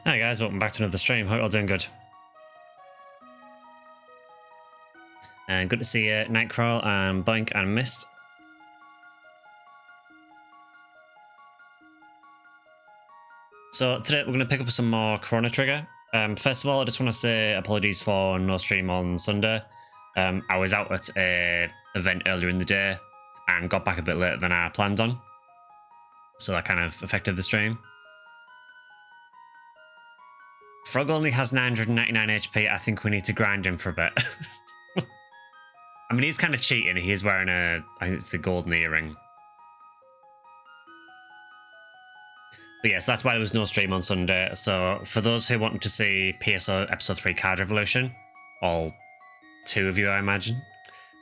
Hi guys, welcome back to another stream. Hope you're all doing good. And good to see you, Nightcrawl and Boink and Mist. So today we're going to pick up some more Chrono Trigger. First of all, I just want to say apologies for no stream on Sunday. I was out at an event earlier in the day and got back a bit later than I planned on. So that kind of affected the stream. Frog only has 999 HP. I think we need to grind him for a bit. I mean, he's kind of cheating. He is wearing I think it's the golden earring. But yes, that's why there was no stream on Sunday. So for those who want to see PSO Episode 3 Card Revolution, all two of you, I imagine,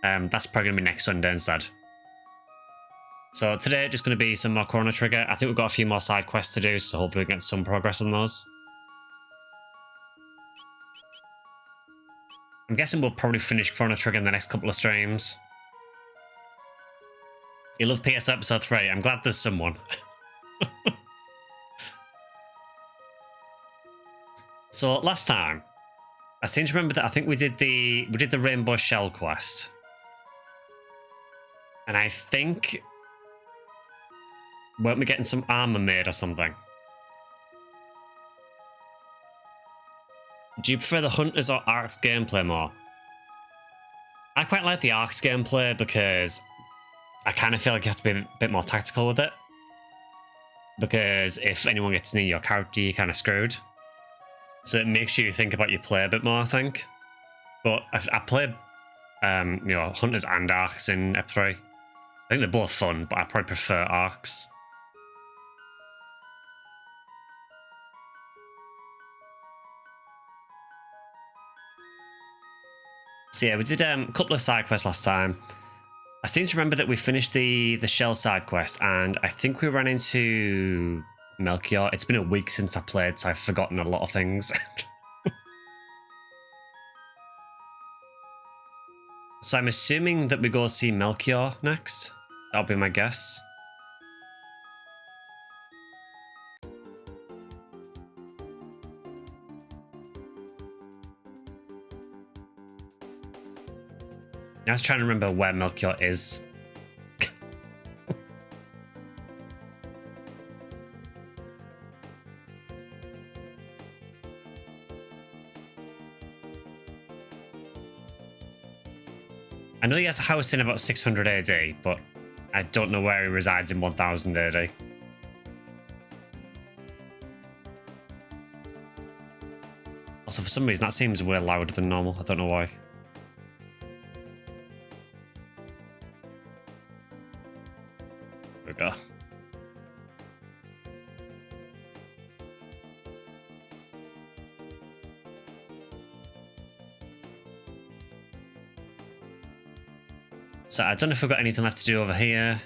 that's probably going to be next Sunday instead. So today, just going to be some more Chrono Trigger. I think we've got a few more side quests to do, so hopefully we get some progress on those. I'm guessing we'll probably finish Chrono Trigger in the next couple of streams. You love PSO Episode 3. I'm glad there's someone. So last time, I seem to remember that I think we did the Rainbow Shell quest, and I think weren't we getting some armor made or something? Do you prefer the Hunters or Arcs gameplay more? I quite like the Arcs gameplay because I kind of feel like you have to be a bit more tactical with it. Because if anyone gets near your character, you're kind of screwed. So it makes you think about your play a bit more, I think. But I played, you know, Hunters and Arcs in Ep 3. I think they're both fun, but I probably prefer Arcs. So yeah, we did a couple of side quests last time. I seem to remember that we finished the Shell side quest, and I think we ran into Melchior. It's been a week since I played, so I've forgotten a lot of things. So I'm assuming that we go see Melchior next. That'll be my guess. I was trying to remember where Melchior is. I know he has a house in about 600 AD, but I don't know where he resides in 1000 AD. Also, for some reason, that seems way louder than normal. I don't know why. There we go. So I don't know if we've got anything left to do over here.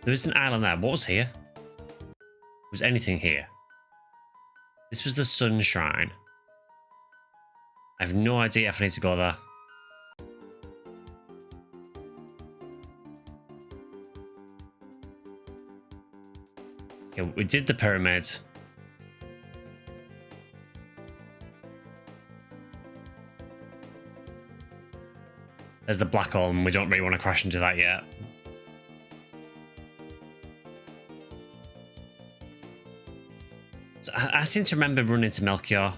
There is an island there. What was here? Was anything here? This was the Sun Shrine. I have no idea if I need to go there. Okay, we did the pyramids. There's the black hole, and we don't really want to crash into that yet. So I seem to remember running into Melchior.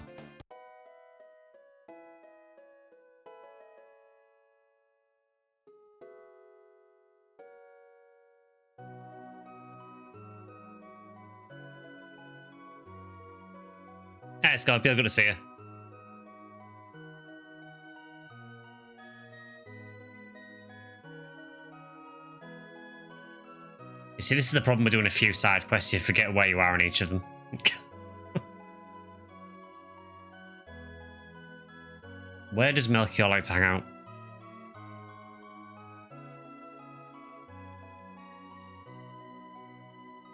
Hey, Scorpio, good to see you. You see, this is the problem with doing a few side quests. You forget where you are on each of them. Where does Melchior like to hang out?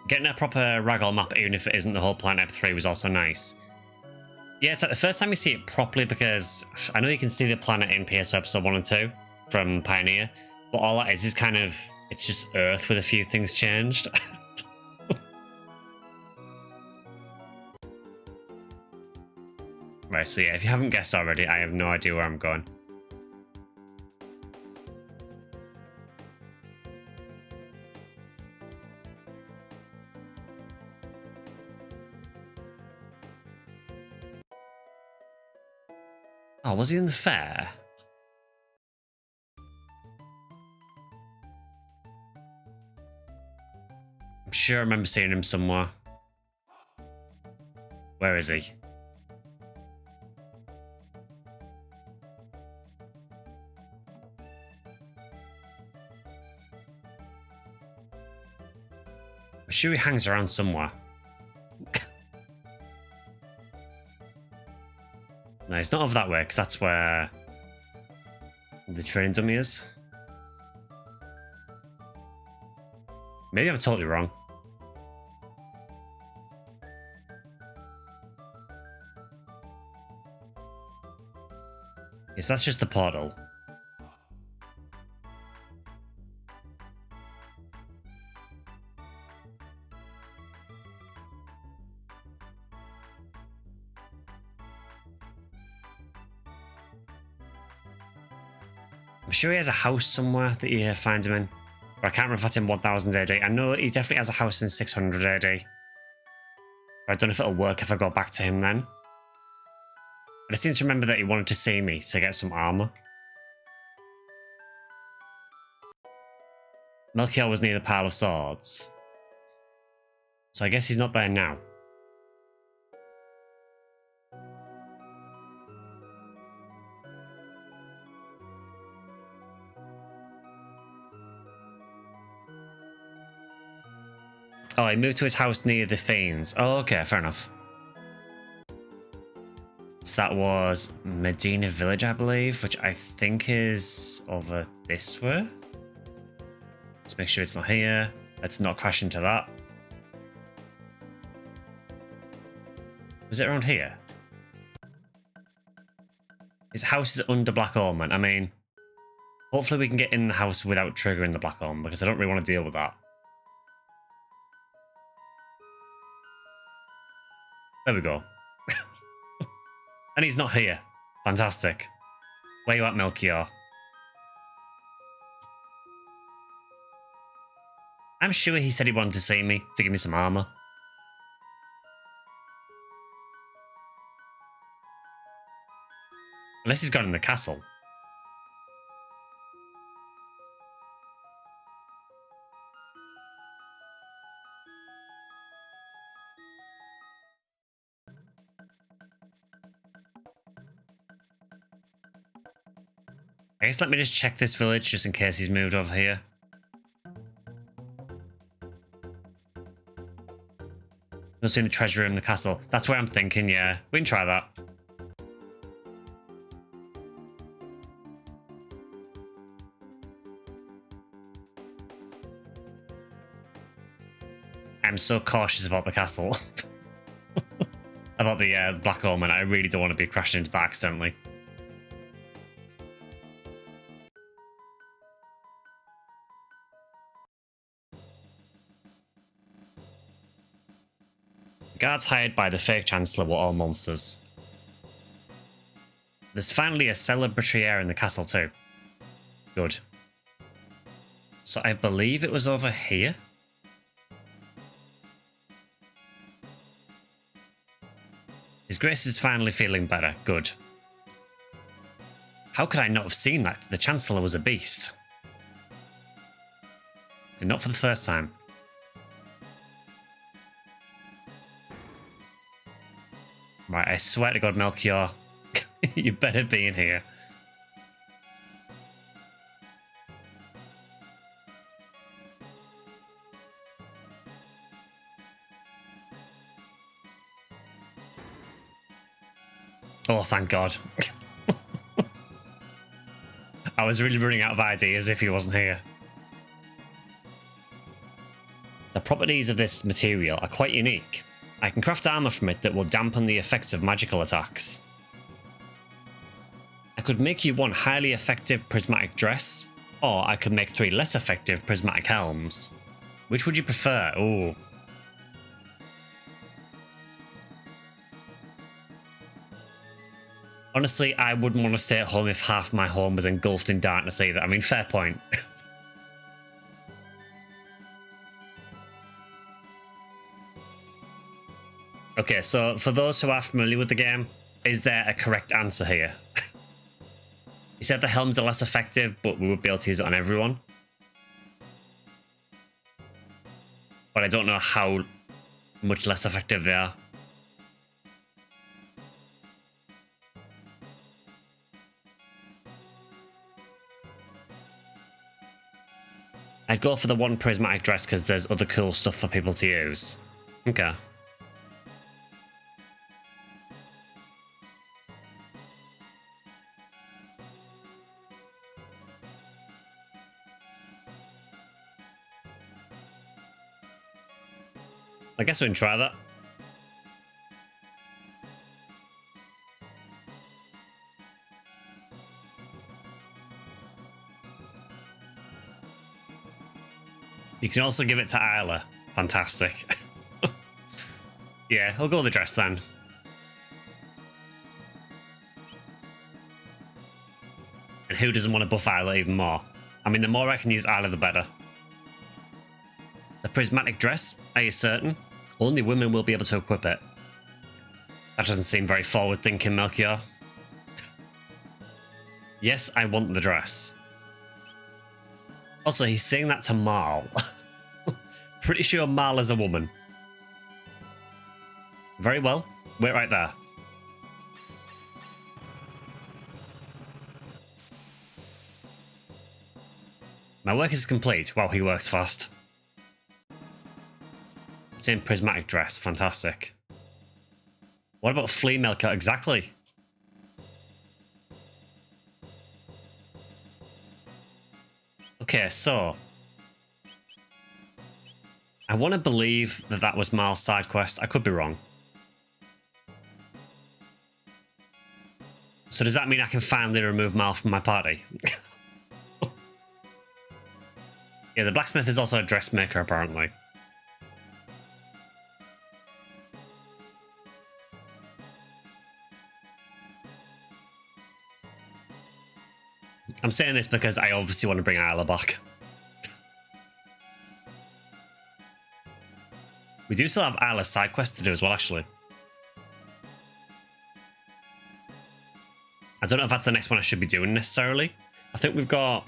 Getting a proper Ragdoll map, even if it isn't the whole planet Ep 3, was also nice. Yeah, it's like the first time you see it properly, because I know you can see the planet in PSO Episode 1 and 2 from Pioneer, but all that is kind of, it's just Earth with a few things changed. Right, so yeah, if you haven't guessed already, I have no idea where I'm going. Oh, was he in the fair? I'm sure I remember seeing him somewhere. Where is he? I'm sure he hangs around somewhere. No, it's not over that way, because that's where the training dummy is. Maybe I'm totally wrong. Yes, that's just the portal. I'm sure he has a house somewhere that you find him in. But I can't remember if that's in 1000 AD. I know he definitely has a house in 600 AD. But I don't know if it'll work if I go back to him then. But I seem to remember that he wanted to see me to get some armor. Melchior was near the pile of swords. So I guess he's not there now. Oh, he moved to his house near the Fiends. Oh, okay, fair enough. So that was Medina Village, I believe, which I think is over this way. Let's make sure it's not here. Let's not crash into that. Was it around here? His house is under Black Omen. I mean, hopefully we can get in the house without triggering the Black Omen, because I don't really want to deal with that. There we go. And he's not here. Fantastic. Where you at, Melchior? I'm sure he said he wanted to see me, to give me some armor. Unless he's gone in the castle. I guess let me just check this village just in case he's moved over here. Must be in the treasure room, the castle. That's where I'm thinking, yeah. We can try that. I'm so cautious about the castle. About the Black Omen. I really don't want to be crashing into that accidentally. Guards hired by the fake Chancellor were all monsters. There's finally a celebratory air in the castle too. Good. So I believe it was over here? His Grace is finally feeling better. Good. How could I not have seen that? The Chancellor was a beast. And not for the first time. Right, I swear to God, Melchior, you better be in here. Oh, thank God. I was really running out of ideas if he wasn't here. The properties of this material are quite unique. I can craft armor from it that will dampen the effects of magical attacks. I could make you one highly effective prismatic dress, or I could make 3 less effective prismatic helms. Which would you prefer? Ooh. Honestly, I wouldn't want to stay at home if half my home was engulfed in darkness either. I mean, fair point. Okay, so for those who are familiar with the game, is there a correct answer here? He said the helms are less effective, but we would be able to use it on everyone. But I don't know how much less effective they are. I'd go for the one prismatic dress because there's other cool stuff for people to use. Okay. I guess we can try that. You can also give it to Isla. Fantastic. Yeah, I'll go with the dress then. And who doesn't want to buff Isla even more? I mean, the more I can use Isla, the better. The prismatic dress? Are you certain? Only women will be able to equip it. That doesn't seem very forward-thinking, Melchior. Yes, I want the dress. Also, he's saying that to Marl. Pretty sure Marl is a woman. Very well. Wait right there. My work is complete. Wow, he works fast. Same prismatic dress. Fantastic. What about flea milker? Exactly. Okay, so I want to believe that that was Marl's side quest. I could be wrong. So does that mean I can finally remove Marl from my party? Yeah, the blacksmith is also a dressmaker, apparently. I'm saying this because I obviously want to bring Isla back. We do still have Isla's side quest to do as well, actually. I don't know if that's the next one I should be doing necessarily. I think we've got...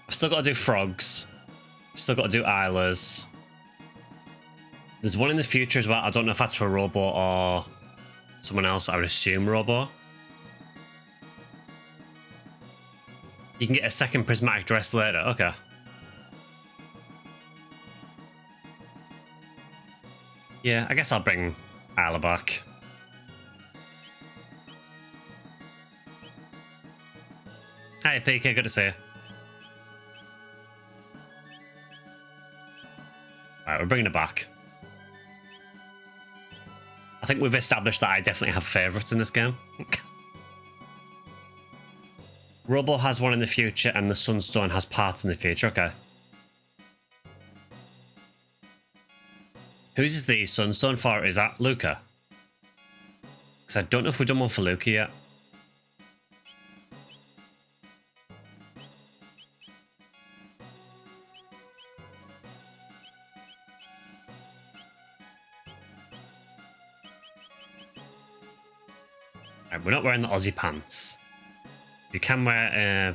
I've still got to do frogs. Still got to do Isla's. There's one in the future as well. I don't know if that's for Robo or someone else. I would assume Robo. You can get a second prismatic dress later. Okay. Yeah, I guess I'll bring Isla back. Hi, PK. Good to see you. Alright, we're bringing it back. I think we've established that I definitely have favourites in this game. Robo has one in the future, and the Sunstone has parts in the future. Okay. Whose is the Sunstone for? Is that Luca? Because I don't know if we've done one for Luca yet. Right, we're not wearing the Aussie pants. You can wear...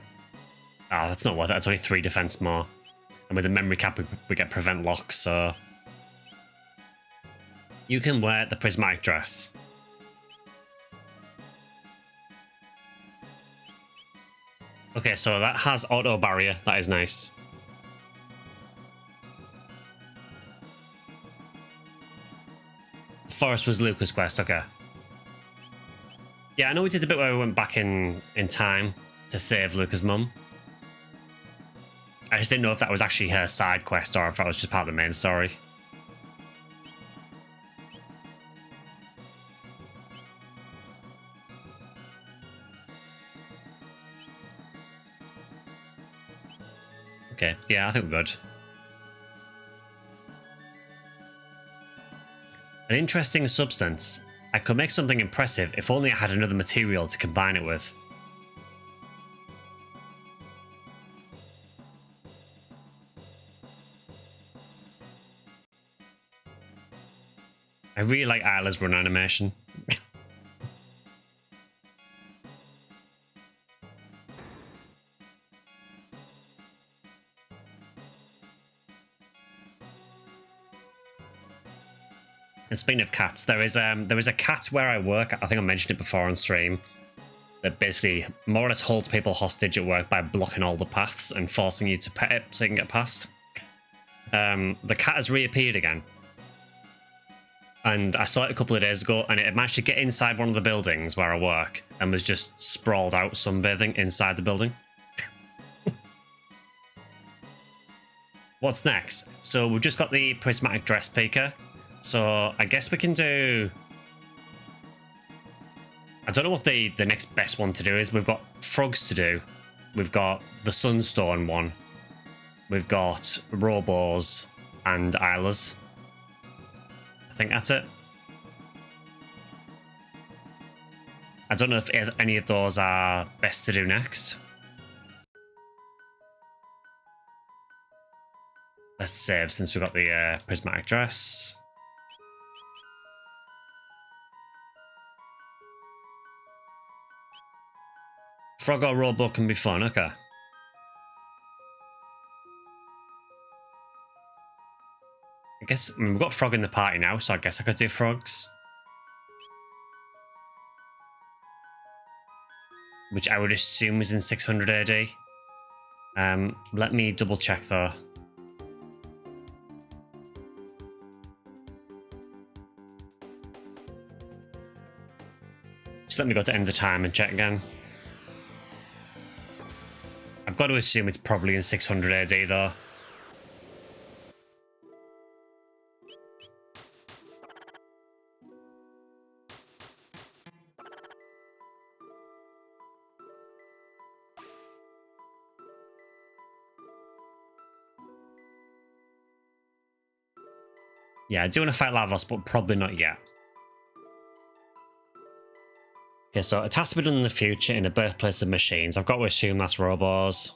that's not worth it. That's only 3 defense more. And with the memory cap, we get prevent locks, so... You can wear the prismatic dress. Okay, so that has auto barrier. That is nice. The forest was Luca's quest. Okay. Yeah, I know we did the bit where we went back in time to save Luca's mum. I just didn't know if that was actually her side quest or if that was just part of the main story. Okay, yeah, I think we're good. An interesting substance. I could make something impressive if only I had another material to combine it with. I really like Isla's run animation. And speaking of cats, there is a cat where I work. I think I mentioned it before on stream. That basically more or less holds people hostage at work by blocking all the paths and forcing you to pet it so you can get past. The cat has reappeared again. And I saw it a couple of days ago, and it had managed to get inside one of the buildings where I work and was just sprawled out sunbathing inside the building. What's next? So we've just got the prismatic dress peaker. So I guess we can do... I don't know what the next best one to do is. We've got frogs to do. We've got the sunstone one. We've got robos and Isla's. I think that's it. I don't know if any of those are best to do next. Let's save since we've got the prismatic dress. Frog or robo can be fun, okay. I guess we've got frog in the party now, so I guess I could do frogs. Which I would assume is in 600 AD. Let me double check though. Just let me go to end of time and check again. I've got to assume it's probably in 600 AD though. Yeah, I do want to fight Lavos, but probably not yet. Okay, so a task to be done in the future in a birthplace of machines. I've got to assume that's robos.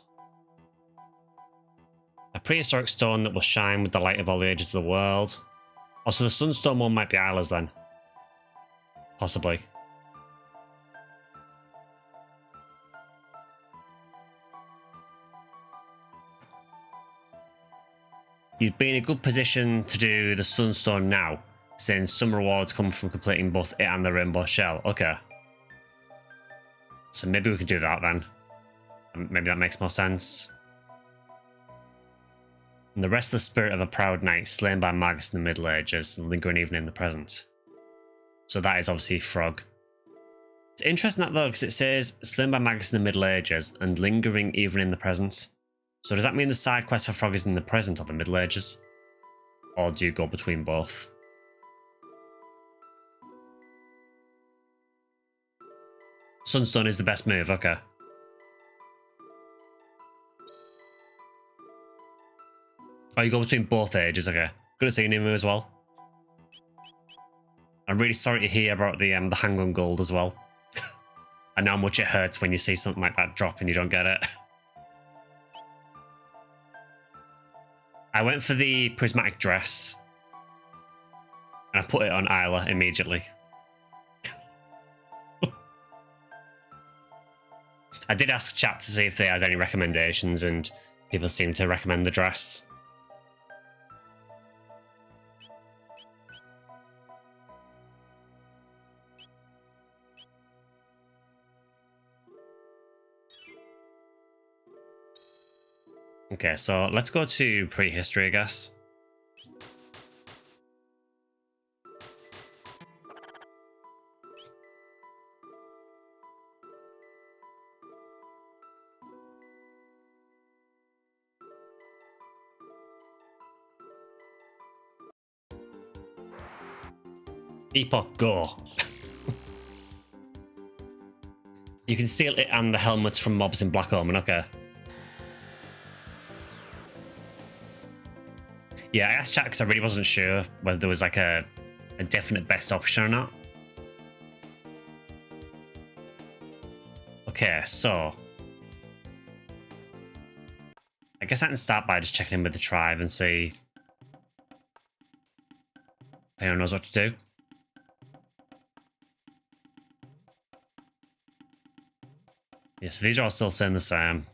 A prehistoric stone that will shine with the light of all the ages of the world. Also, the sunstone one might be Isla's then. Possibly. You'd be in a good position to do the sunstone now, since some rewards come from completing both it and the rainbow shell. Okay. So maybe we could do that then. Maybe that makes more sense. And the restless spirit of a proud knight slain by Magus in the Middle Ages, lingering even in the present. So that is obviously Frog. It's interesting that though, because it says slain by Magus in the Middle Ages and lingering even in the present. So does that mean the side quest for Frog is in the present or the Middle Ages? Or do you go between both? Sunstone is the best move, okay. Oh, you go between both ages, okay. Good to see you, Nimu, as well. I'm really sorry to hear about the Hang-On Gold as well. I know how much it hurts when you see something like that drop and you don't get it. I went for the prismatic dress. And I've put it on Isla immediately. I did ask chat to see if they had any recommendations, and people seem to recommend the dress. Okay, so let's go to prehistory, I guess. Epoch, go. You can steal it and the helmets from mobs in Black Omen, okay. Yeah, I asked chat because I really wasn't sure whether there was like a definite best option or not. Okay, so I guess I can start by just checking in with the tribe and see if anyone knows what to do. Yeah, so these are all still saying the same.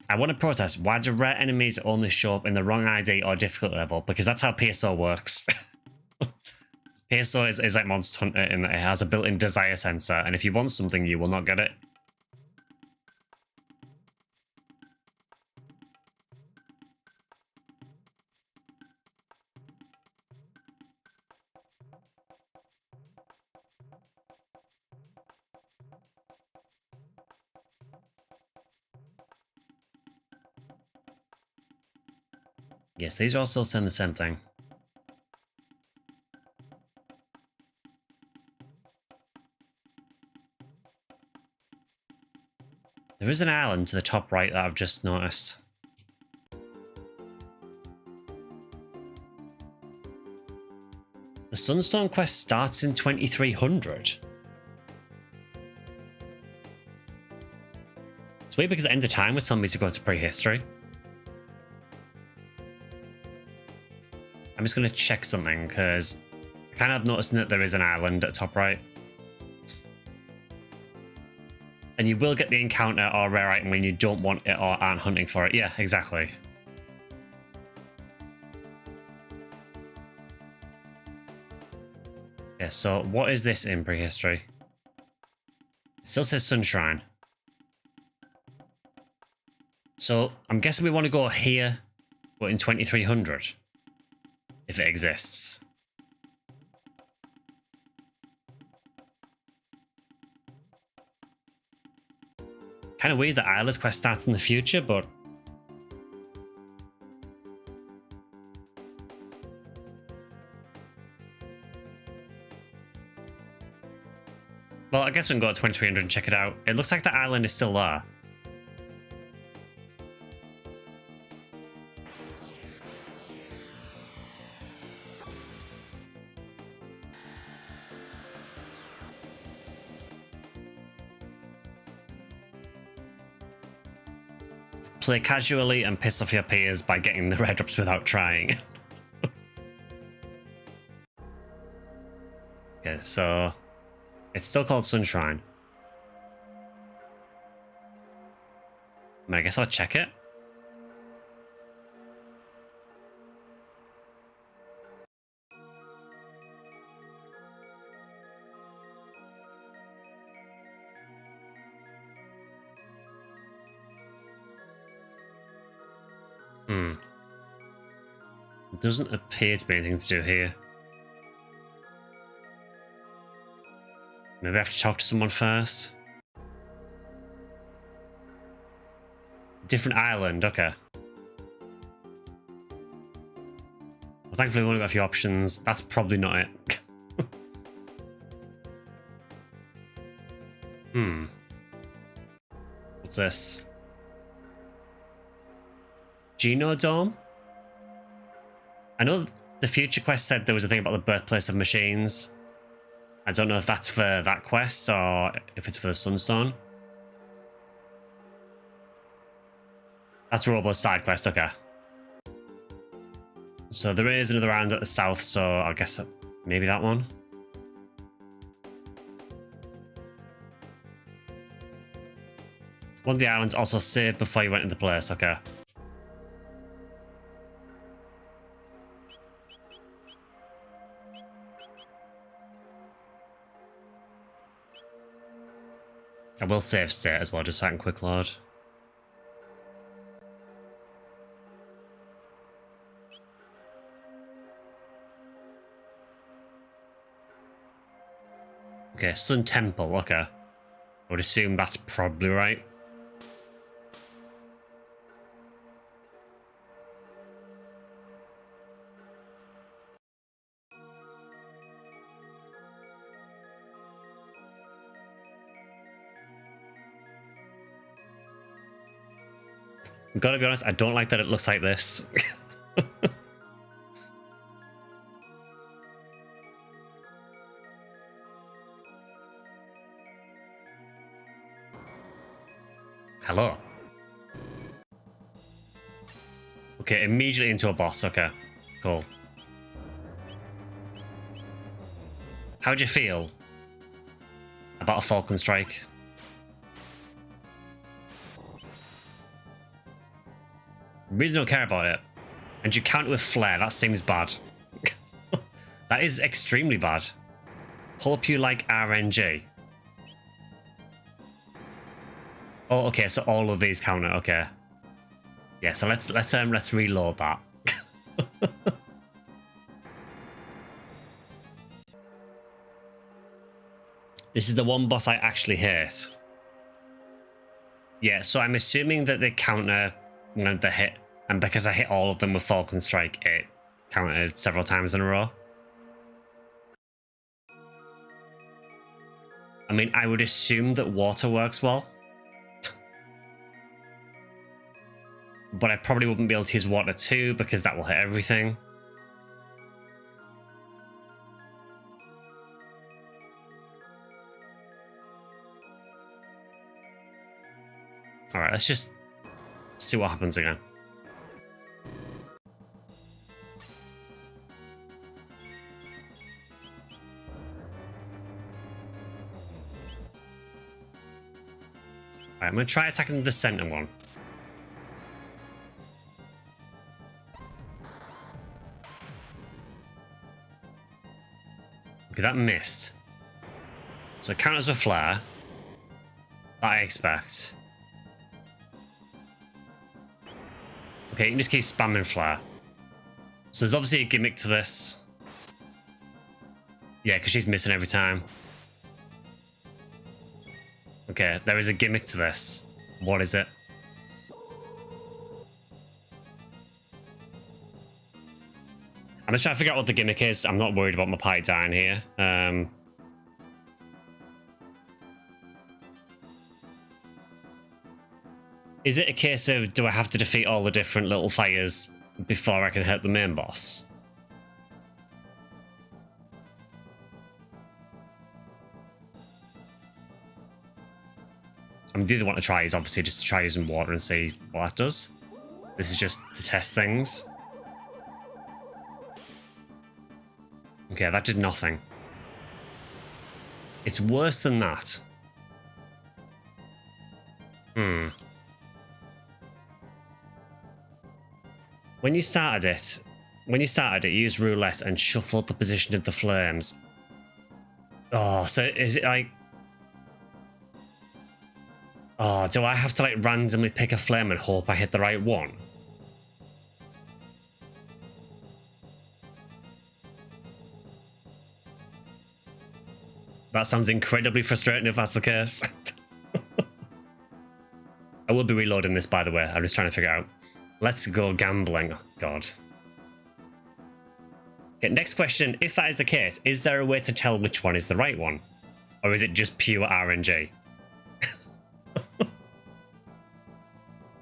I want to protest. Why do rare enemies only show up in the wrong ID or difficulty level? Because that's how PSO works. PSO is like Monster Hunter in that it has a built-in desire sensor, and if you want something, you will not get it. Yes, these are all still saying the same thing. There is an island to the top right that I've just noticed. The Sunstone quest starts in 2300. It's weird because End of Time was telling me to go to prehistory. I'm just going to check something because I kind of noticed that there is an island at top right. And you will get the encounter or rare item when you don't want it or aren't hunting for it. Yeah, exactly. Okay, so what is this in prehistory? It still says Sunshrine. So I'm guessing we want to go here, but in 2300. If it exists. Kind of weird that Isla's quest starts in the future, but... Well, I guess we can go to 2300 and check it out. It looks like the island is still there. Play casually and piss off your peers by getting the red drops without trying. Okay, so it's still called Sunshrine. I mean, I guess I'll check it. It doesn't appear to be anything to do here. Maybe I have to talk to someone first. Different island, okay. Well, thankfully we've only got a few options. That's probably not it. What's this? Genodome? I know the future quest said there was a thing about the birthplace of machines. I don't know if that's for that quest or if it's for the Sunstone. That's Robo's side quest, okay. So there is another island at the south, so I guess maybe that one. One of the islands also saved before you went into place, okay. I will save state as well, just so I can quick load. Okay, Sun Temple, okay. I would assume that's probably right. I've got to be honest, I don't like that it looks like this. Hello. Okay, immediately into a boss. Okay, cool. How'd you feel about a Falcon Strike? Really don't care about it. And you count it with Flare. That seems bad. That is extremely bad. Hope you like RNG. Oh, okay. So all of these count it. Okay. Yeah. So let's reload that. This is the one boss I actually hate. Yeah. So I'm assuming that they counter the hit, and because I hit all of them with Falcon Strike, it counted several times in a row. I mean, I would assume that water works well. But I probably wouldn't be able to use water too, because that will hit everything. Alright, let's just see what happens again. Alright, I'm going to try attacking the center one. Okay, that missed. So it counters with Flare. That I expect. Okay, you can just keep spamming Flare. So there's obviously a gimmick to this. Yeah, because she's missing every time. Okay, there is a gimmick to this. What is it? I'm just trying to figure out what the gimmick is. I'm not worried about my pie dying here. Is it a case of, do I have to defeat all the different little fires before I can hit the main boss? I mean, the other one to try is obviously just to try using water and see what that does. This is just to test things. Okay, that did nothing. It's worse than that. When you started it, you used roulette and shuffled the position of the flames. Oh, so is it like... Oh, do I have to like randomly pick a flame and hope I hit the right one? That sounds incredibly frustrating if that's the case. I will be reloading this, by the way. I'm just trying to figure out. Let's go gambling. Oh, God. Okay, next question. If that is the case, is there a way to tell which one is the right one? Or is it just pure RNG?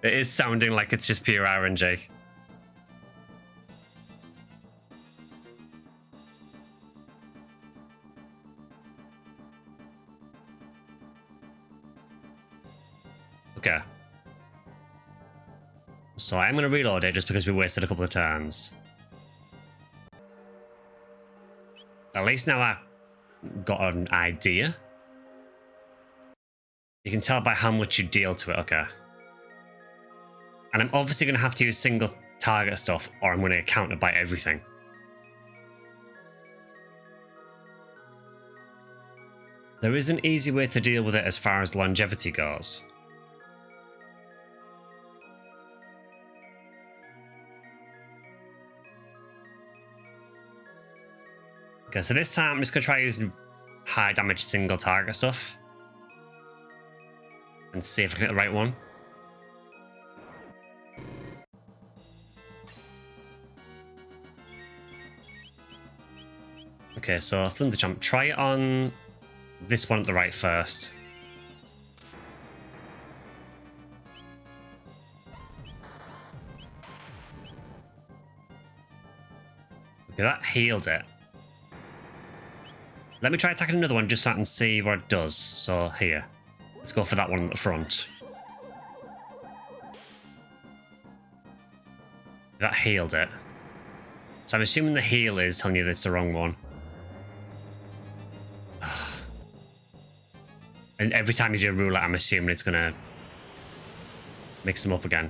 It is sounding like it's just pure RNG. Okay. So I'm going to reload it just because we wasted a couple of turns. At least now I got an idea. You can tell by how much you deal to it, okay. And I'm obviously going to have to use single target stuff or I'm going to get countered by everything. There is an easy way to deal with it as far as longevity goes. Okay, so this time I'm just going to try using high damage single target stuff. And see if I can get the right one. Okay, so Thunder Jump. Try it on this one at the right first. Okay, that healed it. Let me try attacking another one just so I can see what it does. So here, let's go for that one at the front. That healed it. So I'm assuming the heal is telling you that it's the wrong one. And every time you do a roulette, I'm assuming it's going to mix them up again.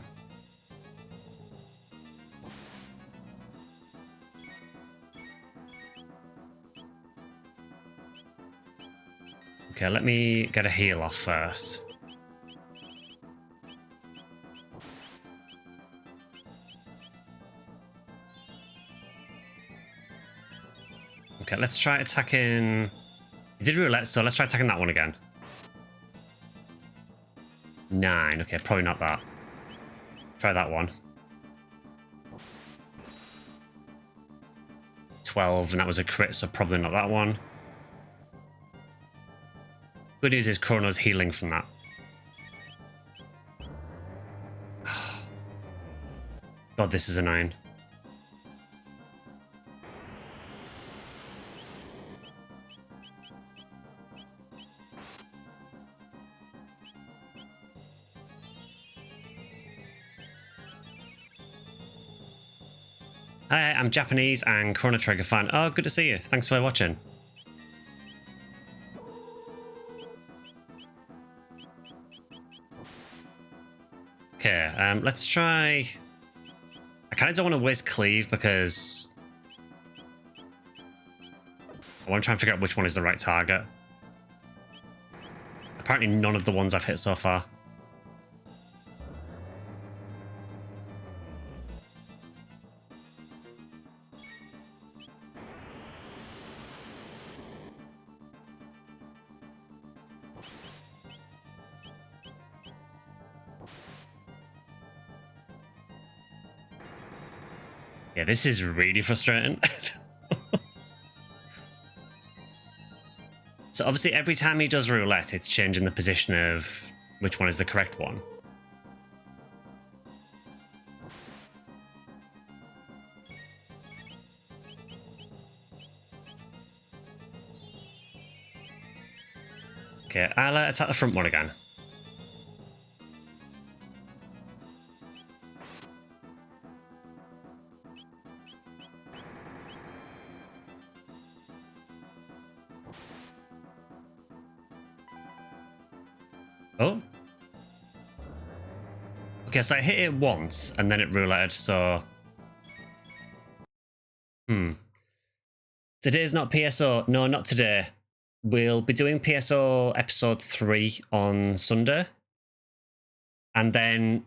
Okay, let me get a heal off first. Okay, let's try attacking... You did roulette, so let's try attacking that one again. 9. Okay, probably not that. Try that one. 12, and that was a crit, so probably not that one. Good news is Chrono's healing from that. God, this is annoying. Hi, I'm Japanese and Chrono Trigger fan. Oh, good to see you. Thanks for watching. Okay, let's try... I kind of don't want to waste cleave because I want to try and figure out which one is the right target. Apparently none of the ones I've hit so far. Yeah, this is really frustrating. So obviously every time he does roulette, it's changing the position of which one is the correct one. Okay, I'll attack the front one again. Oh. Okay, so I hit it once and then it rouletted, so... Today's not PSO. No, not today. We'll be doing PSO episode 3 on Sunday. And then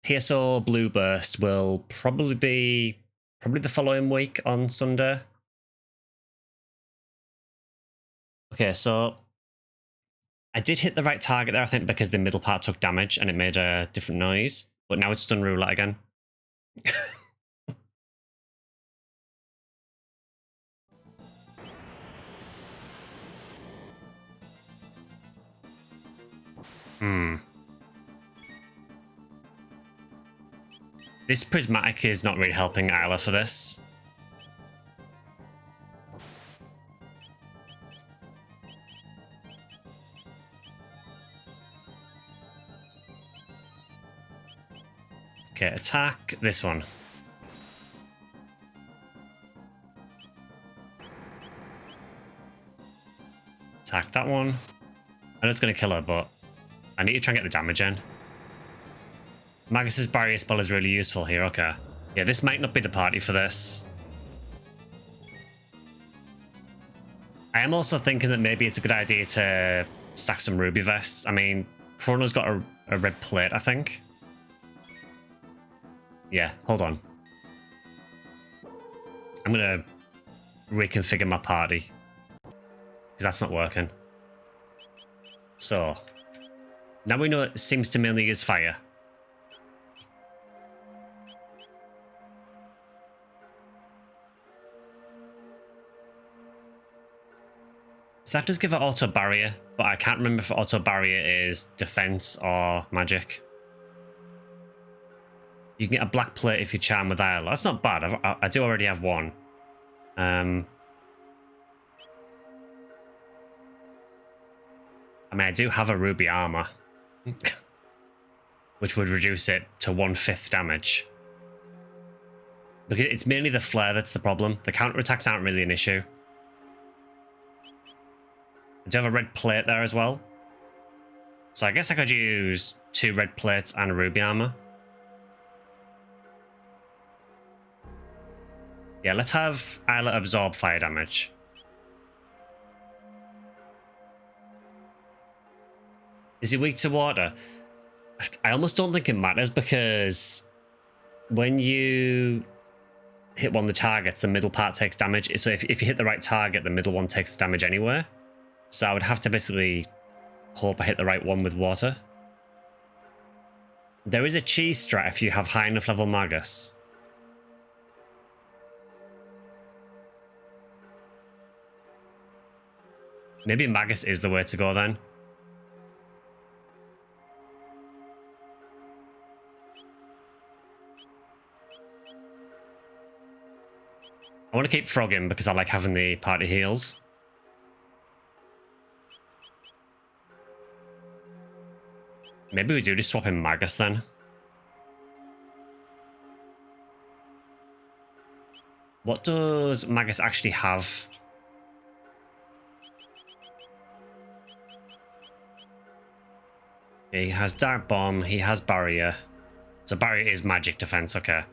PSO Blue Burst will probably be the following week on Sunday. Okay, so I did hit the right target there, I think, because the middle part took damage and it made a different noise. But now it's done roulette again. This prismatic is not really helping Isla for this. Okay, attack this one. Attack that one. I know it's going to kill her, but I need to try and get the damage in. Magus's barrier spell is really useful here, okay. Yeah, this might not be the party for this. I am also thinking that maybe it's a good idea to stack some ruby vests. I mean, Chrono's got a red plate, I think. Yeah, hold on. I'm going to reconfigure my party, because that's not working. So, now we know it seems to mainly use fire. So that does give it auto barrier, but I can't remember if auto barrier is defense or magic. You can get a black plate if you charm with Isla. That's not bad. I do already have one. I mean, I do have a ruby armor, which would reduce it to 1/5 damage. Because it's mainly the flare that's the problem. The counterattacks aren't really an issue. I do have a red plate there as well. So I guess I could use 2 red plates and a ruby armor. Yeah, let's have Isla absorb fire damage. Is he weak to water? I almost don't think it matters because when you hit one of the targets, the middle part takes damage. So if you hit the right target, the middle one takes damage anyway. So I would have to basically hope I hit the right one with water. There is a cheese strat if you have high enough level Magus. Maybe Magus is the way to go then. I want to keep frogging because I like having the party heals. Maybe we do just swap in Magus then. What does Magus actually have? He has Dark Bomb, he has Barrier. So Barrier is magic defense, okay.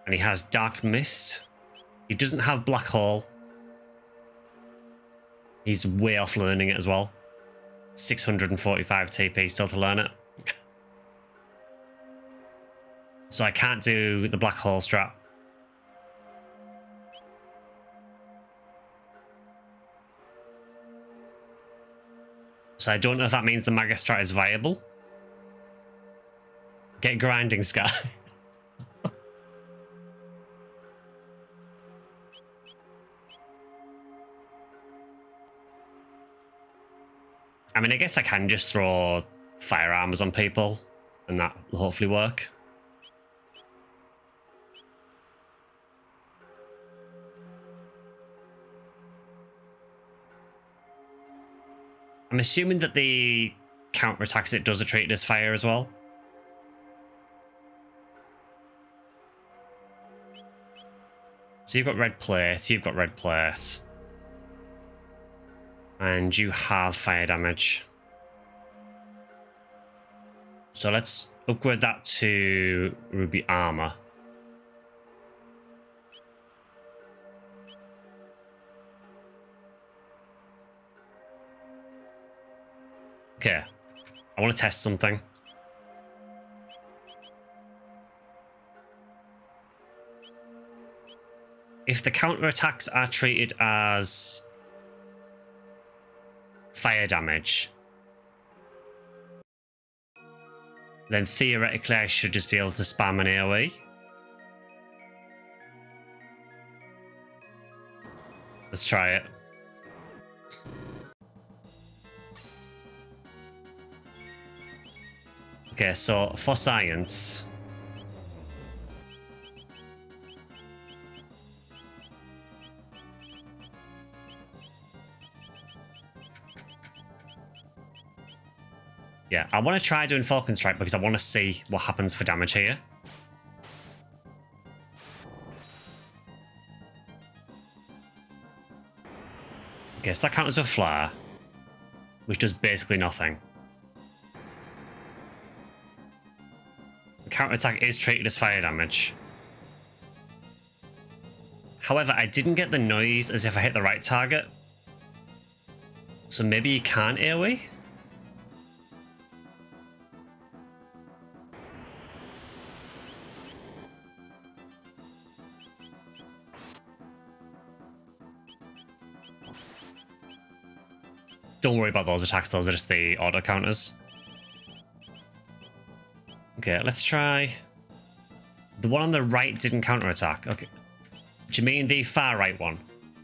And he has Dark Mist. He doesn't have Black Hole. He's way off learning it as well. 645 TP still to learn it. So I can't do the Black Hole strat. So I don't know if that means the Magus strat is viable. Get grinding, Sky. I mean, I guess I can just throw firearms on people, and that will hopefully work. I'm assuming that the counterattacks it does are treated as fire as well. So you've got red plate, you've got red plate. And you have fire damage. So let's upgrade that to ruby armor. Okay, I want to test something. If the counterattacks are treated as fire damage, then theoretically I should just be able to spam an AoE. Let's try it. Okay, so for science, yeah, I want to try doing Falcon Strike because I want to see what happens for damage here. Okay, so that counts as a flare, which does basically nothing. The counterattack is treated as fire damage. However, I didn't get the noise as if I hit the right target. So maybe you can't AoE? Don't worry about those attacks, those are just the auto counters. Okay, let's try... The one on the right didn't counterattack. Okay. Do you mean the far right one?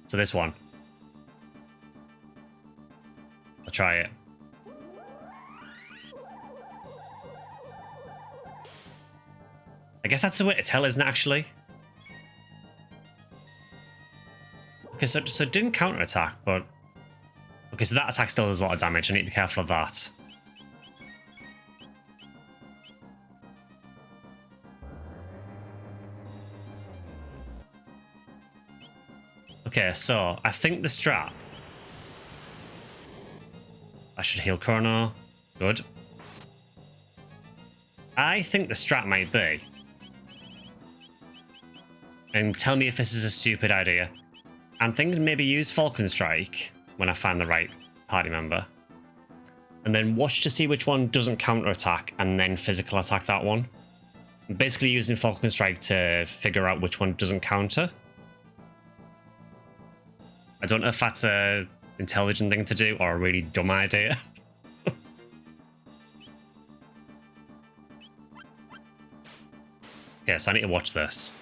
So this one. I'll try it. I guess that's the way to tell, isn't it, actually? Okay, so it didn't counterattack, but... Okay, so that attack still does a lot of damage. I need to be careful of that. Okay, so I think the strat... I should heal Chrono. Good. I think the strat might be... And tell me if this is a stupid idea. I'm thinking maybe use Falcon Strike when I find the right party member. And then watch to see which one doesn't counter-attack and then physical attack that one. I'm basically using Falcon Strike to figure out which one doesn't counter. I don't know if that's a intelligent thing to do or a really dumb idea. Okay, so I need to watch this.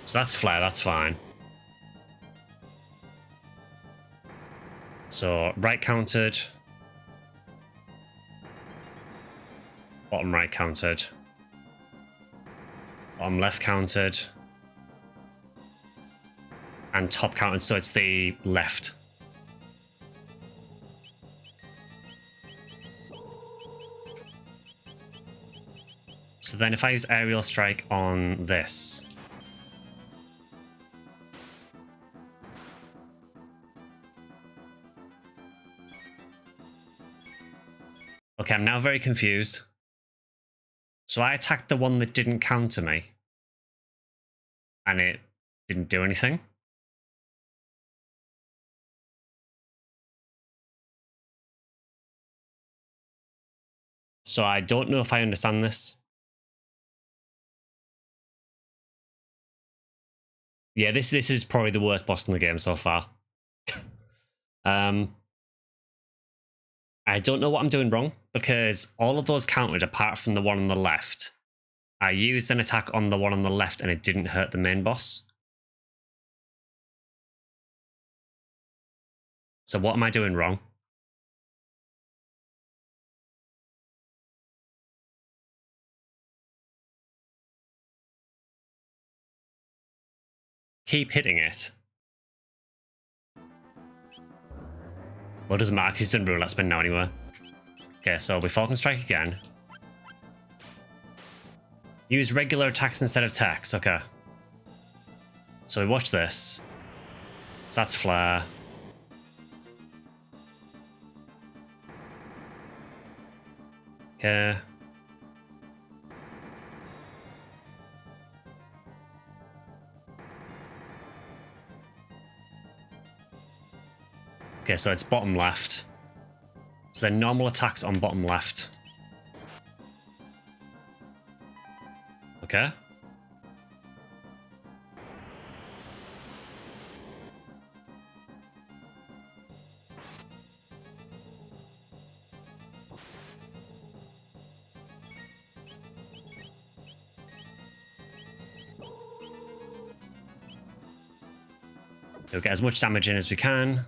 So that's flare, that's fine. So right countered. Bottom right countered. Bottom left countered. And top countered, so it's the left. So then if I use aerial strike on this. Okay, I'm now very confused. So I attacked the one that didn't counter me. And it didn't do anything. So I don't know if I understand this. Yeah, this is probably the worst boss in the game so far. I don't know what I'm doing wrong, because all of those countered apart from the one on the left. I used an attack on the one on the left and it didn't hurt the main boss. So what am I doing wrong? Keep hitting it. Well, it doesn't matter because he's done roulette spin now anyway. Okay, so we Falcon Strike again. Use regular attacks instead of techs, okay. So we watch this. So that's flare. Okay. Okay, so it's bottom left. So then normal attacks on bottom left. Okay. We'll get as much damage in as we can.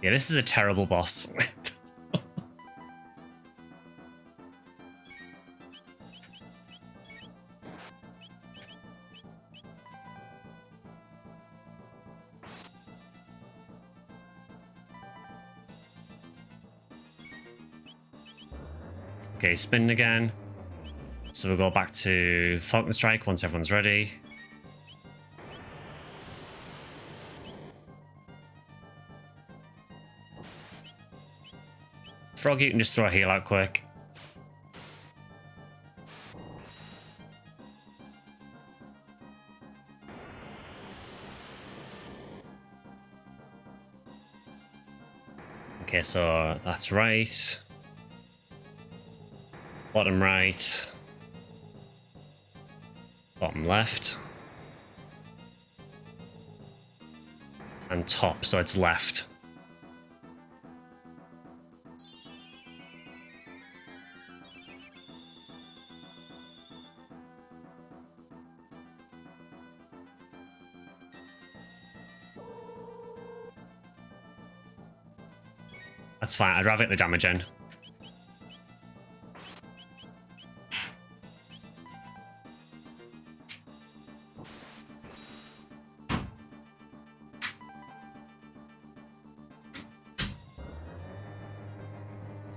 Yeah, this is a terrible boss. Okay, spin again. So we'll go back to Falcon Strike once everyone's ready. Frog, you can just throw a heal out quick. Okay, so that's right. Bottom right. Bottom left. And top, so it's left. That's fine, I'd rather get the damage in.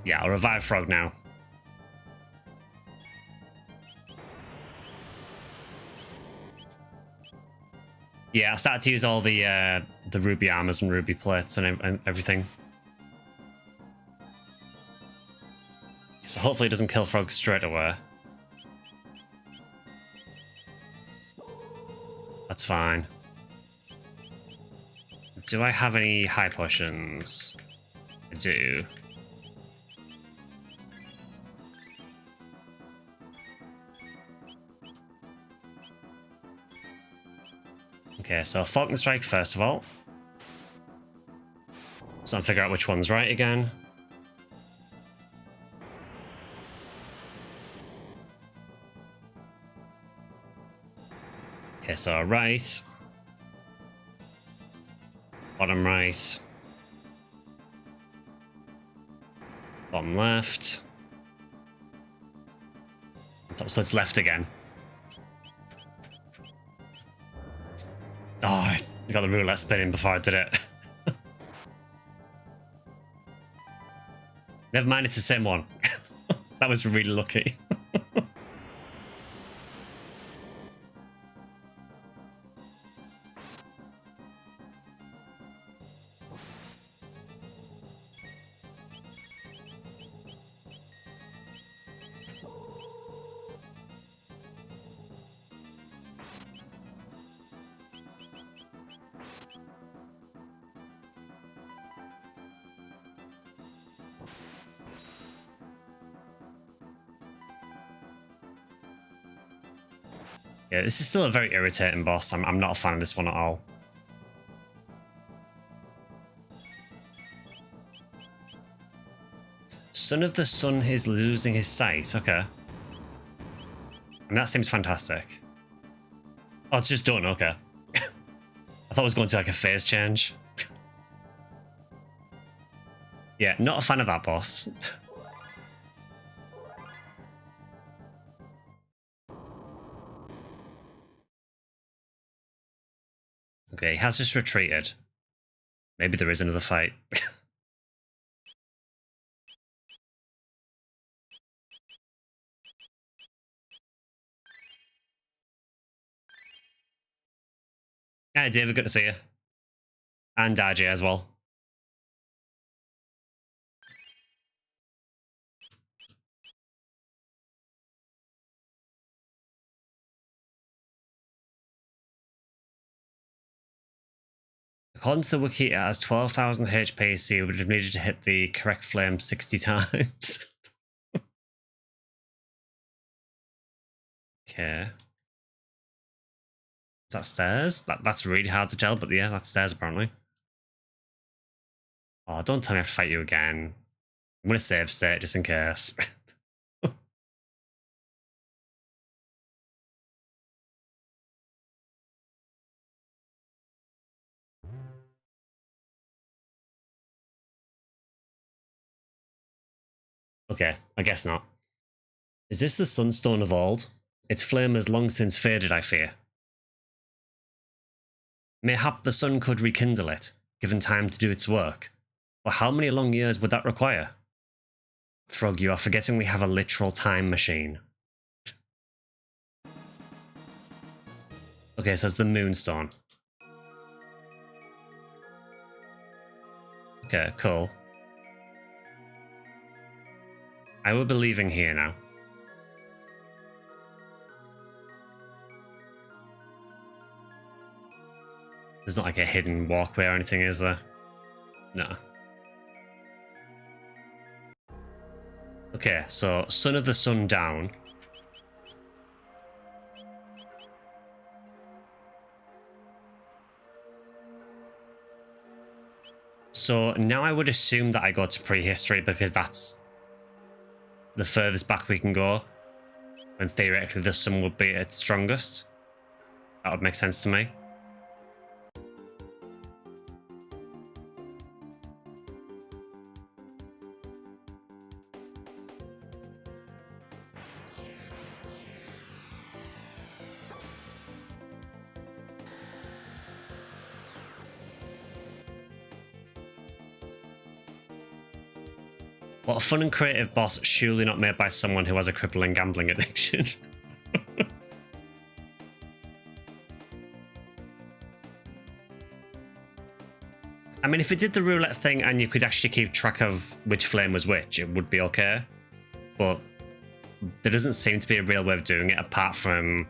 Yeah, I'll revive Frog now. Yeah, I started to use all the ruby armors and ruby plates and everything. So hopefully it doesn't kill frogs straight away. That's fine. Do I have any high potions? I do. Okay, so Falcon Strike first of all. So I'm figure out which one's right again. Okay, so right. Bottom right. Bottom left. So it's left again. Oh, I got the roulette spinning before I did it. Never mind, it's the same one. That was really lucky. Yeah, this is still a very irritating boss. I'm not a fan of this one at all. Son of the Sun is losing his sight. Okay. And that seems fantastic. Oh, it's just done. Okay. I thought it was going to like a phase change. Yeah, not a fan of that boss. Okay, he has just retreated. Maybe there is another fight. Hi, David. Good to see you. And Darjay as well. According to the wiki, it has 12,000 HP, so you would have needed to hit the correct flame 60 times. Okay. Is that stairs? That's really hard to tell, but yeah, that's stairs apparently. Oh, don't tell me I have to fight you again. I'm going to save state just in case. Okay, I guess not. Is this the Sunstone of Old? Its flame has long since faded, I fear. Mayhap the sun could rekindle it, given time to do its work. But how many long years would that require? Frog, you are forgetting we have a literal time machine. Okay, so it's the Moonstone. Okay, cool. I will be leaving here now. There's not like a hidden walkway or anything, is there? No. Okay, so Son of the Sun down. So now I would assume that I go to prehistory because that's the furthest back we can go. And theoretically the sun would be at its strongest. That would make sense to me. What a fun and creative boss, surely not made by someone who has a crippling gambling addiction. I mean, if it did the roulette thing and you could actually keep track of which flame was which, it would be okay. But there doesn't seem to be a real way of doing it apart from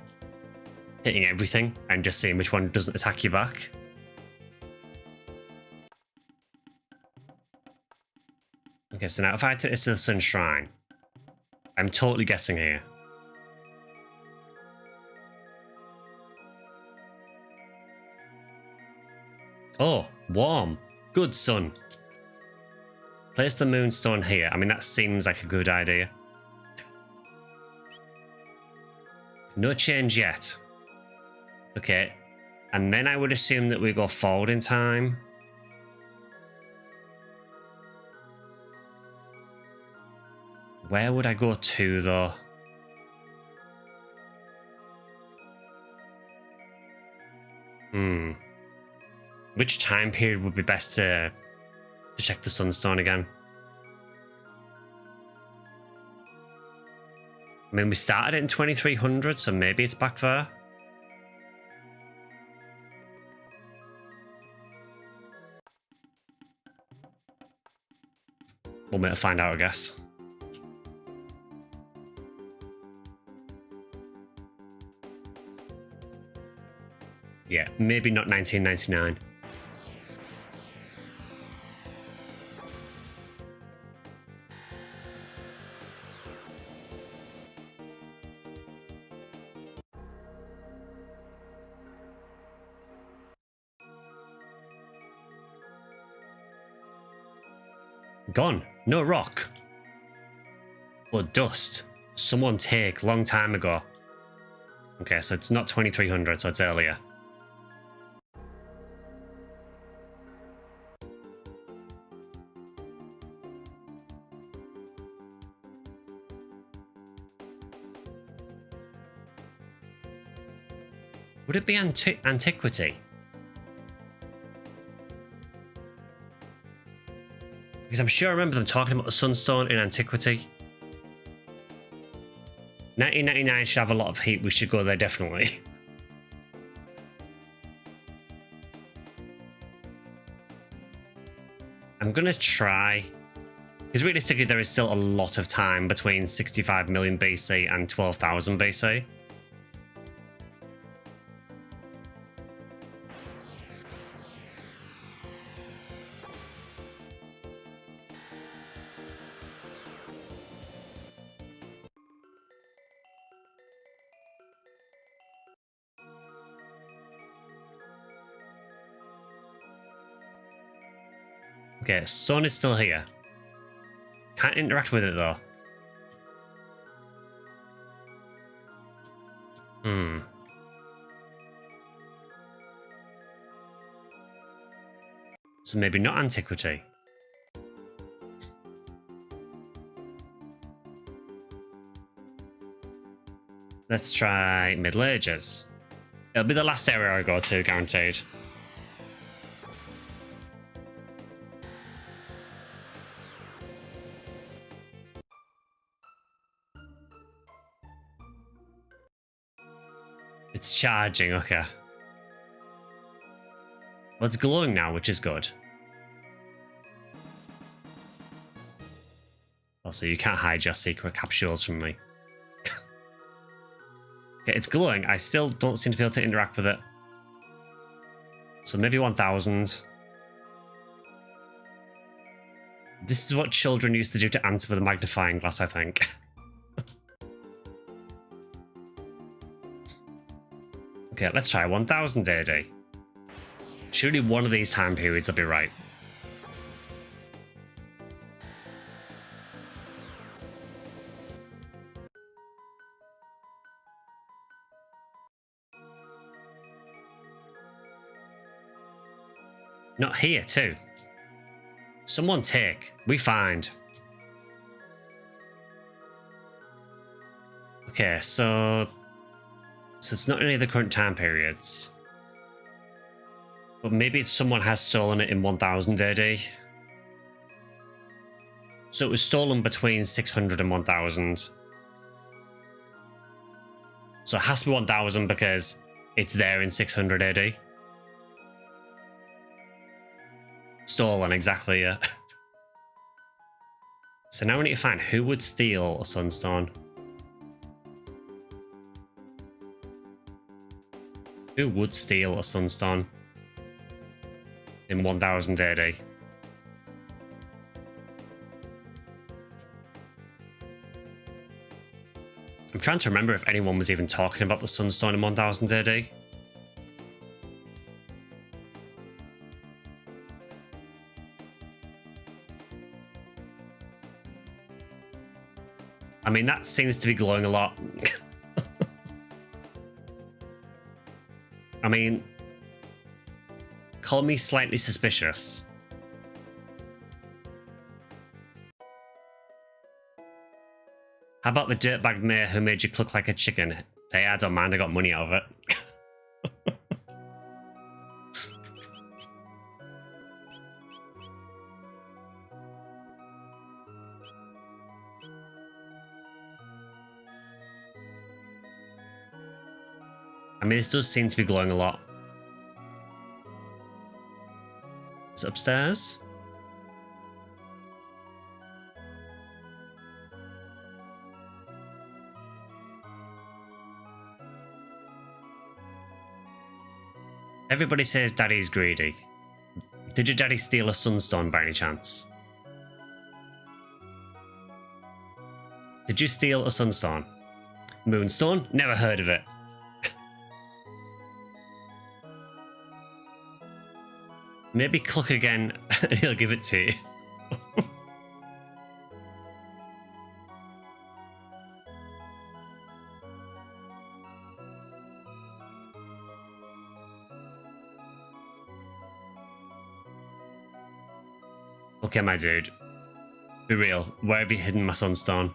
hitting everything and just seeing which one doesn't attack you back. Okay, so now if I take this to the Sun Shrine, I'm totally guessing here. Oh, warm. Good, Sun. Place the Moonstone here. I mean, that seems like a good idea. No change yet. Okay. And then I would assume that we go forward in time. Where would I go to, though? Which time period would be best to check the Sunstone again? I mean, we started it in 2300, so maybe it's back there. We'll make it find out, I guess. Yeah, maybe not 1999. Gone. No rock. Or dust. Someone take long time ago. Okay, so it's not 2300, so it's earlier. Would it be antiquity? Because I'm sure I remember them talking about the Sunstone in antiquity. 1999 should have a lot of heat. We should go there, definitely. I'm going to try. Because realistically, there is still a lot of time between 65 million BC and 12,000 BC. Okay, Sun is still here. Can't interact with it though. So maybe not antiquity. Let's try Middle Ages. It'll be the last area I go to, guaranteed. It's charging, okay. Well, it's glowing now, which is good. Also, you can't hide your secret capsules from me. Okay, it's glowing. I still don't seem to be able to interact with it. So maybe 1000. This is what children used to do to ants with a magnifying glass, I think. Okay, let's try 1000 AD. Surely one of these time periods will be right. Not here, too. Someone take. We find. Okay, so it's not any of the current time periods. But maybe someone has stolen it in 1000 AD. So it was stolen between 600 and 1000. So it has to be 1000 because it's there in 600 AD. stolen, exactly, yeah. So now we need to find who would steal a sunstone. Who would steal a sunstone in 1000 AD? I'm trying to remember if anyone was even talking about the sunstone in 1000 AD. I mean, that seems to be glowing a lot. I mean, call me slightly suspicious. How about the dirtbag mayor who made you look like a chicken? Hey, I don't mind, I got money out of it. I mean, this does seem to be glowing a lot. Is it upstairs? Everybody says Daddy's greedy. Did your daddy steal a sunstone by any chance? Did you steal a sunstone? Moonstone? Never heard of it. Maybe click again and he'll give it to you. Okay, my dude. Be real. Where have you hidden my sunstone?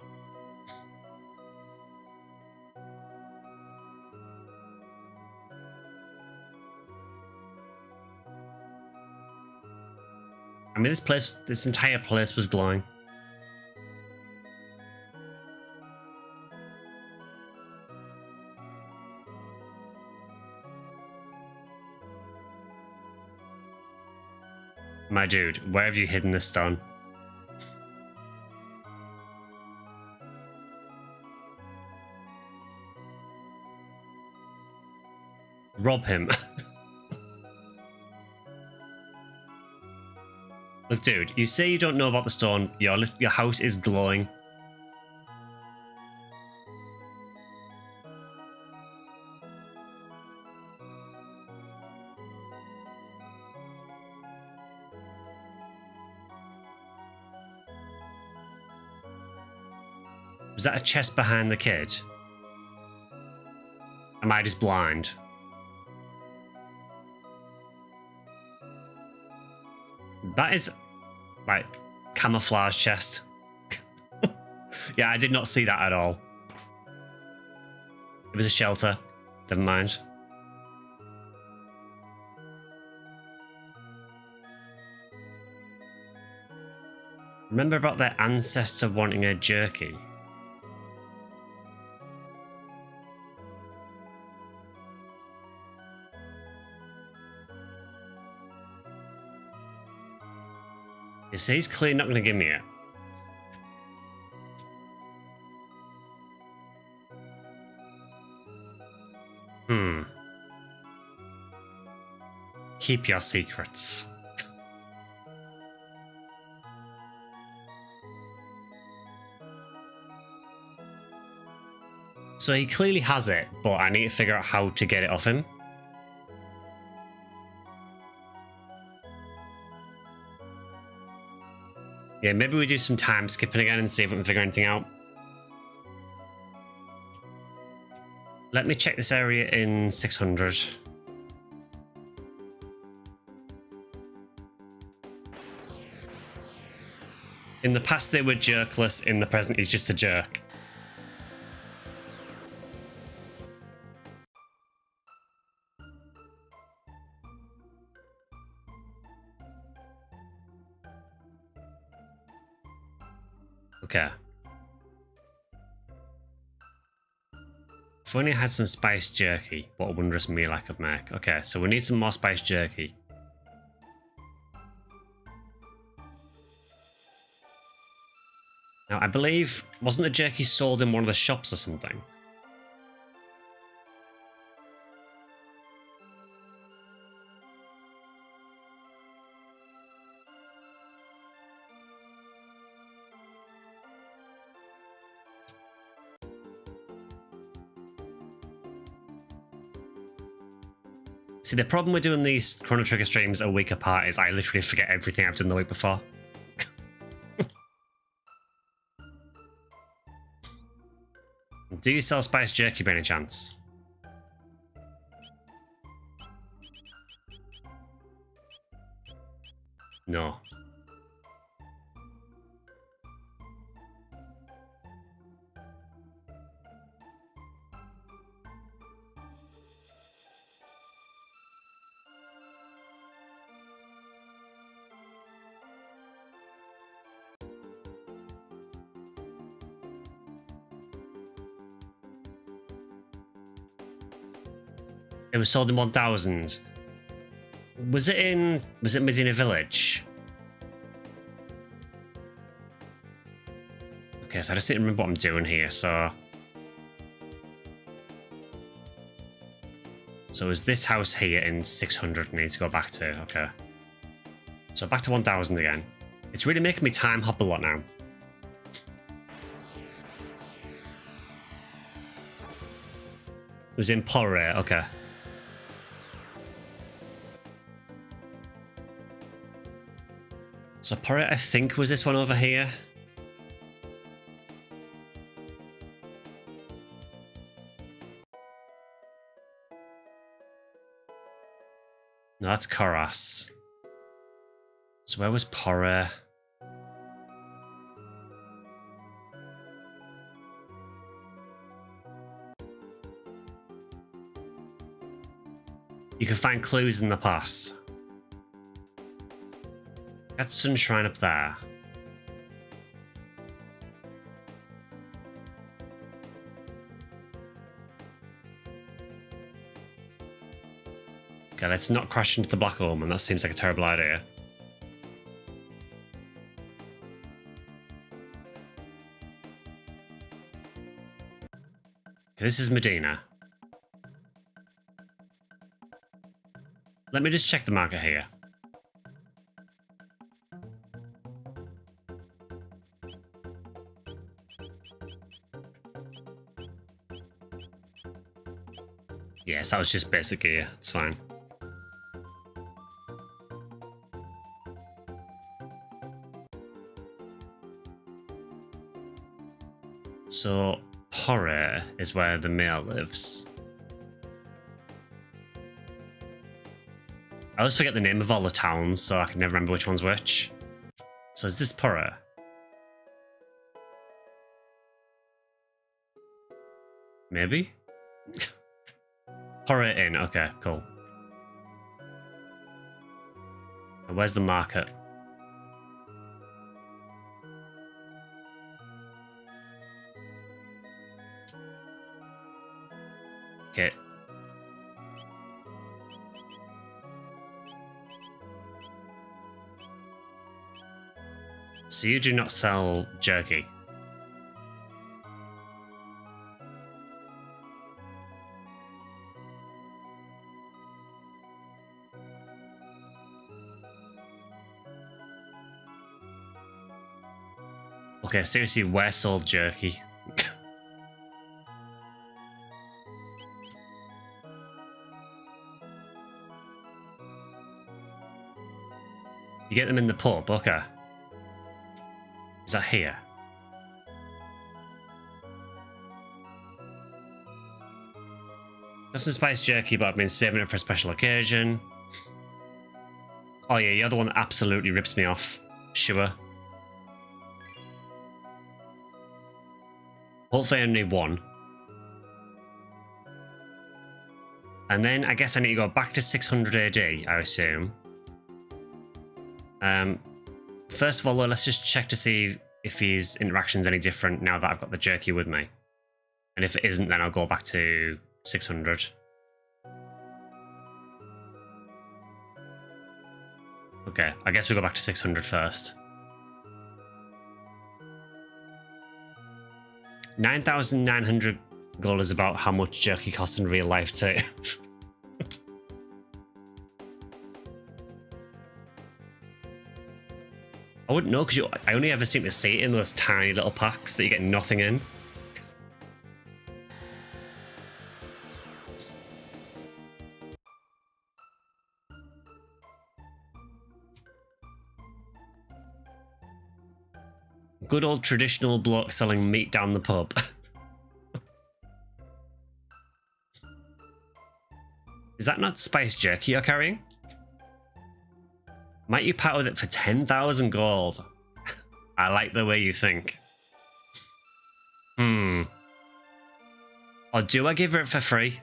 I mean, this entire place was glowing. My dude, where have you hidden this stone? Rob him. Look, dude, you say you don't know about the stone. Your house is glowing. Was that a chest behind the kid? Am I just blind? That is, like, camouflage chest. Yeah, I did not see that at all. It was a shelter. Never mind. Remember about their ancestor wanting a jerky? You see, he's clearly not going to give me it. Keep your secrets. So he clearly has it, but I need to figure out how to get it off him. Yeah, maybe we do some time skipping again and see if we can figure anything out. Let me check this area in 600. In the past they were jerkless, in the present he's just a jerk. Okay. If only I had some spiced jerky, what a wondrous meal I could make. Okay, so we need some more spiced jerky. Now, I believe, wasn't the jerky sold in one of the shops or something? See, the problem with doing these Chrono Trigger streams a week apart is I literally forget everything I've done the week before. Do you sell spiced jerky by any chance? No. It was sold in 1000. Was it Medina Village? Okay, so I just need to remember what I'm doing here, so is this house here in 600 I need to go back to? Okay. So back to 1000 again. It's really making me time hop a lot now. It was in Porre, okay. So Porre, I think, was this one over here. No, that's Koras. So where was Porre? You can find clues in the past. That's Sunshine up there. Okay, let's not crash into the black hole, man. That seems like a terrible idea. Okay, this is Medina. Let me just check the marker here. Yes, that was just basic gear. It's fine. So, Porre is where the male lives. I always forget the name of all the towns, so I can never remember which one's which. So is this Porre? Maybe? Porre Inn, okay, cool. Where's the market? Okay. So you do not sell jerky? Okay, seriously, where sold jerky? You get them in the pub, okay. Is that here? Got some spiced jerky, but I've been saving it for a special occasion. Oh yeah, you're the one that absolutely rips me off. Sure. Hopefully I only one. And then I guess I need to go back to 600 AD, I assume. First of all, though, let's just check to see if his interaction's any different now that I've got the jerky with me. And if it isn't, then I'll go back to 600. Okay, I guess we go back to 600 first. 9,900 gold is about how much jerky costs in real life too. I wouldn't know because I only ever seem to see it in those tiny little packs that you get nothing in. Good old traditional bloke selling meat down the pub. Is that not spiced jerky you're carrying? Might you part with it for 10,000 gold? I like the way you think. Or do I give her it for free?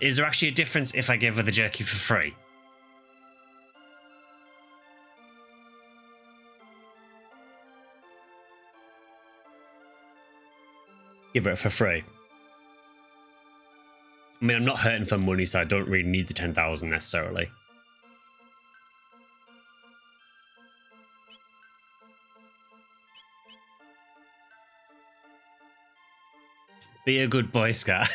Is there actually a difference if I give her the jerky for free? Give her it for free. I mean, I'm not hurting for money, so I don't really need the 10,000 necessarily. Be a good boy, Sky.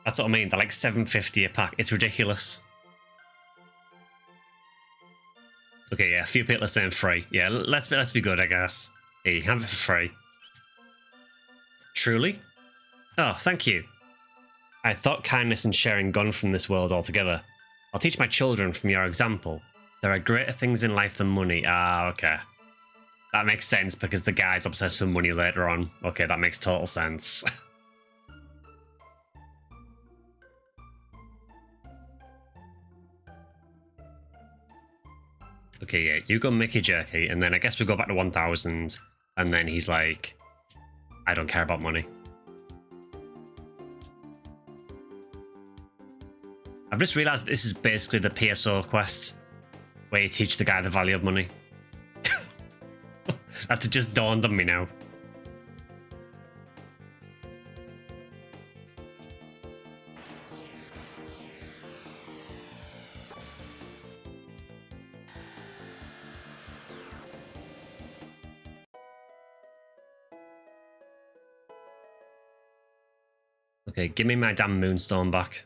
That's what I mean. They're like $7.50 a pack. It's ridiculous. Okay, yeah, a few people are saying free. Yeah, let's be good, I guess. Here, you have it for free. Truly? Oh, thank you. I thought kindness and sharing gone from this world altogether. I'll teach my children from your example. There are greater things in life than money. Ah, okay. That makes sense because the guy's obsessed with money later on. Okay, that makes total sense. Okay, yeah, you go Mickey Jerky, and then I guess we go back to 1,000, and then he's like, I don't care about money. I've just realised this is basically the PSO quest, where you teach the guy the value of money. That's just dawned on me now. Okay, give me my damn moonstone back.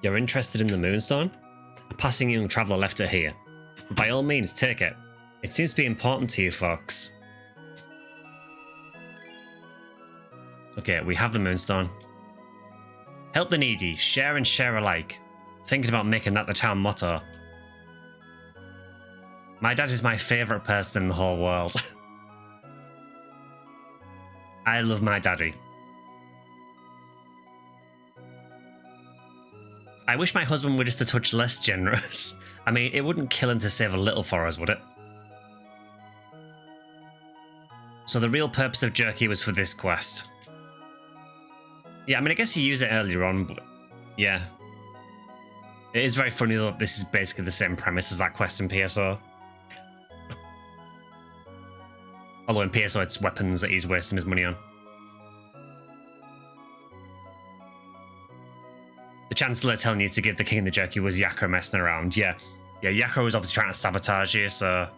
You're interested in the moonstone? A passing young traveller left it here. By all means, take it. It seems to be important to you folks. Okay, we have the moonstone. Help the needy, share and share alike. Thinking about making that the town motto. My dad is my favourite person in the whole world. I love my daddy. I wish my husband were just a touch less generous. I mean, it wouldn't kill him to save a little for us, would it? So the real purpose of jerky was for this quest. Yeah, I mean, I guess you use it earlier on, but yeah. It is very funny though, this is basically the same premise as that quest in PSO. Although in PSO it's weapons that he's wasting his money on. The Chancellor telling you to give the king the jerky was Yakra messing around. Yeah, Yakra was obviously trying to sabotage you, so...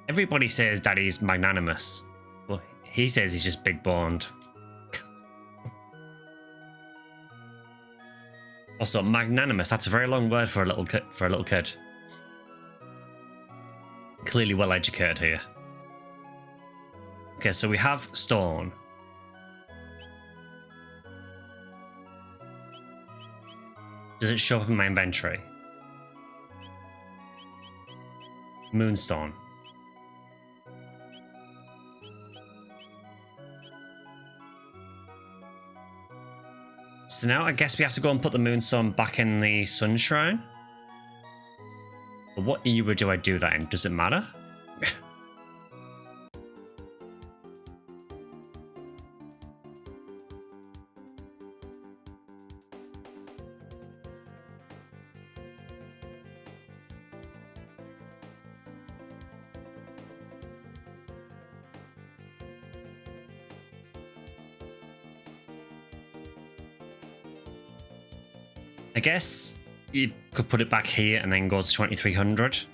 Everybody says Daddy's magnanimous. Well, he says he's just big-boned. Also, magnanimous, that's a very long word for a little kid. Clearly well educated here. Okay, so we have stone. Does it show up in my inventory? Moonstone. So now I guess we have to go and put the moonstone back in the sun shrine. But what era do I do that in? Does it matter? I guess you could put it back here and then go to 2300.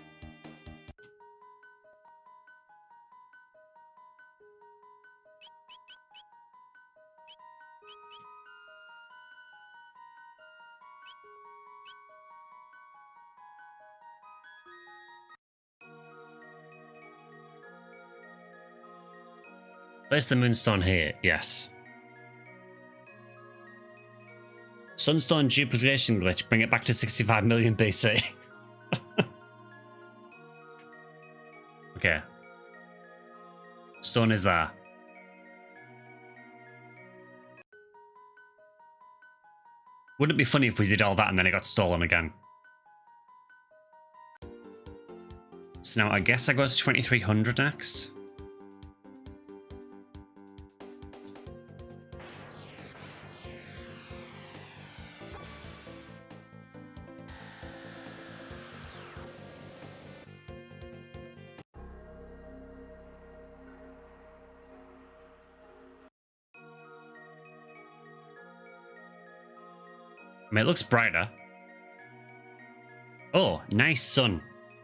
Place the moonstone here, yes. Sunstone duplication glitch, bring it back to 65 million BC. Okay. Stone is there. Wouldn't it be funny if we did all that and then it got stolen again? So now I guess I go to 2300 next. I mean, it looks brighter. Oh, nice sun.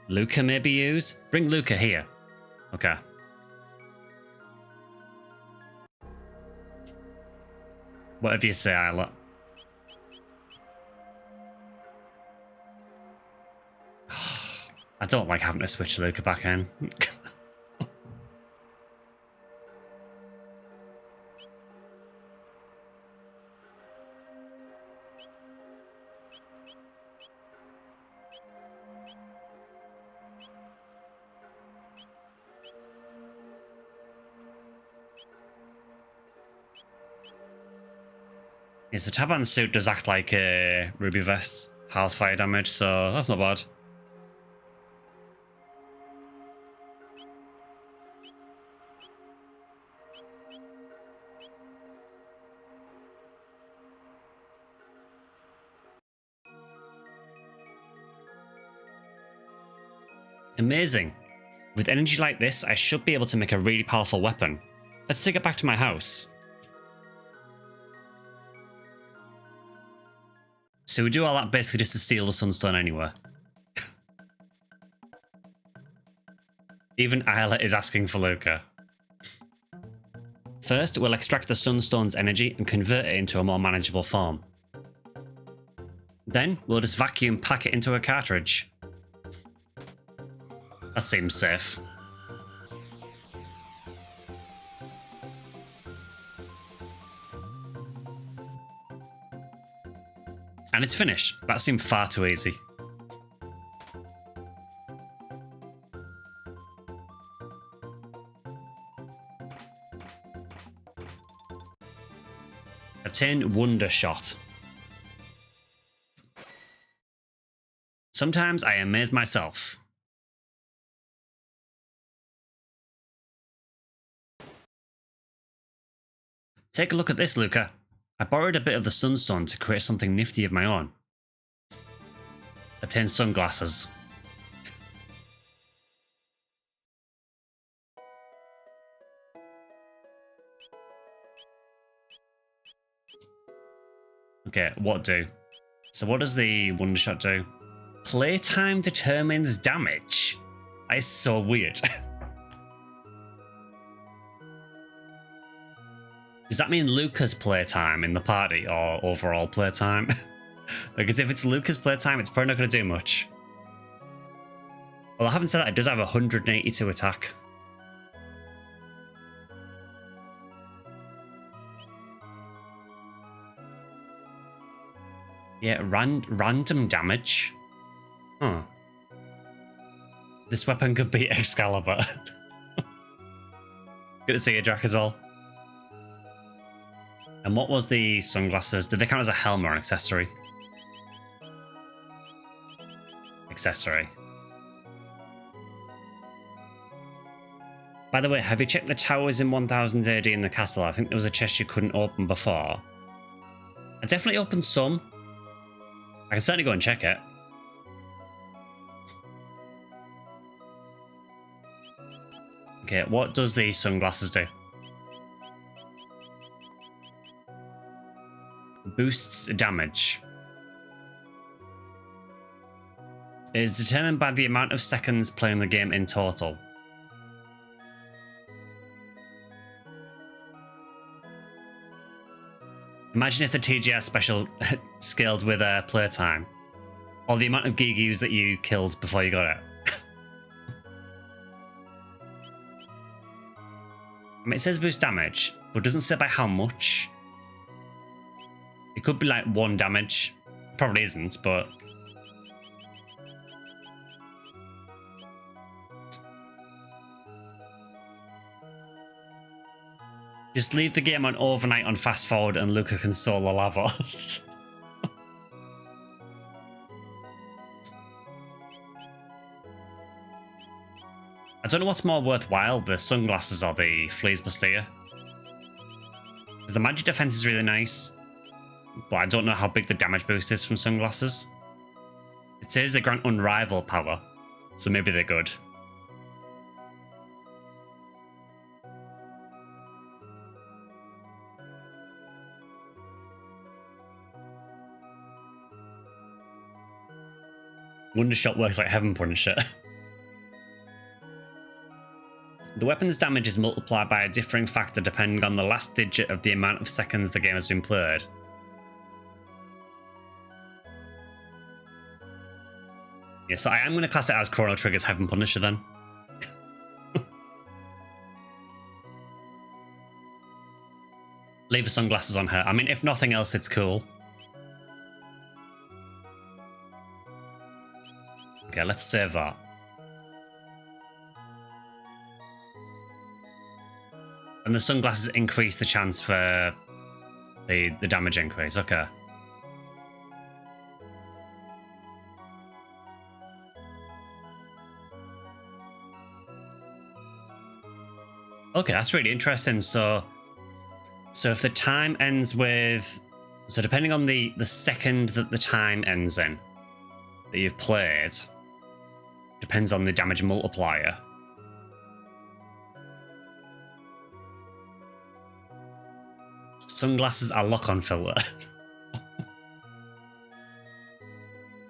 Luca maybe use? Bring Luca here. Okay. Whatever you say, Isla. I don't like having to switch Luca back in. Yes, the Taban suit does act like a Ruby Vest, house fire damage, so that's not bad. Amazing. With energy like this, I should be able to make a really powerful weapon. Let's take it back to my house. So we do all that basically just to steal the sunstone anyway. Even Isla is asking for Luca. First, we'll extract the sunstone's energy and convert it into a more manageable form. Then, we'll just vacuum pack it into a cartridge. That seems safe. And it's finished. That seemed far too easy. Obtain Wonder Shot. Sometimes I amaze myself. Take a look at this, Luca. I borrowed a bit of the sunstone to create something nifty of my own. Obtain sunglasses. Okay, what do? So what does the Wonder Shot do? Playtime determines damage. That is so weird. Does that mean Luca's playtime in the party or overall playtime? Because if it's Luca's playtime, it's probably not going to do much. Well, I haven't said that, it does have 182 attack. Yeah, random damage. Huh. This weapon could be Excalibur. Good to see you, Jack, as well. And what was the sunglasses? Did they count as a helmet or an accessory? Accessory. By the way, have you checked the towers in 1000 AD in the castle? I think there was a chest you couldn't open before. I definitely opened some. I can certainly go and check it. Okay, what does the sunglasses do? Boosts damage. It is determined by the amount of seconds playing the game in total. Imagine if the TGS special scaled with playtime. Or the amount of Gigus that you killed before you got it. I mean, it says boost damage, but it doesn't say by how much. It could be like 1 damage. Probably isn't, but... Just leave the game on overnight on fast forward and Luca can solo Lavos. I don't know what's more worthwhile, the sunglasses or the Fleas Bastilla. Because the magic defense is really nice, but I don't know how big the damage boost is from sunglasses. It says they grant unrivaled power, so maybe they're good. Wondershot works like Heaven Punisher. The weapon's damage is multiplied by a differing factor depending on the last digit of the amount of seconds the game has been played. Yeah, so I am going to class it as Chrono Trigger's Heaven Punisher then. Leave the sunglasses on her. I mean, if nothing else, it's cool. Okay, let's save that. And the sunglasses increase the chance for the damage increase. Okay. Okay, that's really interesting. So if the time ends with... So depending on the second that the time ends in that you've played, depends on the damage multiplier. Sunglasses are lock-on filter.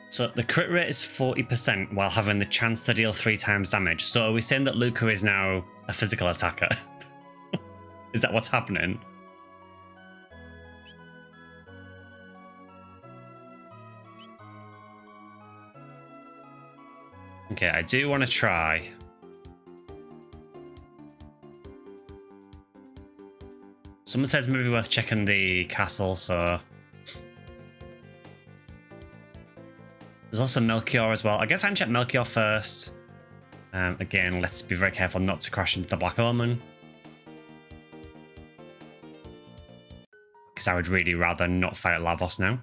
So the crit rate is 40% while having the chance to deal 3 times damage. So are we saying that Luca is now a physical attacker? Is that what's happening? Okay, I do want to try. Someone says maybe worth checking the castle, so... There's also Melchior as well. I guess I can check Melchior first. Again, let's be very careful not to crash into the Black Omen. Because I would really rather not fight Lavos now.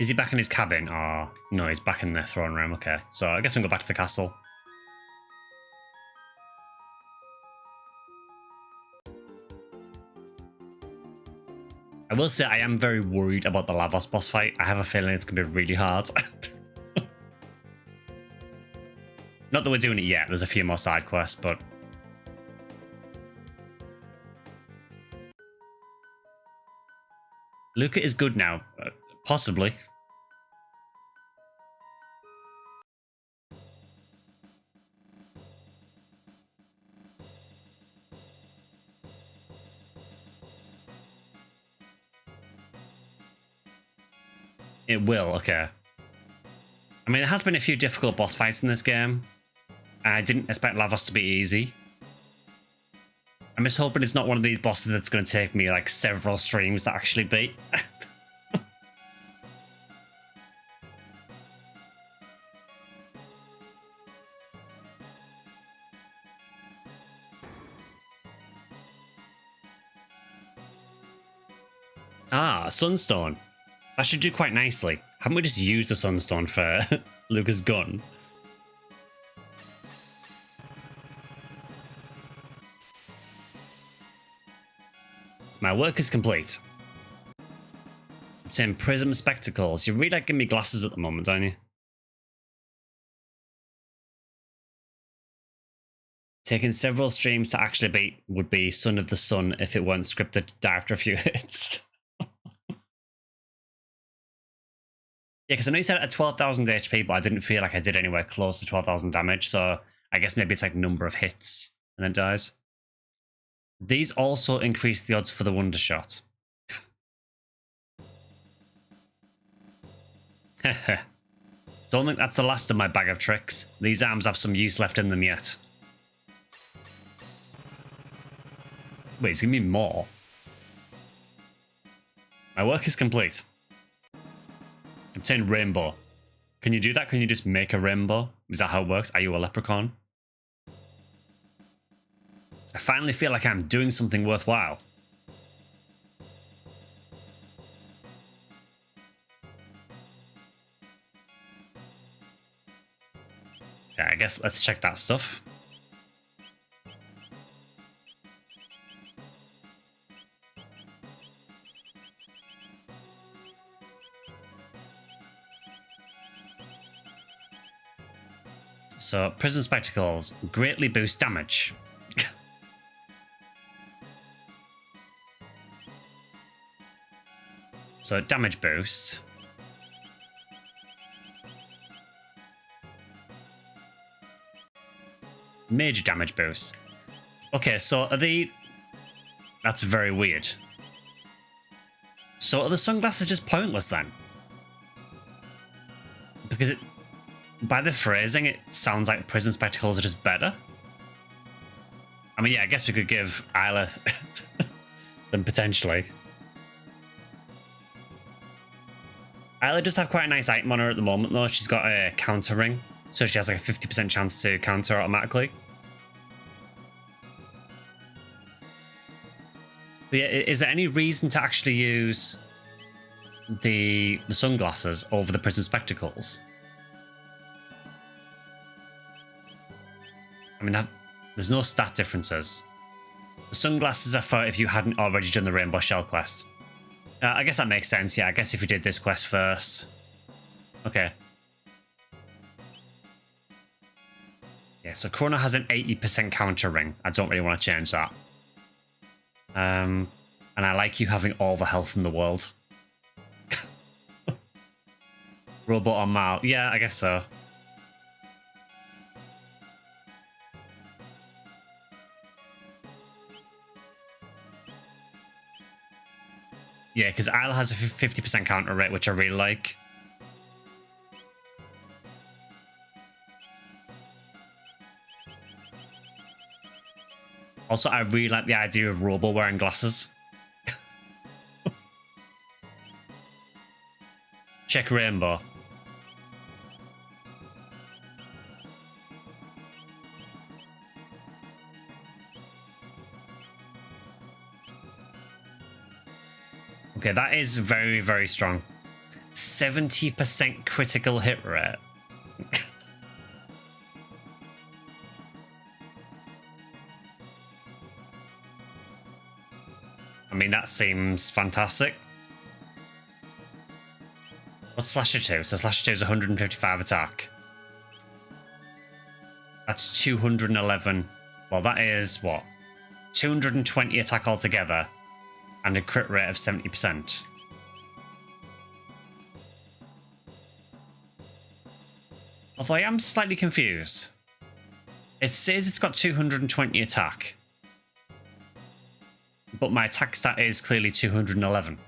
Is he back in his cabin? Oh, no, he's back in the throne room. Okay, so I guess we can go back to the castle. I will say I am very worried about the Lavos boss fight. I have a feeling it's going to be really hard. Not that we're doing it yet. There's a few more side quests, but... Luca is good now. Possibly. It will, okay. I mean, there has been a few difficult boss fights in this game. I didn't expect Lavos to be easy. I'm just hoping it's not one of these bosses that's going to take me like several streams to actually beat. Ah, Sunstone. That should do quite nicely. Haven't we just used the Sunstone for Luca's gun? My work is complete. Obtain prism spectacles. You really like giving me glasses at the moment, don't you? Taking several streams to actually beat would be Son of the Sun if it weren't scripted to die after a few hits. Yeah, because I know you said at 12,000 HP, but I didn't feel like I did anywhere close to 12,000 damage, so I guess maybe it's like number of hits and then dies. These also increase the odds for the Wonder Shot. Don't think that's the last of my bag of tricks. These arms have some use left in them yet. Wait, it's gonna be more. My work is complete. Obtain rainbow. Can you do that? Can you just make a rainbow? Is that how it works? Are you a leprechaun? I finally feel like I'm doing something worthwhile. Okay, I guess let's check that stuff. So, prison spectacles greatly boost damage. So, damage boost. Major damage boost. Okay, so are the... That's very weird. So are the sunglasses just pointless then? Because it... By the phrasing, it sounds like prison spectacles are just better. I mean, yeah, I guess we could give Isla them potentially. Isla does have quite a nice item on her at the moment, though. She's got a counter ring, so she has like a 50% chance to counter automatically. But yeah, is there any reason to actually use the sunglasses over the prison spectacles? I mean, there's no stat differences. The sunglasses are for if you hadn't already done the Rainbow Shell quest. I guess that makes sense. Yeah, I guess if you did this quest first. Okay. Yeah, so Chrono has an 80% counter ring. I don't really want to change that. And I like you having all the health in the world. Robot on Mal. Yeah, I guess so. Yeah, because Isla has a 50% counter rate, which I really like. Also, I really like the idea of Robo wearing glasses. Check Rainbow. Okay, that is very, very strong. 70% critical hit rate. I mean, that seems fantastic. What's Slasher 2? So Slasher 2 is 155 attack. That's 211. Well, that is, what? 220 attack altogether. And a crit rate of 70%. Although I am slightly confused. It says it's got 220 attack. But my attack stat is clearly 211.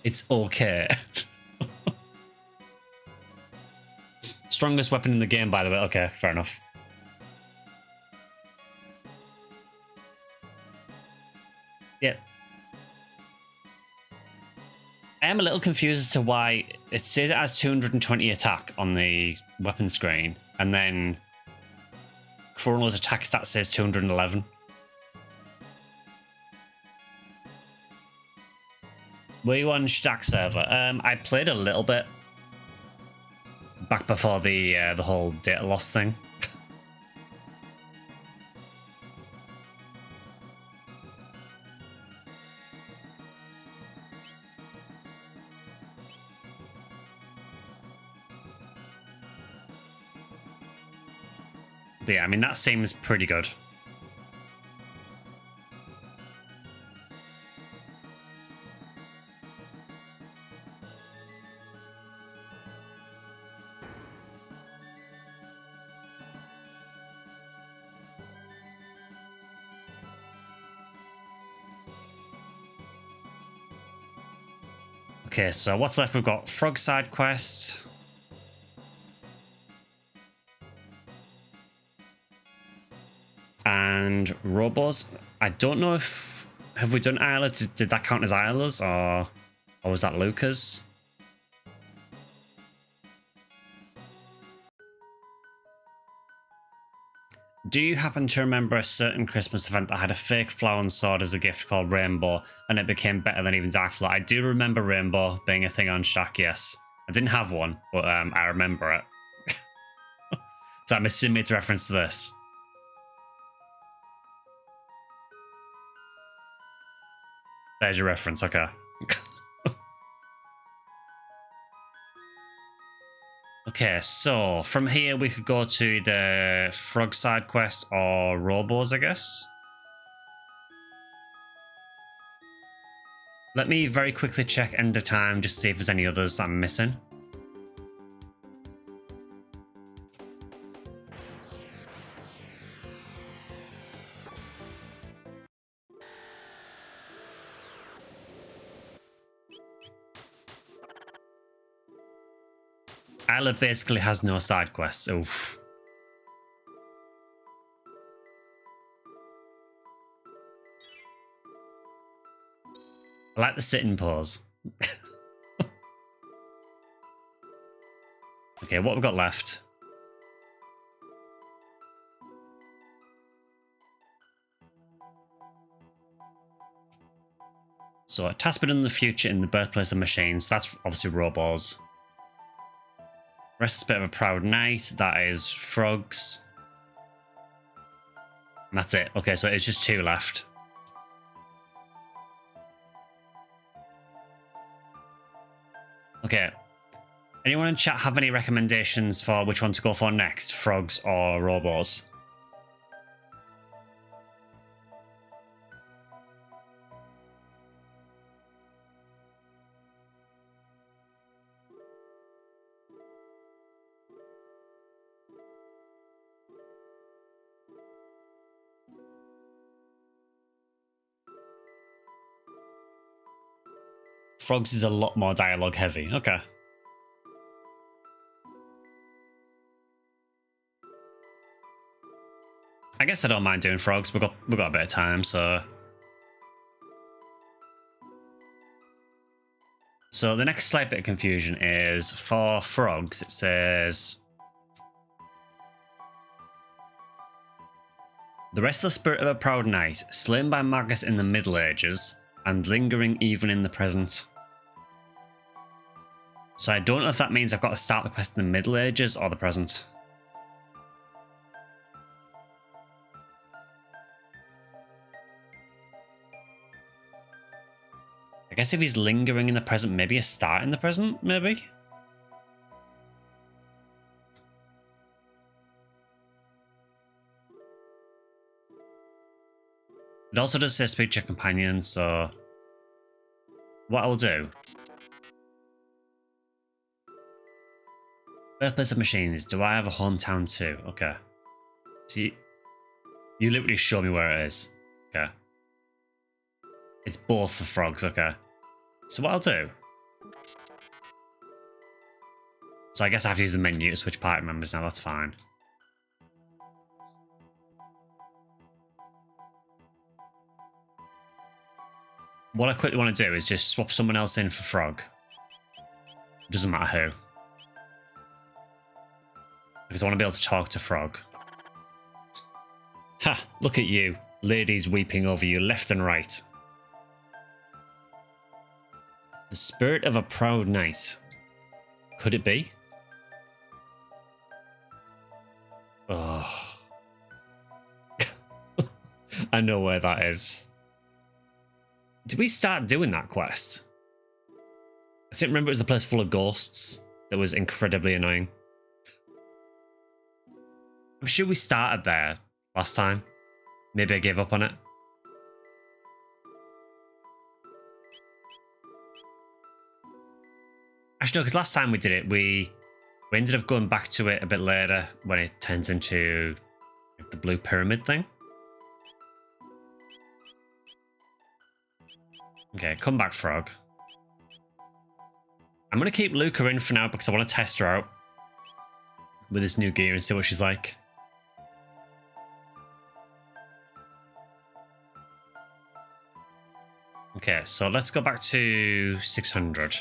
It's okay. Strongest weapon in the game, by the way. Okay, fair enough. Yeah. I am a little confused as to why it says it has 220 attack on the weapon screen, and then Chrono's attack stat says 211. Were you on Stack server? I played a little bit back before the whole data loss thing. But yeah, I mean, that seems pretty good. Okay, so what's left? We've got Frog side quest. And Robos. I don't know if... Have we done Isla? Did that count as Isla's? Or was that Luca's? Do you happen to remember a certain Christmas event that had a fake flower and sword as a gift called Rainbow, and it became better than even Darkflower? I do remember Rainbow being a thing on Shack, yes. I didn't have one, but I remember it. So I'm assuming it's a reference to this. There's your reference, okay. Okay, so from here we could go to the Frog side quest or Robos, I guess. Let me very quickly check End of Time just to see if there's any others that I'm missing. Isla basically has no side quests. Oof. I like the sitting pose. Okay, what have we got left? So, a task in the future in the birthplace of machines. That's obviously Robots. Rest is a bit of a proud night. That is Frogs. And that's it. Okay, so it's just 2 left. Okay. Anyone in chat have any recommendations for which one to go for next? Frogs or Robots? Frogs is a lot more dialogue heavy. Okay. I guess I don't mind doing Frogs. We've got a bit of time, so. So the next slight bit of confusion is for Frogs. It says the restless spirit of a proud knight, slain by Magus in the Middle Ages and lingering even in the present. So I don't know if that means I've got to start the quest in the Middle Ages or the present. I guess if he's lingering in the present, maybe a start in the present, maybe? It also does say speak to your companion, so what I'll do. Birthplace of Machines. Do I have a hometown too? Okay. See, you literally show me where it is. Okay. It's both for Frogs, okay. So what I'll do. So I guess I have to use the menu to switch party members now, that's fine. What I quickly want to do is just swap someone else in for Frog. Doesn't matter who. Because I want to be able to talk to Frog. Ha! Look at you. Ladies weeping over you left and right. The spirit of a proud knight. Could it be? Oh. I know where that is. Did we start doing that quest? I still remember it was the place full of ghosts that was incredibly annoying. I'm sure we started there last time. Maybe I gave up on it. Actually, no, because last time we did it, we ended up going back to it a bit later when it turns into the blue pyramid thing. Okay, come back, Frog. I'm going to keep Luca in for now because I want to test her out with this new gear and see what she's like. Okay, so let's go back to 600.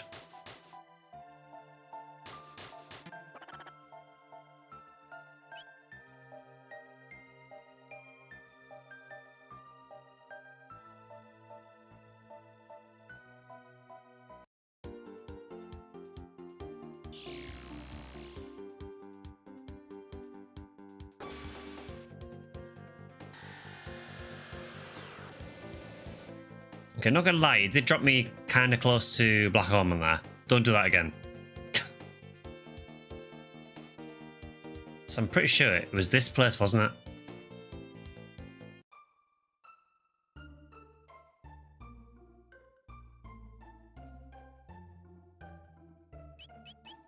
Okay, not gonna lie, it did drop me kind of close to Black Almond there. Don't do that again. So I'm pretty sure it was this place, wasn't it?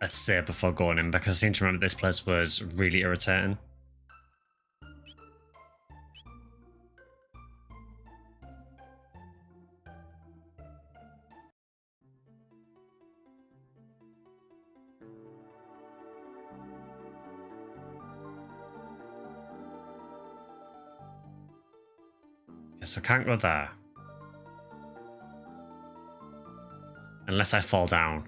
Let's say it before going in, because I seem to remember this place was really irritating. Guess I can't go there. Unless I fall down.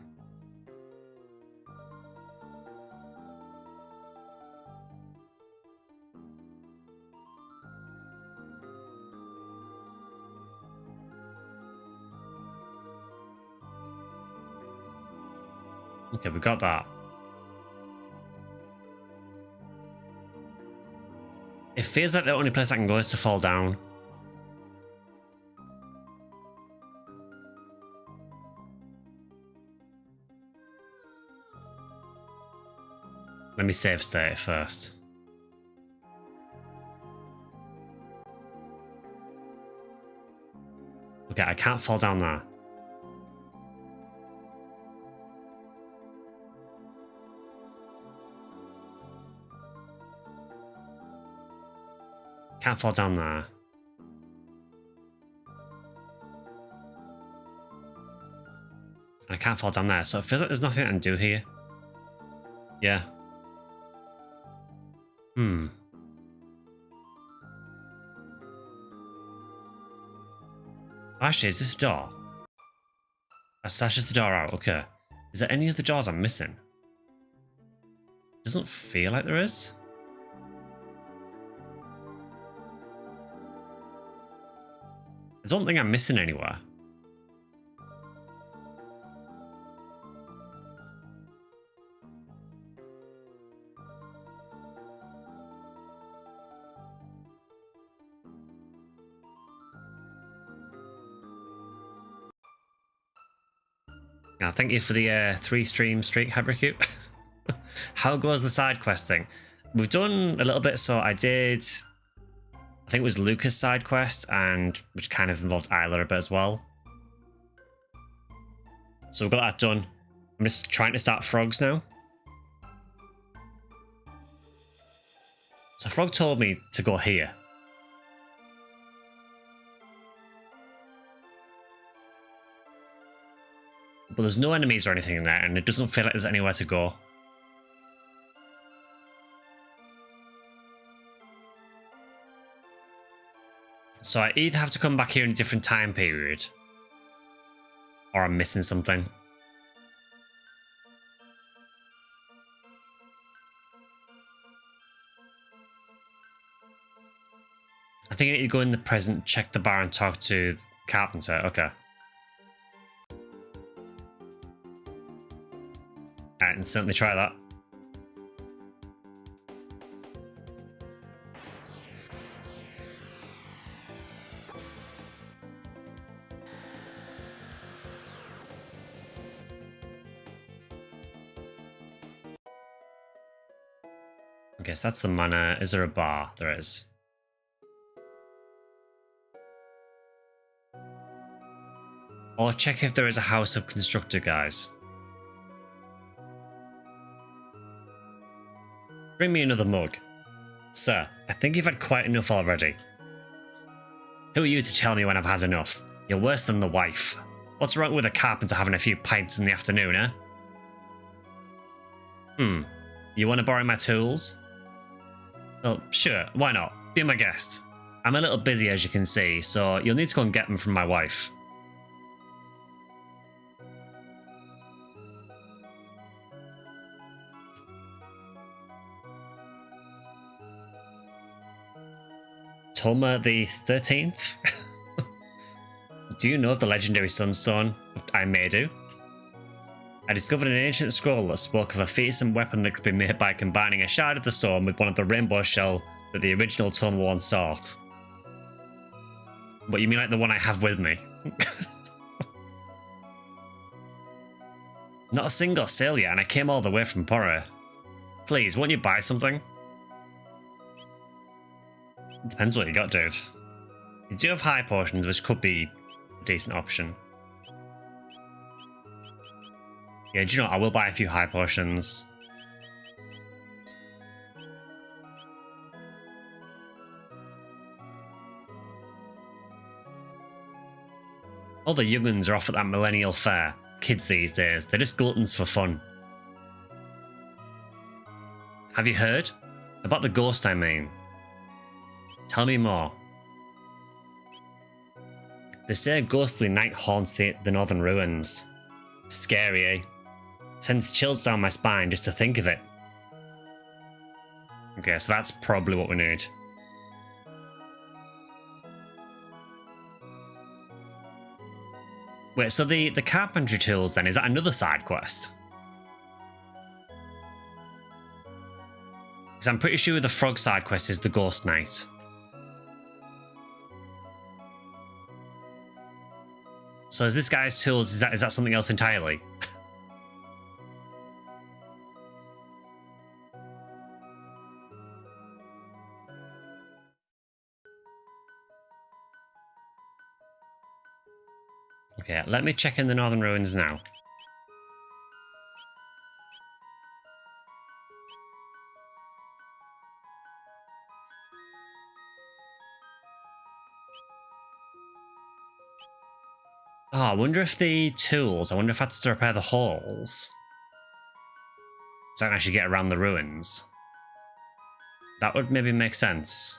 Okay, we got that. It feels like the only place I can go is to fall down. Let me save state first. Okay, I can't fall down there. Can't fall down there. I can't fall down there, so it feels like there's nothing I can do here. Yeah. Actually, is this a door? That's just the door out, okay. Is there any other doors I'm missing? Doesn't feel like there is. I don't think I'm missing anywhere. Now, thank you for the 3-stream streak, Habricute. How goes the side questing? We've done a little bit, so I think it was Luca's side quest, and which kind of involved Isla a bit as well. So we've got that done. I'm just trying to start frogs now. So Frog told me to go here. But there's no enemies or anything in there, and it doesn't feel like there's anywhere to go. So I either have to come back here in a different time period, or I'm missing something. I think I need to go in the present, check the bar, and talk to the carpenter. Okay. I can certainly try that. Okay, so that's the manor. Is there a bar? There is. Or check if there is a house of constructor guys. Bring me another mug. Sir, I think you've had quite enough already. Who are you to tell me when I've had enough? You're worse than the wife. What's wrong with a carpenter having a few pints in the afternoon, eh? You want to borrow my tools? Well, sure, why not? Be my guest. I'm a little busy, as you can see, so you'll need to go and get them from my wife. Tulma the 13th? Do you know of the legendary Sunstone? I may do. I discovered an ancient scroll that spoke of a fearsome weapon that could be made by combining a shard of the stone with one of the rainbow shell that the original Tulma once sought. But you mean like the one I have with me? Not a single sale yet, and I came all the way from Porra. Please, won't you buy something? It depends what you got, dude. You do have high potions, which could be a decent option. Yeah, do you know what? I will buy a few high potions. All the young'uns are off at that millennial fair. Kids these days, they're just gluttons for fun. Have you heard? About the ghost, I mean. Tell me more. They say a ghostly night haunts the northern ruins. Scary, eh? Sends chills down my spine just to think of it. Okay, so that's probably what we need. Wait, so the carpentry tools then, is that another side quest? Because I'm pretty sure the frog side quest is the ghost night. So is this guy's tools, is that something else entirely? Okay, let me check in the northern ruins now. Oh, I wonder if the tools, I wonder if that's to repair the halls. So I can actually get around the ruins. That would maybe make sense.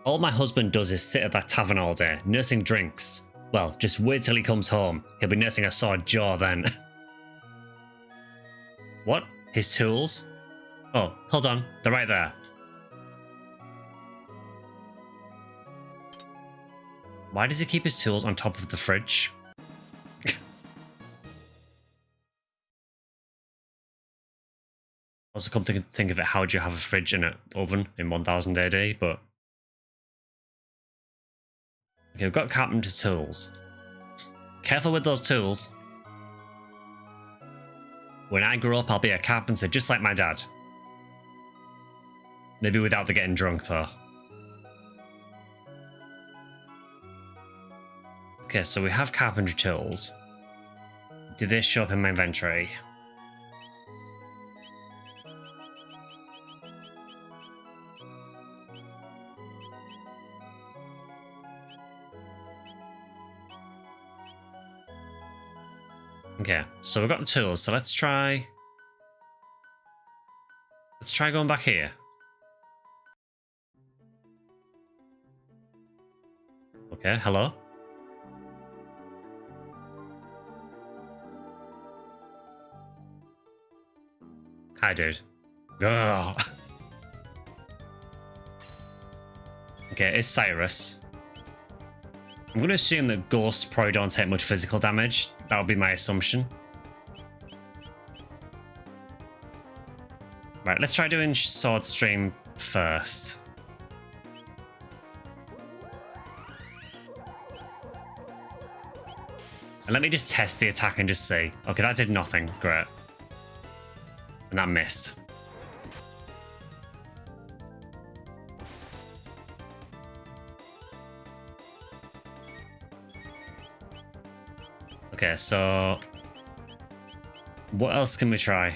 All my husband does is sit at that tavern all day, nursing drinks. Well, just wait till he comes home. He'll be nursing a sore jaw then. What? His tools? Oh, hold on. They're right there. Why does he keep his tools on top of the fridge? Also, come think of it, how do you have a fridge in an oven in 1000 AD, but... Okay, we've got carpenter's tools. Careful with those tools. When I grow up, I'll be a carpenter just like my dad. Maybe without the getting drunk, though. Okay, so we have carpentry tools. Did they show up in my inventory? Okay, so we've got the tools, so let's try going back here. Okay, hello? Hi, dude. Ugh. Okay, it's Cyrus. I'm going to assume that ghosts probably don't take much physical damage. That would be my assumption. Right, let's try doing Sword Stream first. And let me just test the attack and just see. Okay, that did nothing. Great. And that missed. Okay, so what else can we try?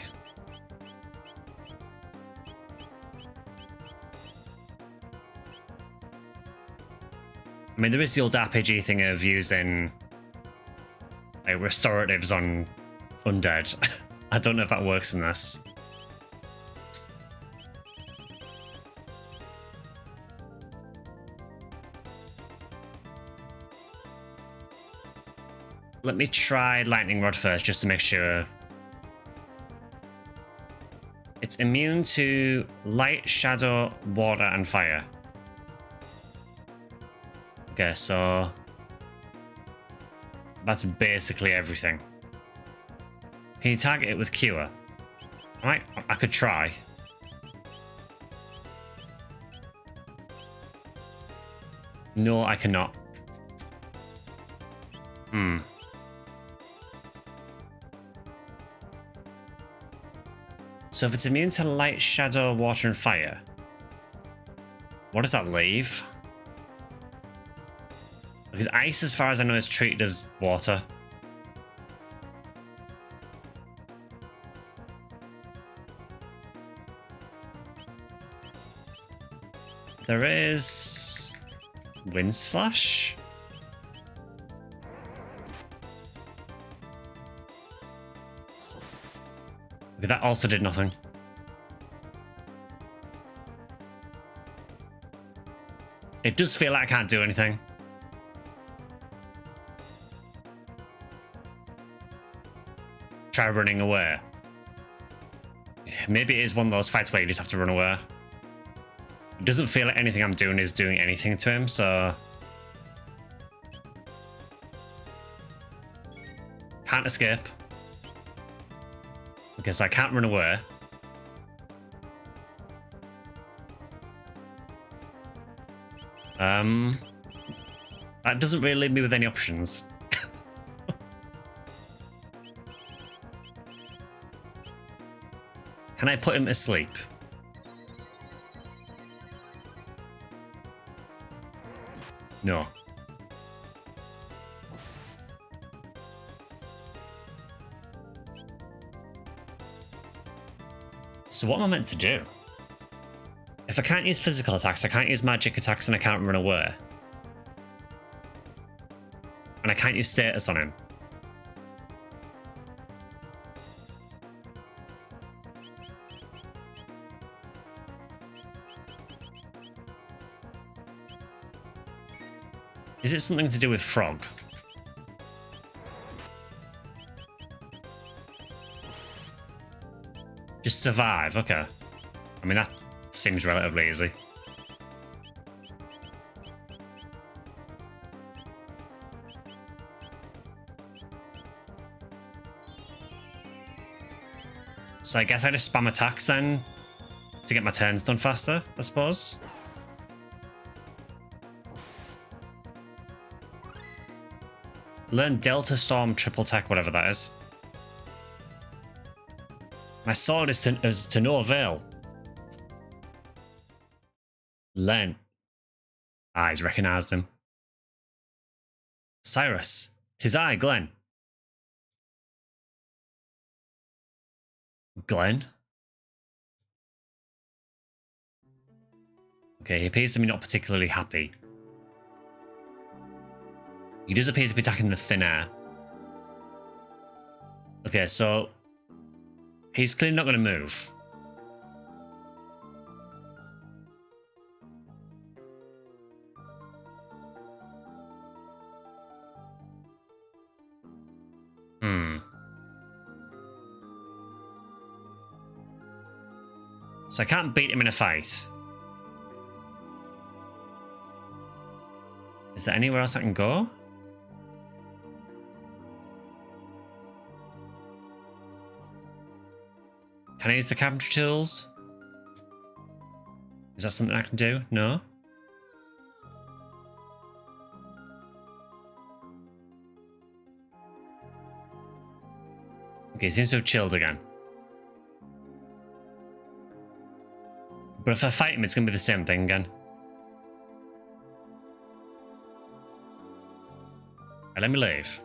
I mean, there is the old RPG thing of using like restoratives on undead. I don't know if that works in this. Let me try Lightning Rod first, just to make sure. It's immune to light, shadow, water, and fire. Okay, so that's basically everything. Can you target it with Cure? I could try. No, I cannot. So if it's immune to light, shadow, water, and fire, what does that leave? Because ice, as far as I know, is treated as water. There is Wind Slash. Okay, that also did nothing. It does feel like I can't do anything. Try running away. Maybe it is one of those fights where you just have to run away. It doesn't feel like anything I'm doing is doing anything to him, so... Can't escape. Okay, so I can't run away. That doesn't really leave me with any options. Can I put him to sleep? No. So what am I meant to do? If I can't use physical attacks, I can't use magic attacks, and I can't run away. And I can't use status on him. Is it something to do with Frog? Just survive, okay. I mean, that seems relatively easy. So I guess I just spam attacks then to get my turns done faster, I suppose. Learn Delta Storm, Triple Tech, whatever that is. My sword is to no avail. Learn. Ah, he's recognised him. Cyrus. 'Tis I, Glenn. Glenn? Okay, he appears to be not particularly happy. He does appear to be attacking the thin air. Okay, so he's clearly not going to move. So I can't beat him in a fight. Is there anywhere else I can go? Can I use the carpentry tools? Is that something I can do? No? Okay, he seems to have chilled again. But if I fight him, it's going to be the same thing again. Right, let me leave.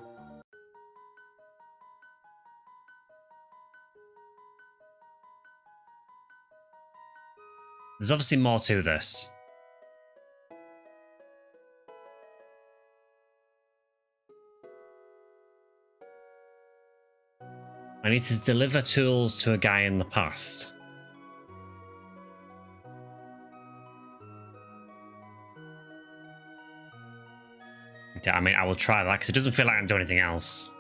There's obviously more to this. I need to deliver tools to a guy in the past. Okay, I mean, I will try that because it doesn't feel like I can do anything else.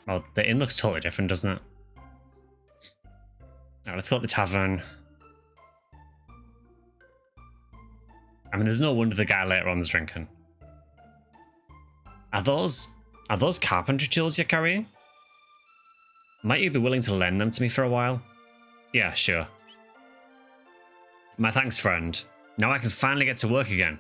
Oh, the inn looks totally different, doesn't it? Alright, let's go to the tavern. I mean, there's no wonder the guy later on is drinking. Are those carpentry tools you're carrying? Might you be willing to lend them to me for a while? Yeah, sure. My thanks, friend. Now I can finally get to work again.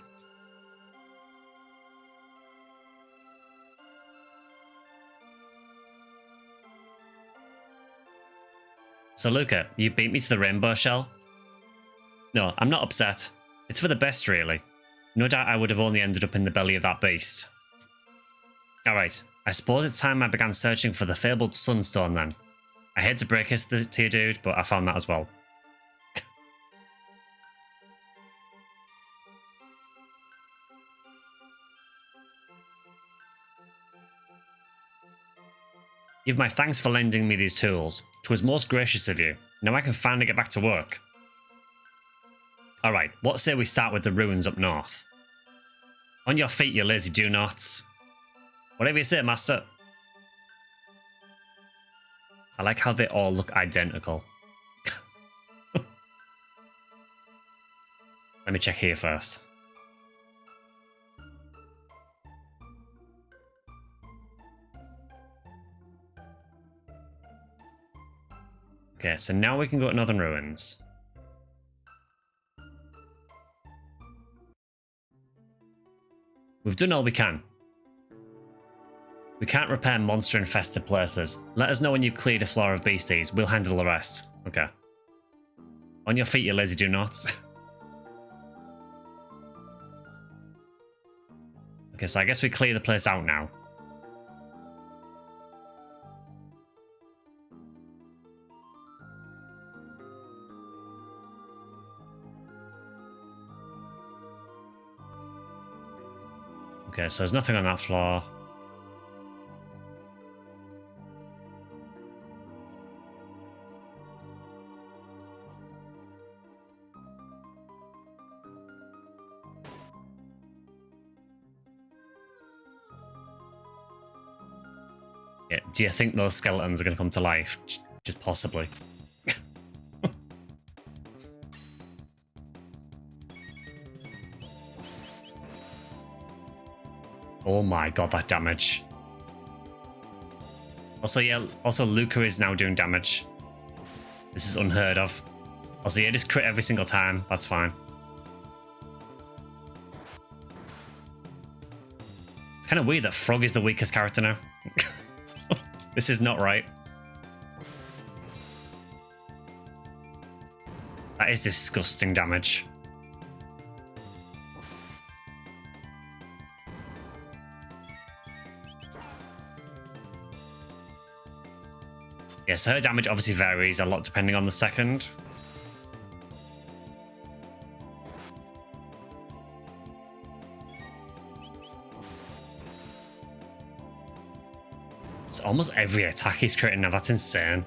So Luca, you beat me to the rainbow shell? No, I'm not upset. It's for the best, really. No doubt I would have only ended up in the belly of that beast. Alright, I suppose it's time I began searching for the fabled sunstone then. I hate to break it to you, dude, but I found that as well. You've my thanks for lending me these tools. 'Twas most gracious of you. Now I can finally get back to work. Alright, what say we start with the ruins up north? On your feet, you lazy do-nots. Whatever you say, master. I like how they all look identical. Let me check here first. Okay, so now we can go to Northern Ruins. We've done all we can. We can't repair monster-infested places. Let us know when you've cleared a floor of beasties. We'll handle the rest. Okay. On your feet, you lazy do-nots. Okay, so I guess we clear the place out now. Okay, so there's nothing on that floor. Yeah, do you think those skeletons are going to come to life? Just possibly. Oh my god, that damage. Also, yeah, also Luca is now doing damage. This is unheard of. Also, yeah, just crit every single time. That's fine. It's kind of weird that Frog is the weakest character now. This is not right. That is disgusting damage. Yeah, so her damage obviously varies a lot depending on the second. It's almost every attack he's critting now, that's insane.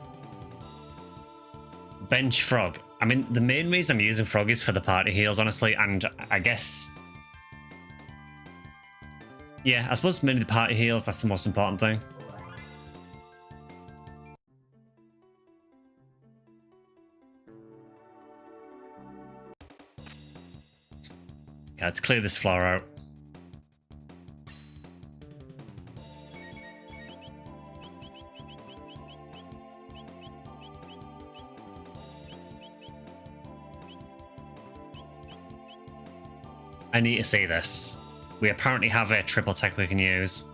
Bench Frog. I mean, the main reason I'm using Frog is for the party heals, honestly, and I guess... yeah, I suppose mainly the party heals, that's the most important thing. Okay, let's clear this floor out. I need to see this. We apparently have a triple tech we can use.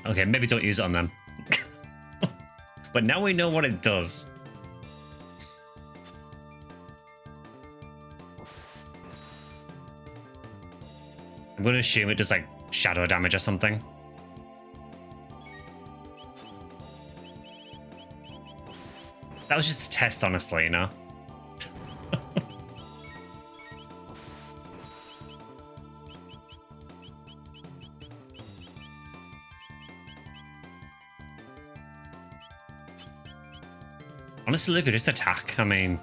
Okay, maybe don't use it on them. But now we know what it does. I'm going to assume it does like shadow damage or something. That was just a test, honestly, you know? Honestly, Luca, just attack. I mean...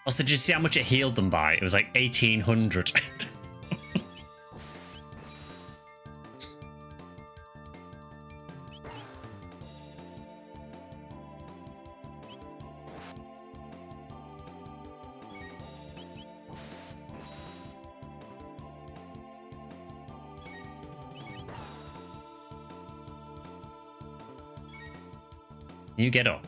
Also, did you see how much it healed them by? It was like 1800. You get up.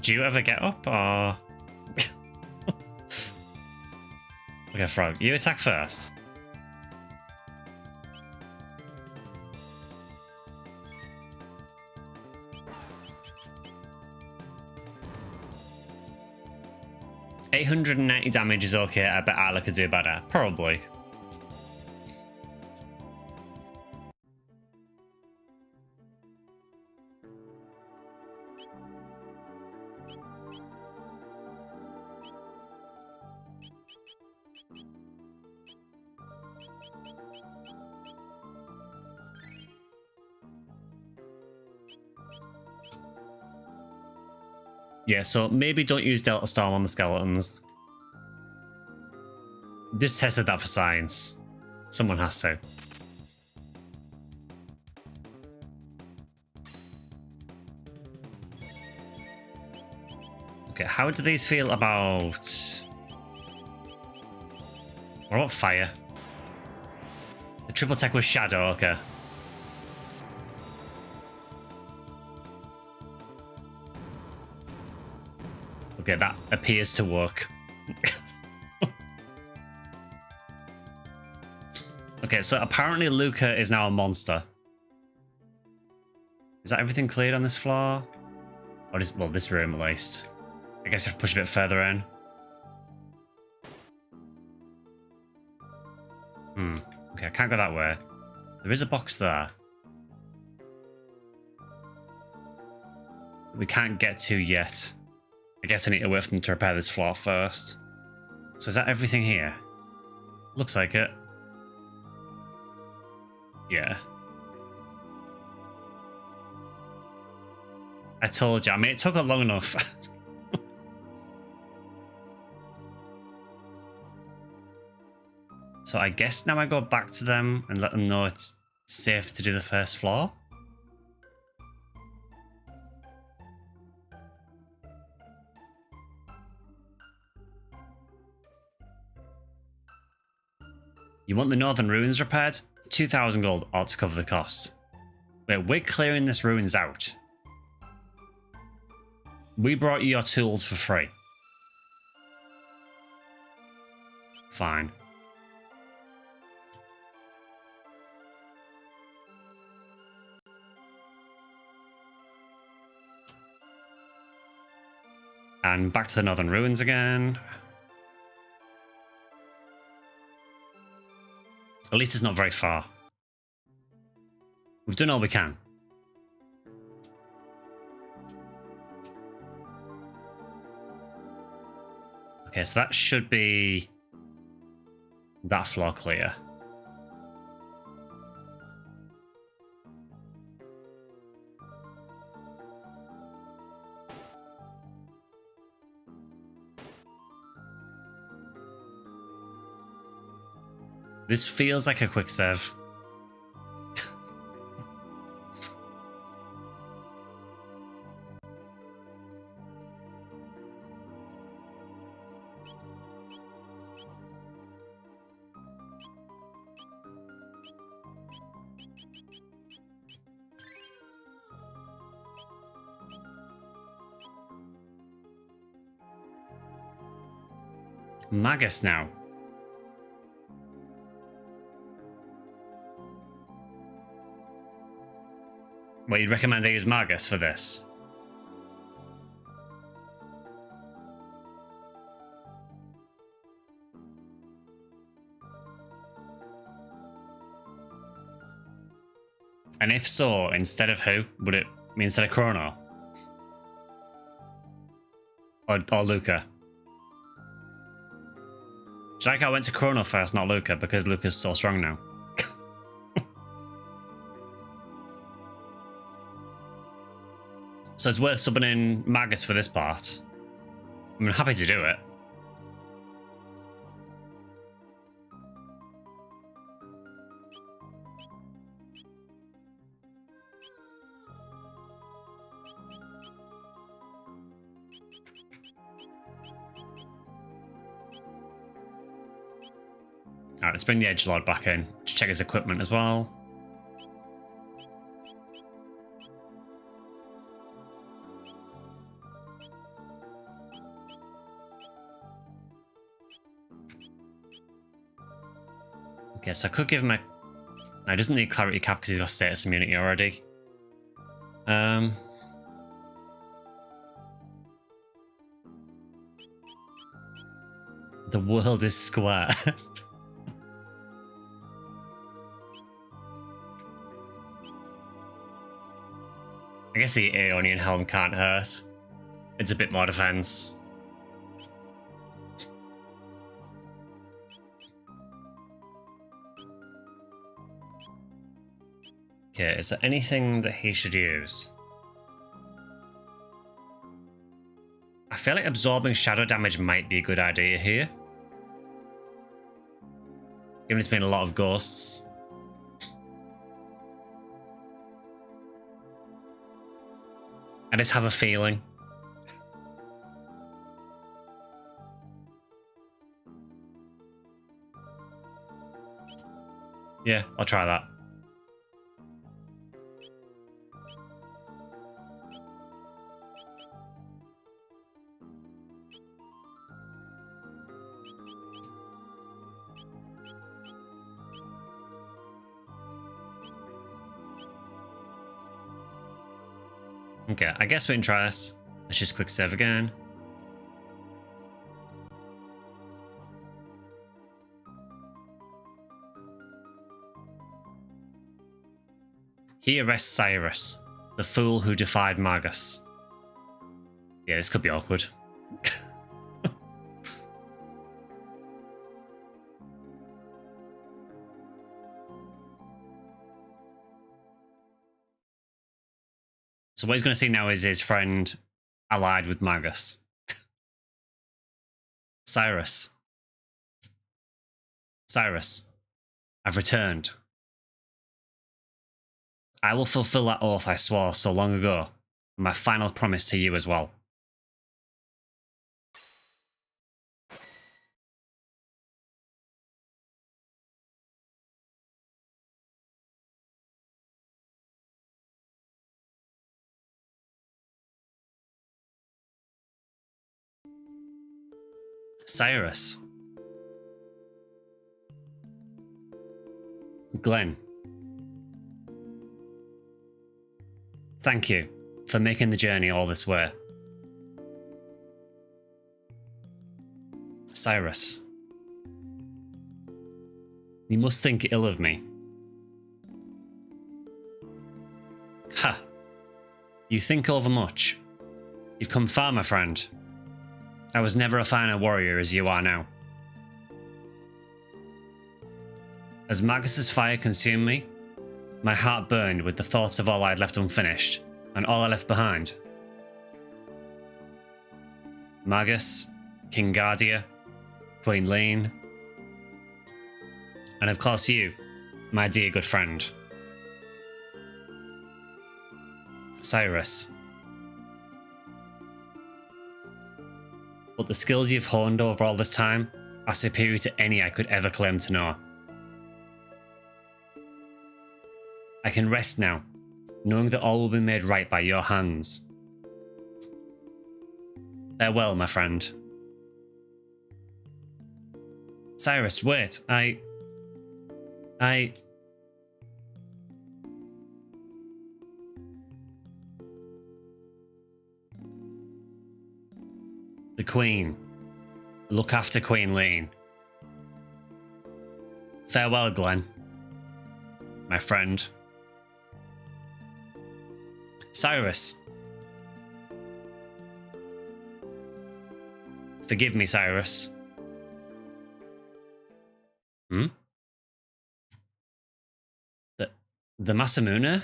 Do you ever get up, or... Okay, Frog, you attack first. $890 damage is okay. I bet Atla could do better. Probably. Yeah, so maybe don't use Delta Storm on the skeletons. Just tested that for science. Someone has to. Okay, how do these feel about... What about fire? The triple tech was Shadow, okay. Okay, that appears to work. Okay, so apparently Luca is now a monster. Is that everything cleared on this floor? Or is, well, this room at least. I guess I have to push a bit further in. Okay, I can't go that way. There is a box there. We can't get to yet. I guess I need to wait for them to repair this floor first. So is that everything here? Looks like it. Yeah. I told you. I mean, it took long enough. So I guess now I go back to them and let them know it's safe to do the first floor. You want the northern ruins repaired? 2,000 gold ought to cover the cost. Wait, we're clearing this ruins out. We brought you your tools for free. Fine. And back to the northern ruins again. At least it's not very far. We've done all we can. Okay, so that should be that floor clear. This feels like a quick save. Magus now. Well, you'd recommend I use Magus for this? And if so, instead of who? Would it mean instead of Chrono? Or Luca? Should I went to Chrono first, not Luca, because Luca's so strong now? So it's worth subbing in Magus for this part. I'm happy to do it. Alright, let's bring the Edgelord back in. Just check his equipment as well. Okay, so I could give him a... No, he doesn't need Clarity Cap because he's got status immunity already. The world is square. I guess the Aeonian Helm can't hurt. It's a bit more defense. Okay, is there anything that he should use? I feel like absorbing shadow damage might be a good idea here. Given it's been a lot of ghosts. I just have a feeling. Yeah, I'll try that. Okay, I guess we can try this. Let's just quick save again. He arrests Cyrus, the fool who defied Magus. Yeah, this could be awkward. So what he's going to see now is his friend allied with Magus. Cyrus. Cyrus, I've returned. I will fulfill that oath I swore so long ago, and my final promise to you as well. Cyrus. Glenn. Thank you for making the journey all this way. Cyrus. You must think ill of me. Ha! You think overmuch. You've come far, my friend. I was never a finer warrior as you are now. As Magus's fire consumed me, my heart burned with the thoughts of all I had left unfinished, and all I left behind. Magus, King Guardia, Queen Lean, and of course you, my dear good friend. Cyrus. But the skills you've honed over all this time are superior to any I could ever claim to know. I can rest now, knowing that all will be made right by your hands. Farewell, my friend. Cyrus, wait. The Queen. Look after Queen Lean. Farewell, Glenn. My friend. Cyrus. Forgive me, Cyrus. Hmm? The Masamune?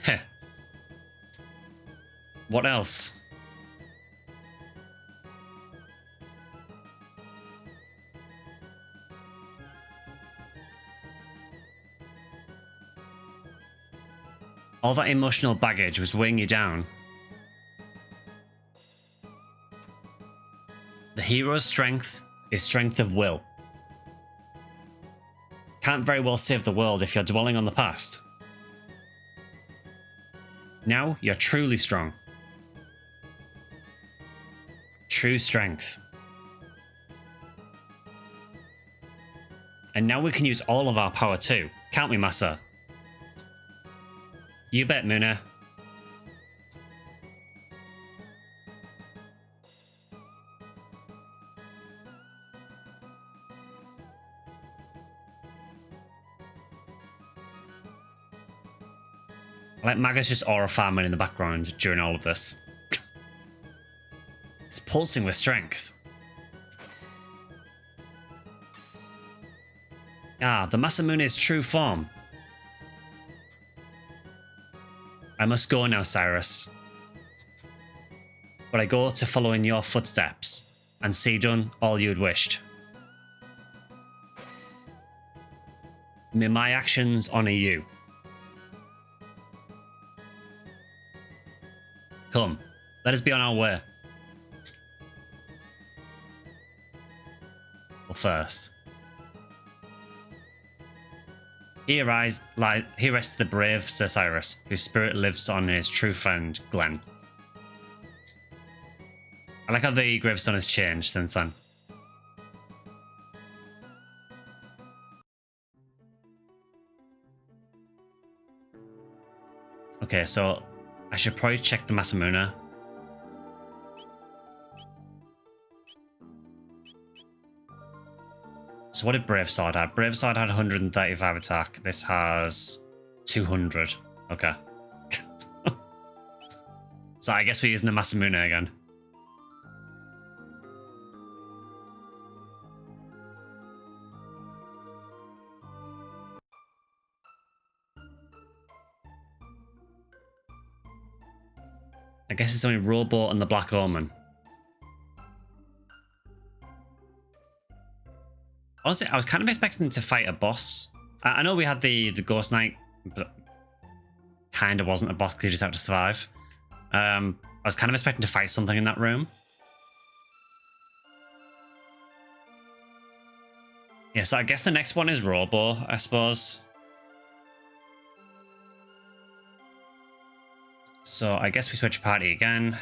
Heh. What else? All that emotional baggage was weighing you down. The hero's strength is strength of will. Can't very well save the world if you're dwelling on the past. Now you're truly strong. True strength. And now we can use all of our power too, can't we, Masa? You bet, Muna. I like Maga's just aura farming in the background during all of this. It's pulsing with strength. Ah, the Masamune's true form. I must go now, Cyrus. But I go to follow in your footsteps and see done all you'd wished. May my actions honor you. Come, let us be on our way. Well, first. Here rests the brave Sir Cyrus, whose spirit lives on in his true friend, Glenn. I like how the gravestone has changed since then. Okay, so I should probably check the Masamune. So what did Brave Sword have? Brave Sword had 135 attack. This has 200. Okay. So I guess we're using the Masamune again. I guess it's only Rowboat and the Black Omen. Honestly, I was kind of expecting to fight a boss. I know we had the Ghost Knight, but kind of wasn't a boss because you just have to survive. I was kind of expecting to fight something in that room. Yeah, so I guess the next one is Robo, I suppose. So I guess we switch party again.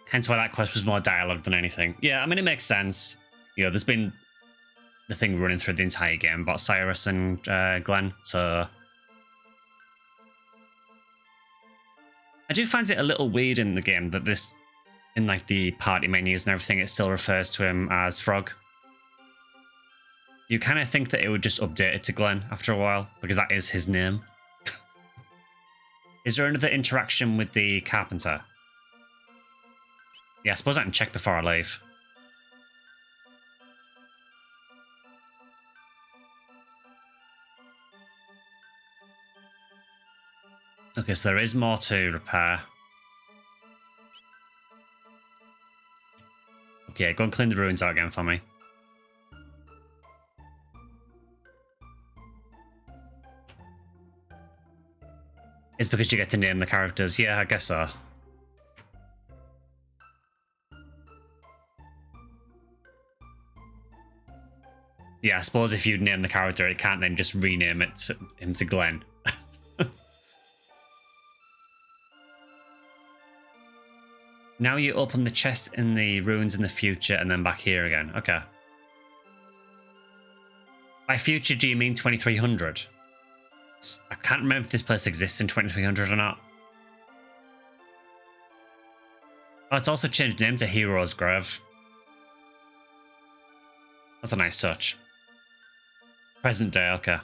Hence why that quest was more dialogue than anything. Yeah, I mean, it makes sense. You know, there's been the thing running through the entire game about Cyrus and Glenn, so... I do find it a little weird in the game that this, in like the party menus and everything, it still refers to him as Frog. You kind of think that it would just update it to Glenn after a while, because that is his name. Is there another interaction with the carpenter? Yeah, I suppose I can check before I leave. Okay, so there is more to repair. Okay, go and clean the ruins out again for me. It's because you get to name the characters. Yeah, I guess so. Yeah, I suppose if you name the character, it can't then just rename him to Glenn. Now you open the chest in the ruins in the future and then back here again. Okay. By future, do you mean 2300? I can't remember if this place exists in 2300 or not. Oh, it's also changed name to Hero's Grave. That's a nice touch. Present day, okay.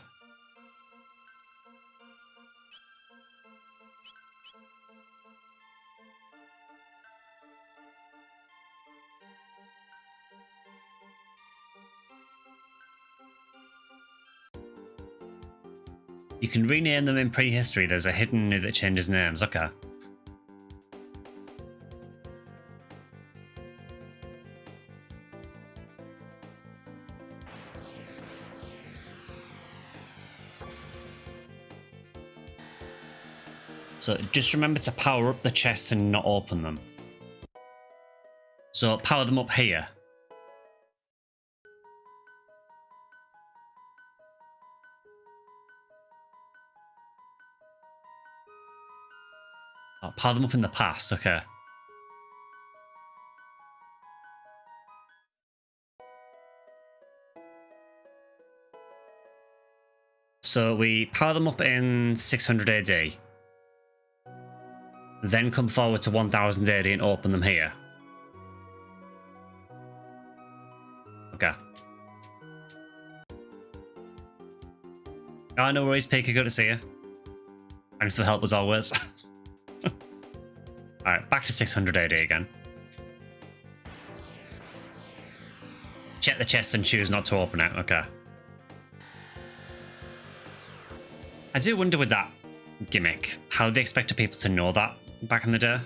You can rename them in prehistory. There's a hidden menu that changes names. Okay. So just remember to power up the chests and not open them. So power them up here. Oh, power them up in the past, okay. So we power them up in 600 AD. Then come forward to 1000 AD and open them here. Okay. Oh, no worries, Peaky, good to see you. Thanks for the help as always. Alright, back to 600 AD again. Check the chest and choose not to open it, okay. I do wonder with that gimmick, how they expected people to know that back in the day.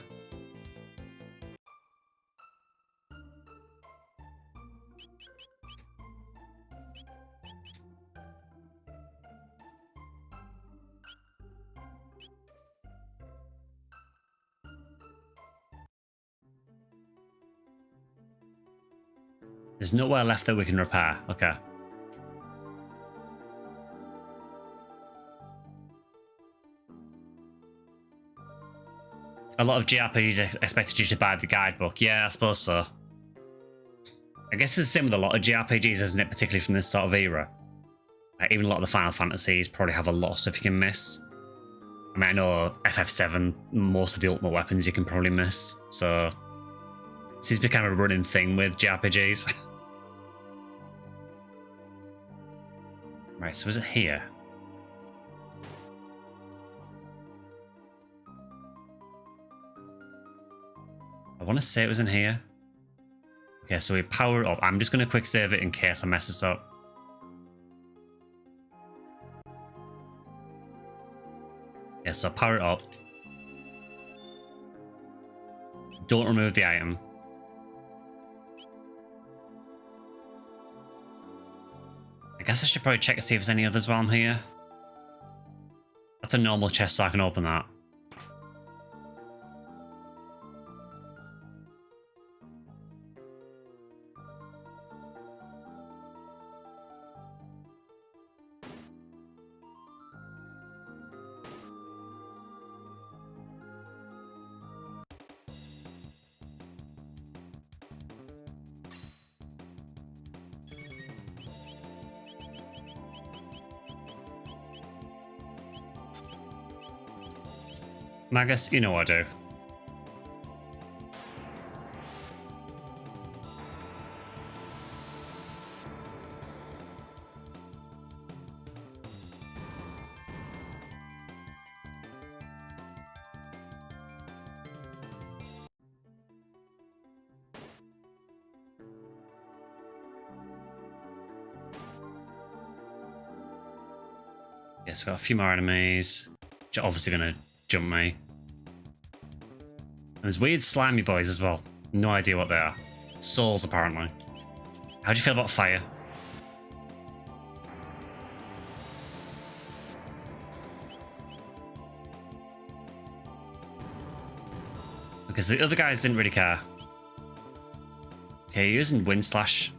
There's nowhere left that we can repair. Okay. A lot of JRPGs expected you to buy the guidebook. Yeah, I suppose so. I guess it's the same with a lot of JRPGs, isn't it? Particularly from this sort of era. Like, even a lot of the Final Fantasies probably have a lot of stuff you can miss. I mean, I know FF7, most of the ultimate weapons you can probably miss. So, it seems to be kind of a running thing with JRPGs. Right, so is it here? I want to say it was in here. Okay, so we power it up. I'm just going to quick save it in case I mess this up. Yeah, so power it up. Don't remove the item. I guess I should probably check to see if there's any others while I'm here. That's a normal chest, so I can open that. Magus, you know what I do. Yes, got a few more enemies, which are obviously going to jump me. And there's weird slimy boys as well. No idea what they are. Souls, apparently. How do you feel about fire? Because the other guys didn't really care. Okay, using Wind Slash.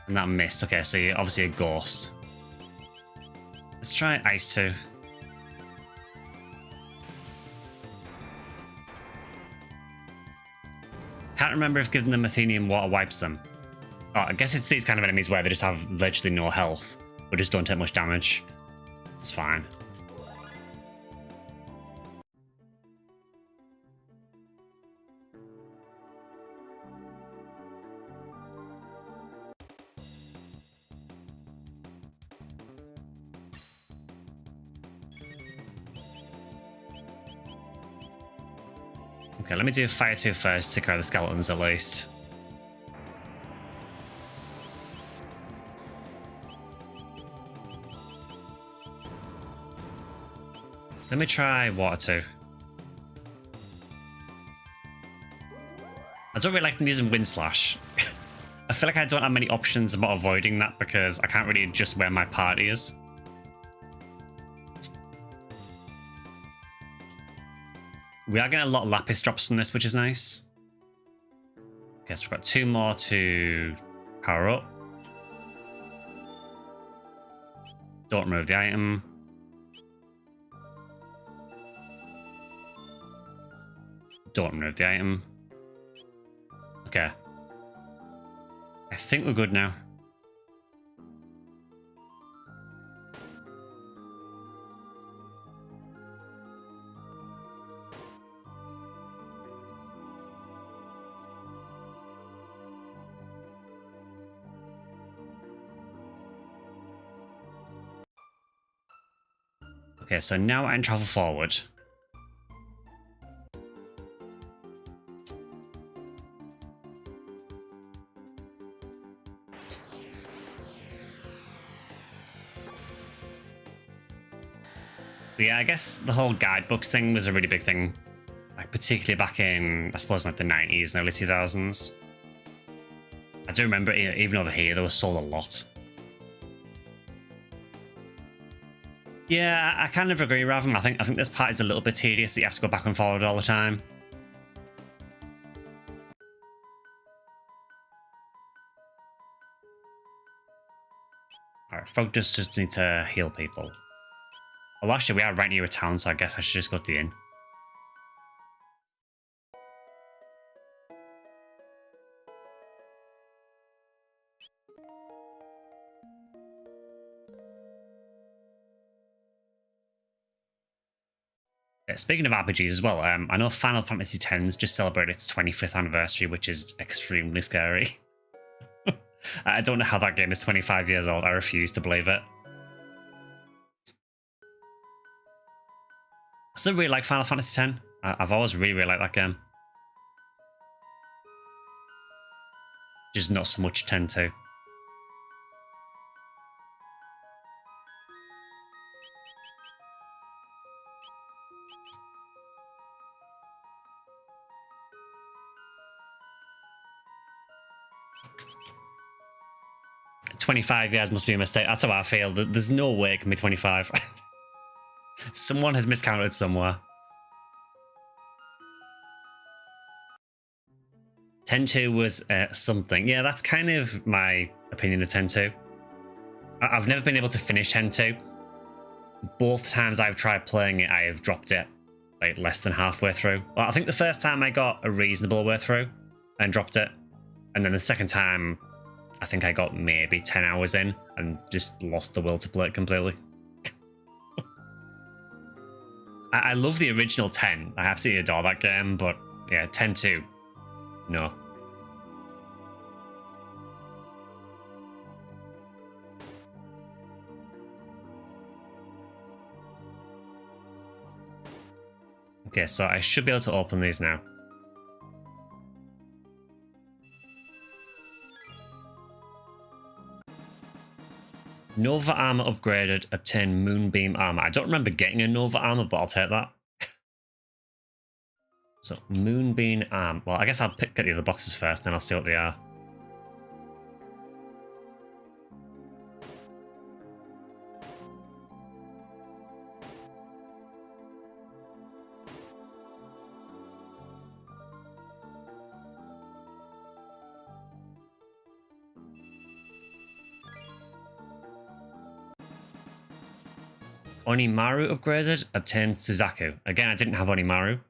And that missed. Okay, so you're obviously a ghost. Let's try Ice 2. Can't remember if giving them Athenium water wipes them. Oh, I guess it's these kind of enemies where they just have virtually no health, but just don't take much damage. It's fine. Okay, let me do Fire 2 first to take care of the skeletons at least. Let me try Water 2. I don't really like using Wind Slash. I feel like I don't have many options about avoiding that because I can't really adjust where my party is. We are getting a lot of Lapis drops from this, which is nice. Guess we've got 2 more to power up. Don't remove the item. Don't remove the item. Okay. I think we're good now. Okay, so now I can travel forward. But yeah, I guess the whole guidebooks thing was a really big thing, like particularly back in, I suppose, like the 90s and early 2000s. I do remember even over here, there was sold a lot. Yeah, I kind of agree, Raven. I think this part is a little bit tedious that you have to go back and forward all the time. Alright, Frog just need to heal people. Well, actually, we are right near a town, so I guess I should just go to the inn. Speaking of RPGs as well, I know Final Fantasy X's just celebrated its 25th anniversary, which is extremely scary. I don't know how that game is 25 years old. I refuse to believe it. I still really like Final Fantasy X. I've always really liked that game. Just not so much 10-2. "25 years must be a mistake." That's how I feel. There's no way it can be 25. Someone has miscounted somewhere. 10-2 was something. Yeah, that's kind of my opinion of 10-2. I've never been able to finish 10-2. Both times I've tried playing it, I have dropped it like less than halfway through. Well, I think the first time I got a reasonable way through and dropped it. And then the second time, I think I got maybe 10 hours in and just lost the will to play it completely. I love the original 10. I absolutely adore that game, but yeah, 10-2. No. Okay, so I should be able to open these now. Nova armor upgraded, obtain moonbeam armor. I don't remember getting a Nova armor, but I'll take that. So, moonbeam armor. Well, I guess I'll get the other boxes first, then I'll see what they are. Onimaru upgraded, obtained Suzaku. Again, I didn't have Onimaru.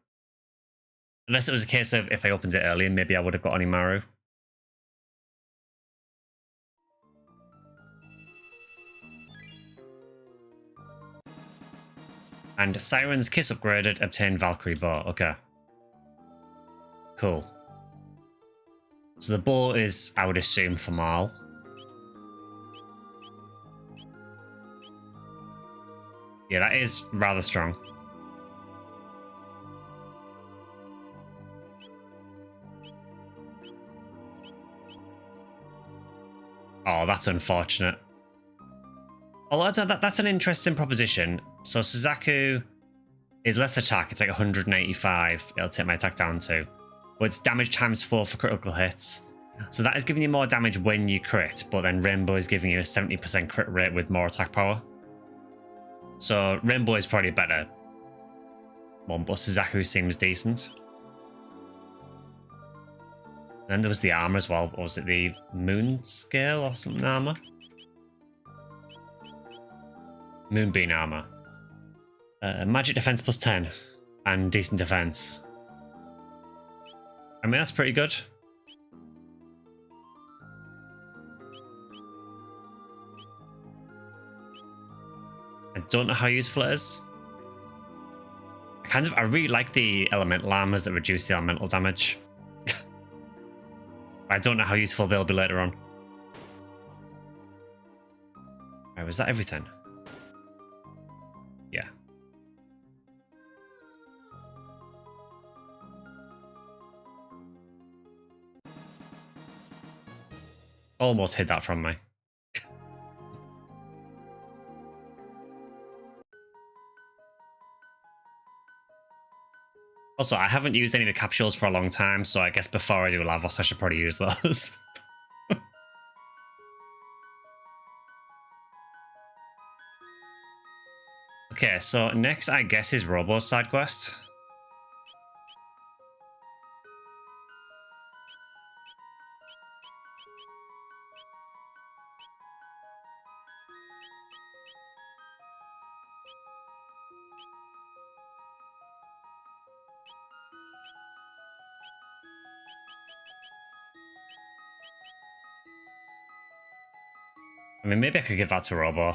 Unless it was a case of if I opened it earlier, maybe I would have got Onimaru. And Siren's Kiss upgraded, obtained Valkyrie Bow. Okay. Cool. So the bow is, I would assume, for Marl. Yeah, that is rather strong. Oh, that's unfortunate. Although that's an interesting proposition. So Suzaku is less attack. It's like 185. It'll take my attack down to. But it's damage times 4 for critical hits. So that is giving you more damage when you crit. But then Rainbow is giving you a 70% crit rate with more attack power. So Rainbow is probably a better one. But Suzaku seems decent. And then there was the armor as well. Or was it the Moon Scale or something armor? Moonbeam armor. Magic defense plus 10. And decent defense. I mean, that's pretty good. I don't know how useful it is. I really like the elemental armors that reduce the elemental damage. I don't know how useful they'll be later on. Alright, was that everything? Yeah. Almost hid that from me. Also, I haven't used any of the capsules for a long time, so I guess before I do Lavos, I should probably use those. Okay, so next, I guess, is Robo's side quest. I mean, maybe I could give that to Robo.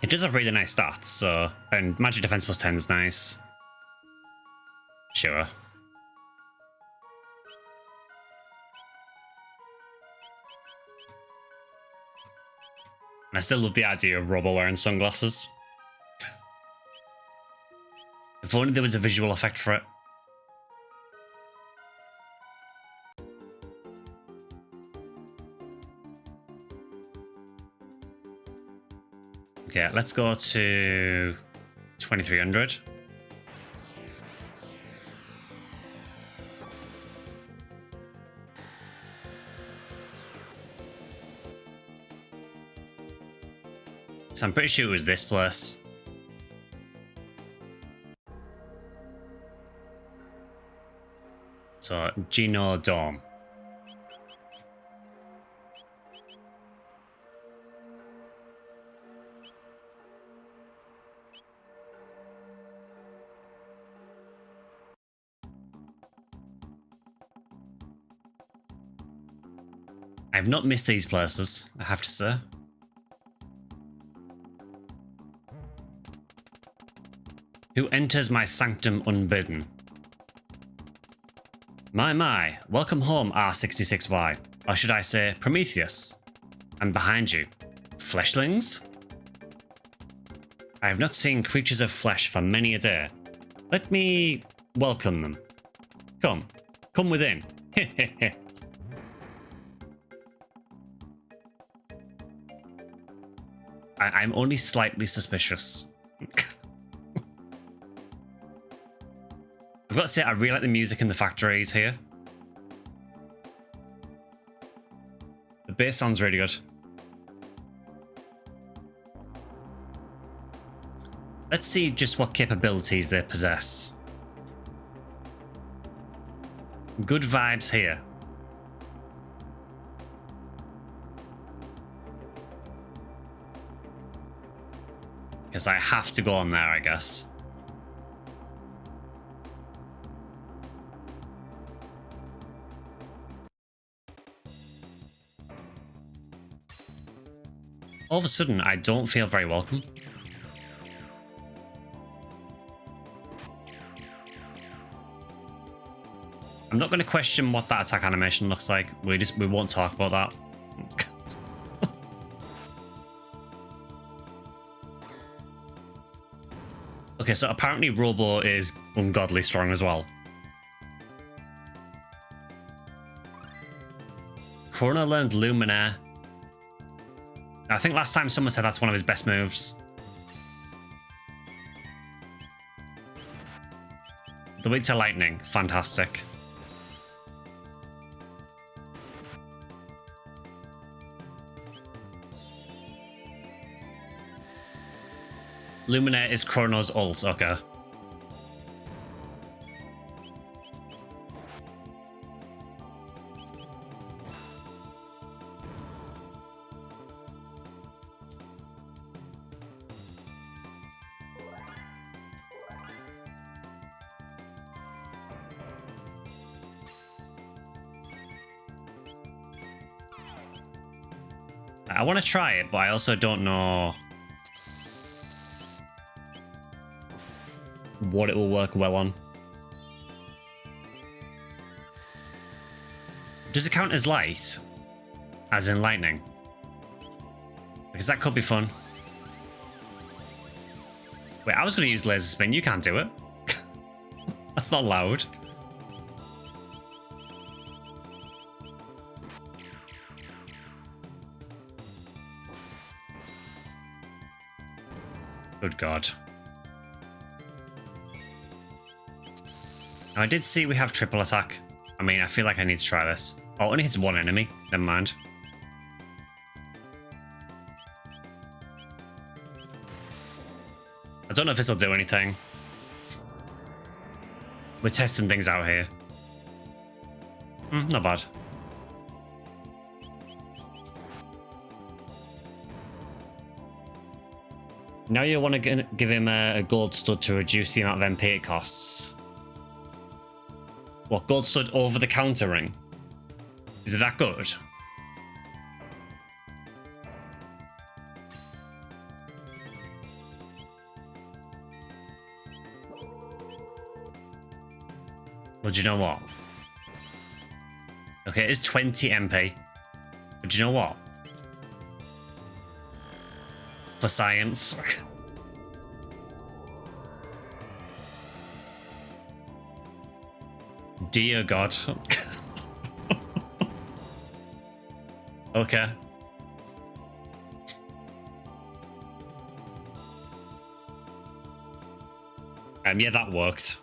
It does have really nice stats, so... And magic defense plus 10 is nice. Sure. And I still love the idea of Robo wearing sunglasses. If only there was a visual effect for it. Okay, let's go to 2300. So I'm pretty sure it was this place. So, Geno Dome. I've not missed these places, I have to say. Who enters my sanctum unbidden? My, welcome home, R66Y. Or should I say, Prometheus? I'm behind you. Fleshlings? I have not seen creatures of flesh for many a day. Let me welcome them. Come within. I'm only slightly suspicious. I've got to say, I really like the music in the factories here. The bass sounds really good. Let's see just what capabilities they possess. Good vibes here. Because I have to go on there, I guess. All of a sudden, I don't feel very welcome. I'm not going to question what that attack animation looks like. We won't talk about that. Okay, so apparently Robo is ungodly strong as well. Chrono learned Luminaire. I think last time someone said that's one of his best moves. The weak to lightning, fantastic. Luminaire is Chrono's ult, okay. I want to try it, but I also don't know what it will work well on. Does it count as light? As in lightning? Because that could be fun. Wait, I was going to use laser spin. You can't do it. That's not loud. Good God. Now, I did see we have triple attack. I mean, I feel like I need to try this. Oh, it only hits one enemy. Never mind. I don't know if this will do anything. We're testing things out here. Not bad. Now you want to give him a gold stud to reduce the amount of MP it costs. What, gold stud over the counter ring? Is it that good? Well, do you know what? Okay, it is 20 MP. But do you know what? For science. Dear God. Okay. Yeah, that worked.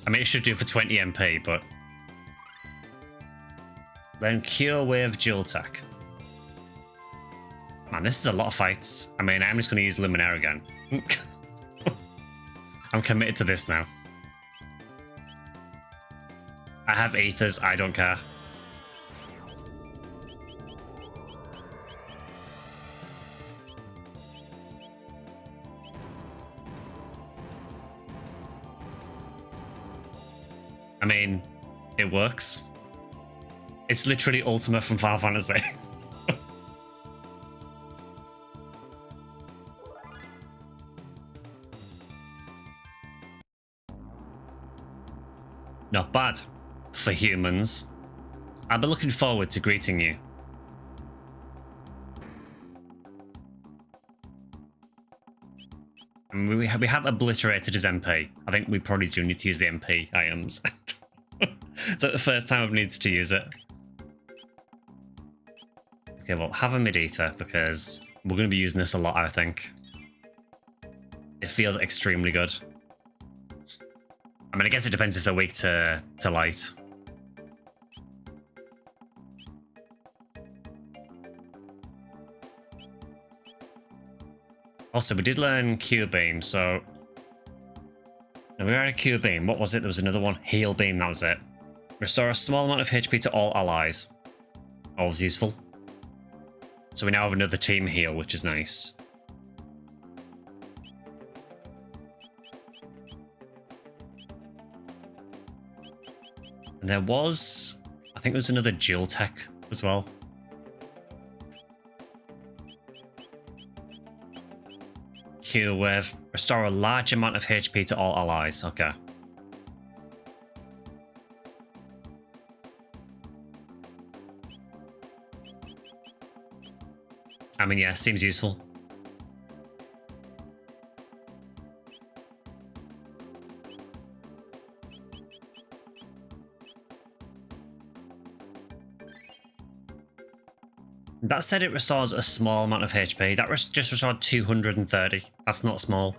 I mean, it should do for 20 MP, but... Then Cure Wave Dual Attack. Man, this is a lot of fights. I mean, I'm just going to use Luminaire again. I'm committed to this now. I have Aethers, I don't care. I mean, it works. It's literally Ultima from Final Fantasy. Not bad. For humans. I'll be looking forward to greeting you. I mean, we have obliterated his MP. I think we probably do need to use the MP items. It's like the first time I've needed to use it. Okay, well, have a mid-ether because we're going to be using this a lot, I think. It feels extremely good. I mean, I guess it depends if they're weak to light. Also, we did learn Q-Beam, so... Now, we had a Q-Beam. What was it? There was another one. Heal Beam, that was it. Restore a small amount of HP to all allies. Always useful. So we now have another team heal, which is nice. And there was, I think there was another dual tech as well. Cure with restore a large amount of HP to all allies. Okay. I mean, yeah, seems useful. That said, it restores a small amount of HP. That just restored 230. That's not small.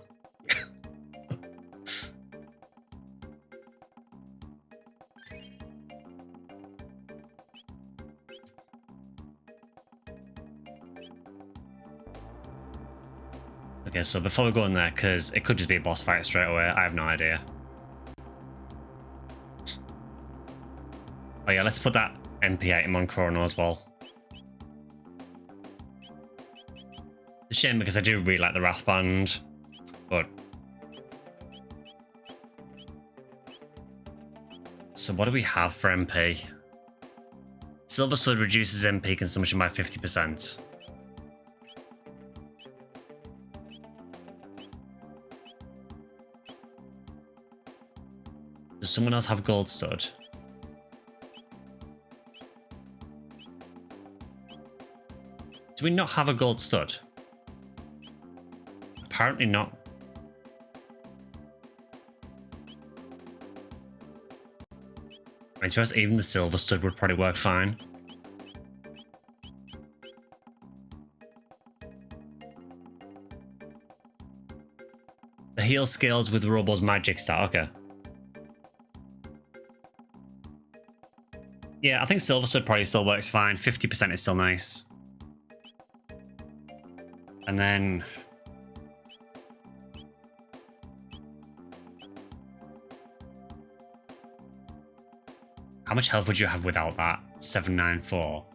Okay, so before we go in there, because it could just be a boss fight straight away, I have no idea. Oh yeah, let's put that MP item on Chrono as well. It's a shame because I do really like the Wrath Band, but... So what do we have for MP? Silver Sword reduces MP consumption by 50%. Does someone else have Gold Stud? Do we not have a Gold Stud? Apparently not. I suppose even the Silver Stud would probably work fine. The heal scales with Robo's magic stat, okay. Yeah, I think Silver Stud probably still works fine. 50% is still nice. And then... How much health would you have without that? 794.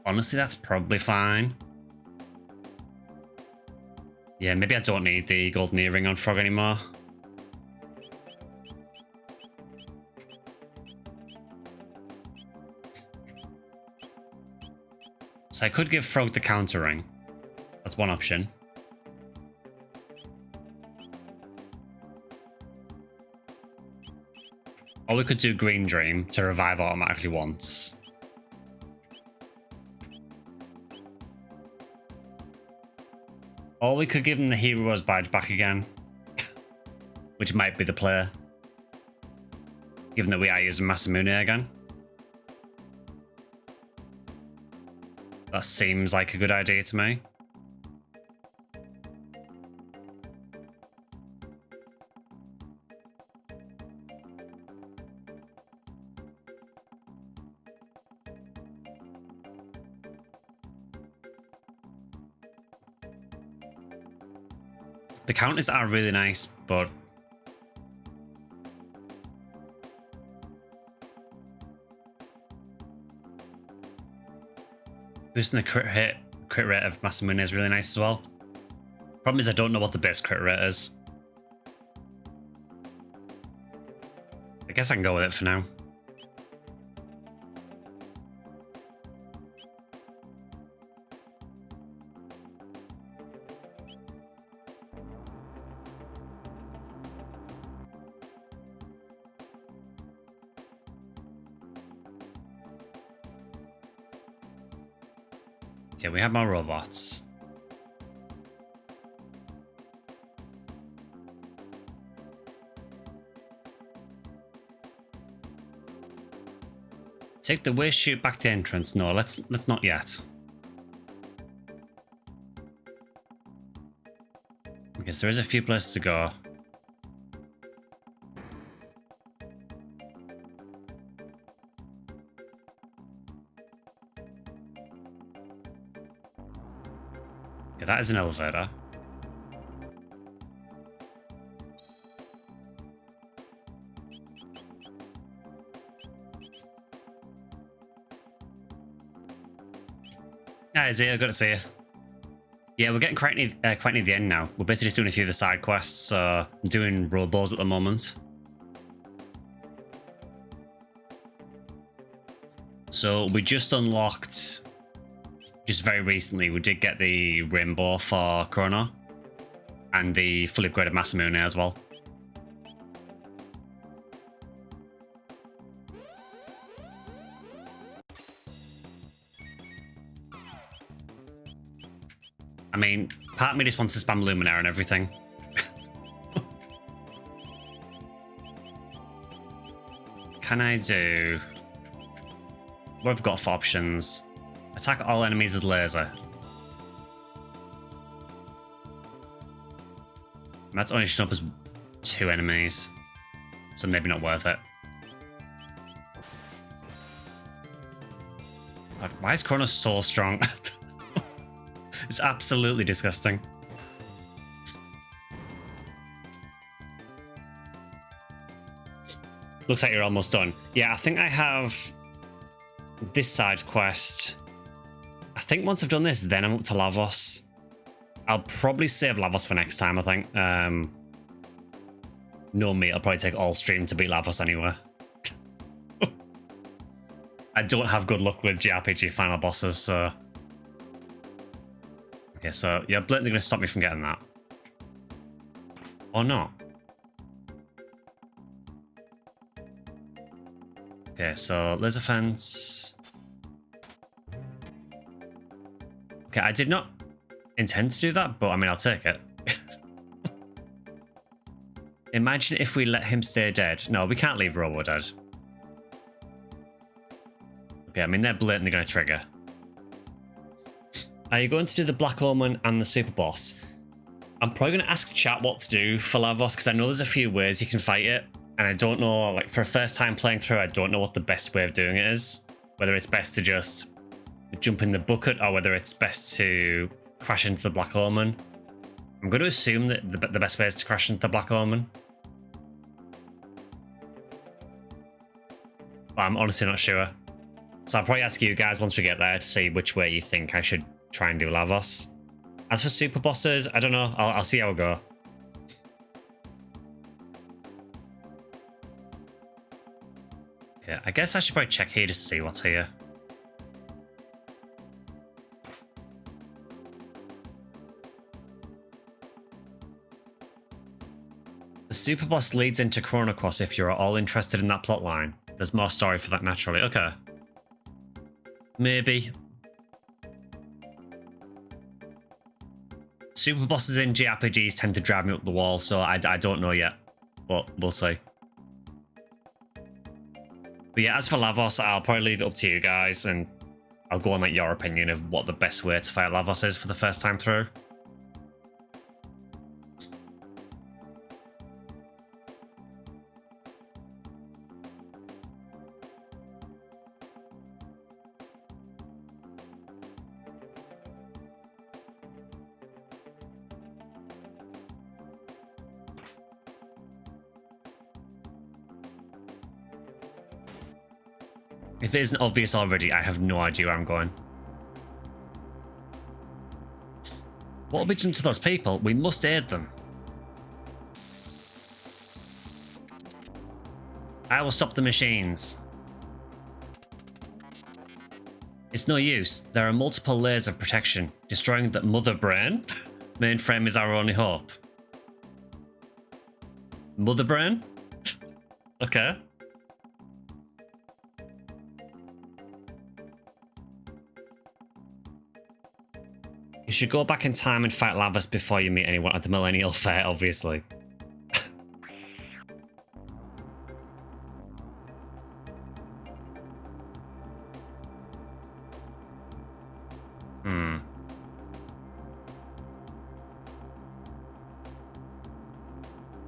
Honestly, that's probably fine. Yeah, maybe I don't need the golden earring on Frog anymore. So I could give Frog the counter ring. That's one option. Or we could do Green Dream to revive automatically once. Or we could give him the Hero's Badge back again. Which might be the play. Given that we are using Masamune again. That seems like a good idea to me. The counters are really nice, but boosting the crit rate of Masamune is really nice as well. Problem is I don't know what the base crit rate is. I guess I can go with it for now. Okay, we have more robots. Take the waste chute back to entrance. No, let's not yet. Okay, so there is a few places to go. Okay, that is an elevator. Hi, Zia, good to see you. Yeah, we're getting quite near the end now. We're basically just doing a few of the side quests, I'm doing robos at the moment. So we just unlocked, just very recently, we did get the rainbow for Chrono and the fully upgraded Masamune as well. I mean, part of me just wants to spam Luminaire and everything. Can I do... What have we got for options? Attack all enemies with laser. That's only shown up as 2 enemies, so maybe not worth it. God, why is Chrono so strong? It's absolutely disgusting. Looks like you're almost done. Yeah, I think I have this side quest. I think once I've done this, then I'm up to Lavos. I'll probably save Lavos for next time, I think. No me, I'll probably take all stream to beat Lavos anyway. I don't have good luck with JRPG final bosses, so... Okay, so you're blatantly going to stop me from getting that. Or not? Okay, so laser fence. Okay, I did not intend to do that, but I mean, I'll take it. Imagine if we let him stay dead. No, we can't leave Robo dead. Okay, I mean, they're blatantly going to trigger. Are you going to do the Black Omen and the Super Boss? I'm probably going to ask chat what to do for Lavos, because I know there's a few ways you can fight it. And I don't know, like, for a first time playing through, I don't know what the best way of doing it is. Whether it's best to just jump in the bucket, or whether it's best to crash into the Black Omen. I'm going to assume that the best way is to crash into the Black Omen. But I'm honestly not sure. So I'll probably ask you guys once we get there to see which way you think I should try and do Lavos. As for super bosses, I don't know. I'll see how it go. Okay, I guess I should probably check here just to see what's here. The super boss leads into Chrono Cross if you're all interested in that plot line. There's more story for that naturally. Okay. Maybe. Super bosses in JRPGs tend to drive me up the wall, so I don't know yet. But we'll see. But yeah, as for Lavos, I'll probably leave it up to you guys, and I'll go on like your opinion of what the best way to fight Lavos is for the first time through. If it isn't obvious already, I have no idea where I'm going. What will be done to those people? We must aid them. I will stop the machines. It's no use. There are multiple layers of protection. Destroying the mother brain? Mainframe is our only hope. Mother brain? Okay. You should go back in time and fight Lavos before you meet anyone at the Millennial Fair, obviously.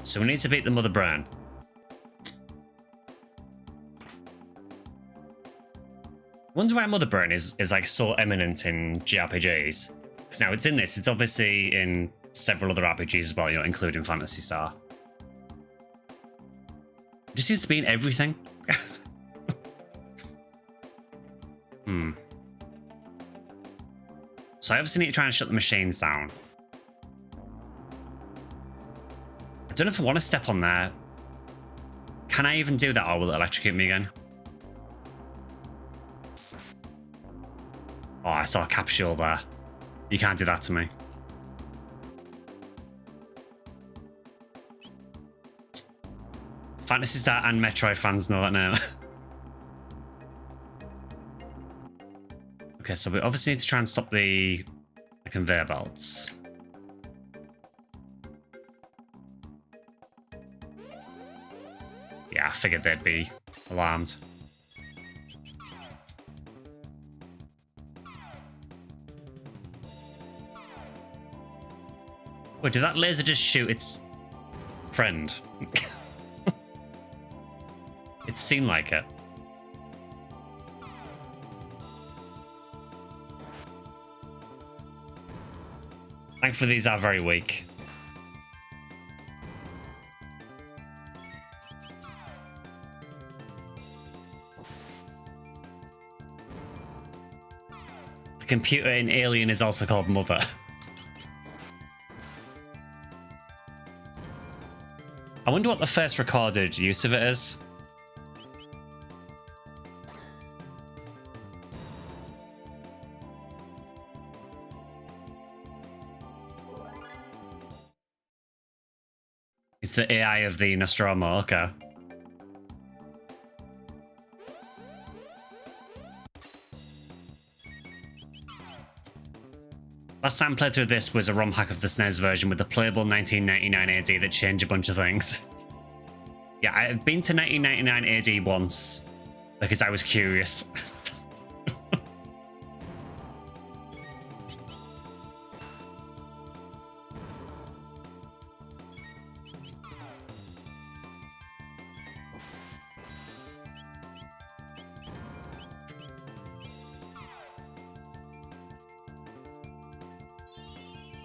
So we need to beat the Mother Brain. Wonder why Mother Brain is like so eminent in JRPGs. Because now it's in this, it's obviously in several other RPGs as well, you know, including Phantasy Star. It just seems to be in everything. So I obviously need to try and shut the machines down. I don't know if I want to step on there. Can I even do that, or will it electrocute me again? Oh, I saw a capsule there. You can't do that to me. Phantasy Star and Metroid fans know that now. Okay, so we obviously need to try and stop the conveyor belts. Yeah, I figured they'd be alarmed. Wait, did that laser just shoot its friend? It seemed like it. Thankfully, these are very weak. The computer in Alien is also called Mother. I wonder what the first recorded use of it is. It's the AI of the Nostromo, okay. Last time I played through this was a ROM hack of the SNES version with the playable 1999 AD that changed a bunch of things. Yeah, I've been to 1999 AD once because I was curious.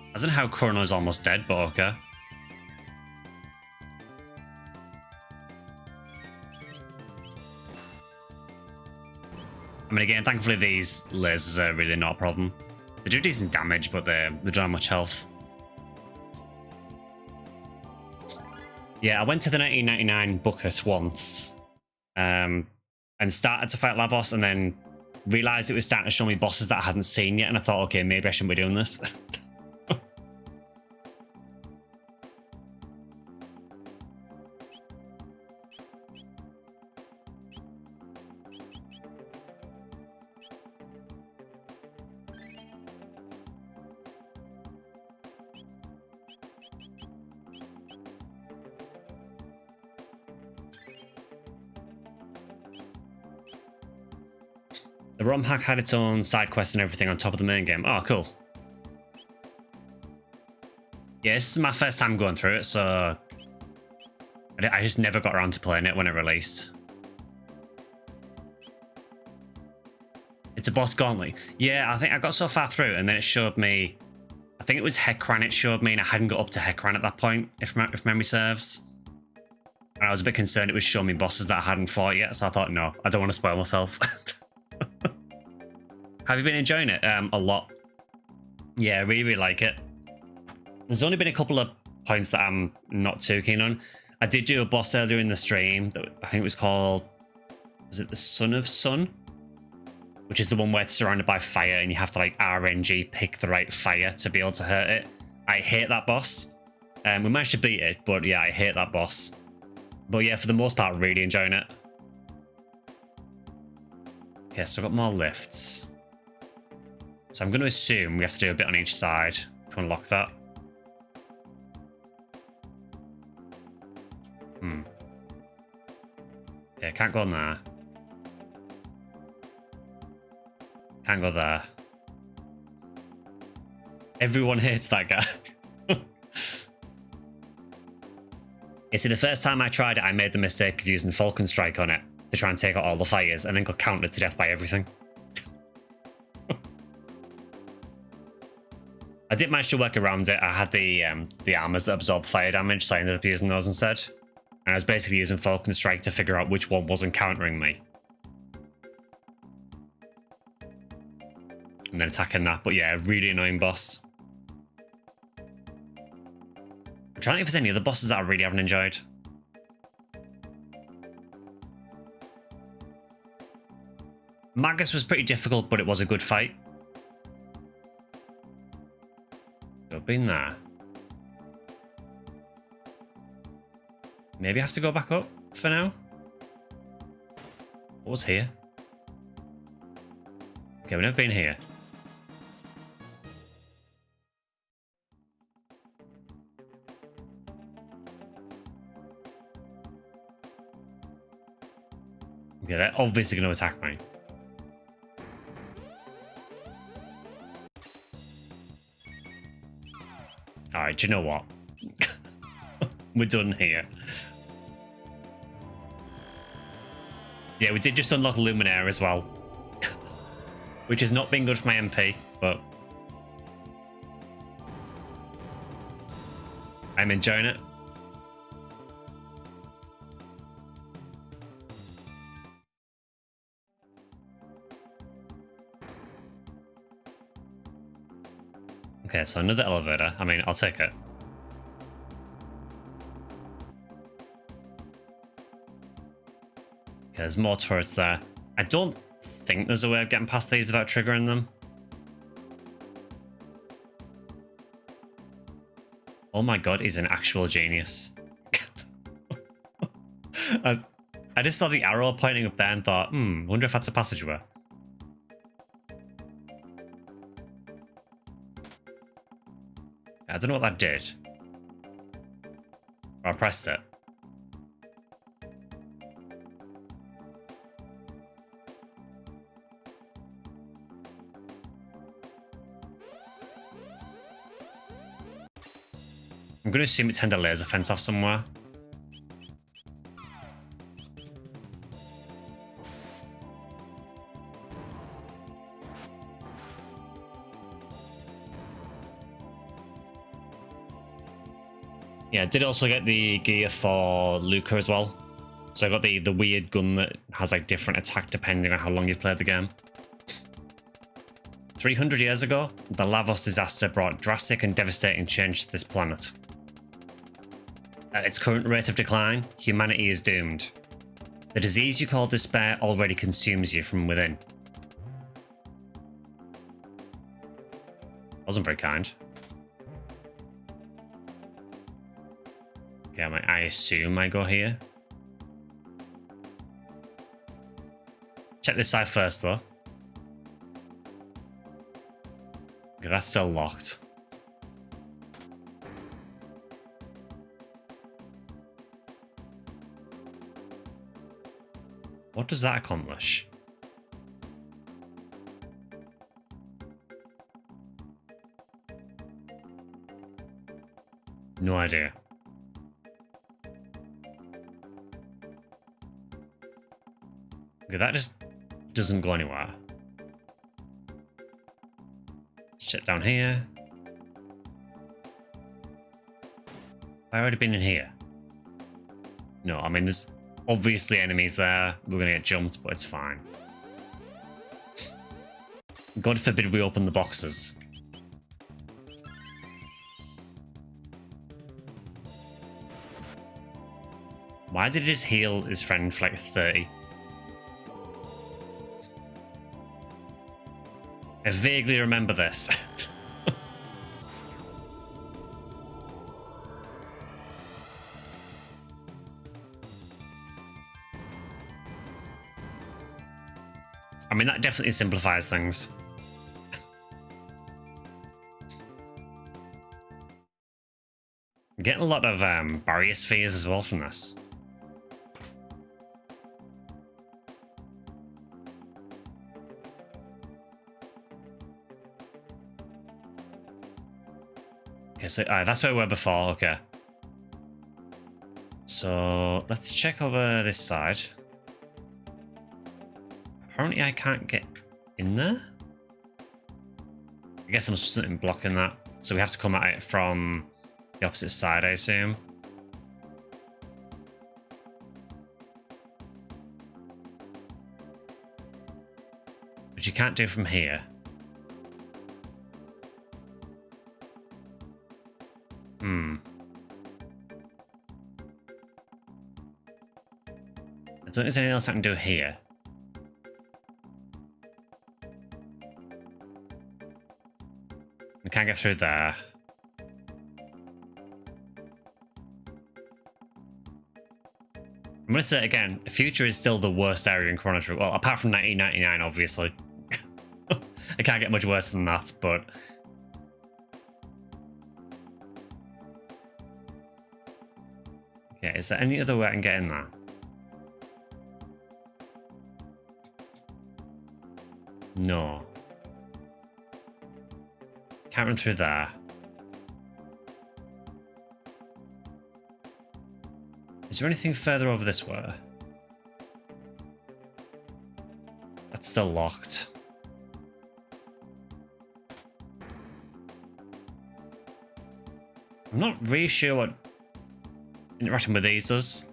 I don't know how Chrono's almost dead, but okay. I mean, again, thankfully these lasers are really not a problem. They do decent damage, but they don't have much health. Yeah, I went to the 1999 bucket once, and started to fight Lavos, and then realised it was starting to show me bosses that I hadn't seen yet, and I thought, okay, maybe I shouldn't be doing this. The ROM hack had its own side quests and everything on top of the main game. Oh, cool. Yeah, this is my first time going through it, so I just never got around to playing it when it released. It's a boss gauntlet. Yeah, I think I got so far through and then it showed me, I think it was Hekran it showed me, and I hadn't got up to Hekran at that point, if memory serves. And I was a bit concerned it was showing me bosses that I hadn't fought yet, so I thought, no, I don't want to spoil myself. Have you been enjoying it? A lot. Yeah, I really, really like it. There's only been a couple of points that I'm not too keen on. I did do a boss earlier in the stream that I think it was called, was it the Son of Sun? Which is the one where it's surrounded by fire and you have to like RNG pick the right fire to be able to hurt it. I hate that boss. We managed to beat it, but yeah, I hate that boss. But yeah, for the most part, really enjoying it. Okay, so I've got more lifts. So I'm going to assume we have to do a bit on each side to unlock that. Okay, can't go on there. Can't go there. Everyone hates that guy. You see, the first time I tried it, I made the mistake of using Falcon Strike on it to try and take out all the fires, and then got countered to death by everything. I did manage to work around it. I had the armors that absorb fire damage, so I ended up using those instead. And I was basically using Falcon Strike to figure out which one wasn't countering me. And then attacking that. But yeah, really annoying boss. I'm trying to think if there's any other bosses that I really haven't enjoyed. Magus was pretty difficult, but it was a good fight. not been there. Maybe I have to go back up for now. What was here? Okay, we've never been here. Okay, they're obviously going to attack me. Alright, do you know what? We're done here. Yeah, we did just unlock Luminaire as well. Which has not been good for my MP, but I'm enjoying it. Okay, so another elevator. I mean, I'll take it. Okay, there's more turrets there. I don't think there's a way of getting past these without triggering them. Oh my god, he's an actual genius. I just saw the arrow pointing up there and thought, wonder if that's a passageway. I don't know what that did. I pressed it. I'm going to assume it turned a laser fence off somewhere. Yeah, I did also get the gear for Luca as well. So I got the weird gun that has like different attack depending on how long you've played the game. 300 years ago, the Lavos disaster brought drastic and devastating change to this planet. At its current rate of decline, humanity is doomed. The disease you call despair already consumes you from within. Wasn't very kind. Okay, I assume I go here. Check this side first, though. Okay, that's still locked. What does that accomplish? No idea. Okay, that just doesn't go anywhere. Let's check down here. I've already been in here. No, I mean, there's obviously enemies there. We're going to get jumped, but it's fine. God forbid we open the boxes. Why did he just heal his friend for like 30? I vaguely remember this. I mean, that definitely simplifies things. I'm getting a lot of barrier spheres as well from this. Okay, so that's where we were before, okay. So let's check over this side. Apparently I can't get in there. I guess there's something blocking that. So we have to come at it from the opposite side, I assume. But you can't do it from here. I don't think there's anything else I can do here. We can't get through there. going to say it again, Future is still the worst area in Chrono Trigger. Well, apart from 1999, obviously. It can't get much worse than that, but... Okay, is there any other way I can get in there? No. Can't run through there. Is there anything further over this way? That's still locked. I'm not really sure what interacting with these does.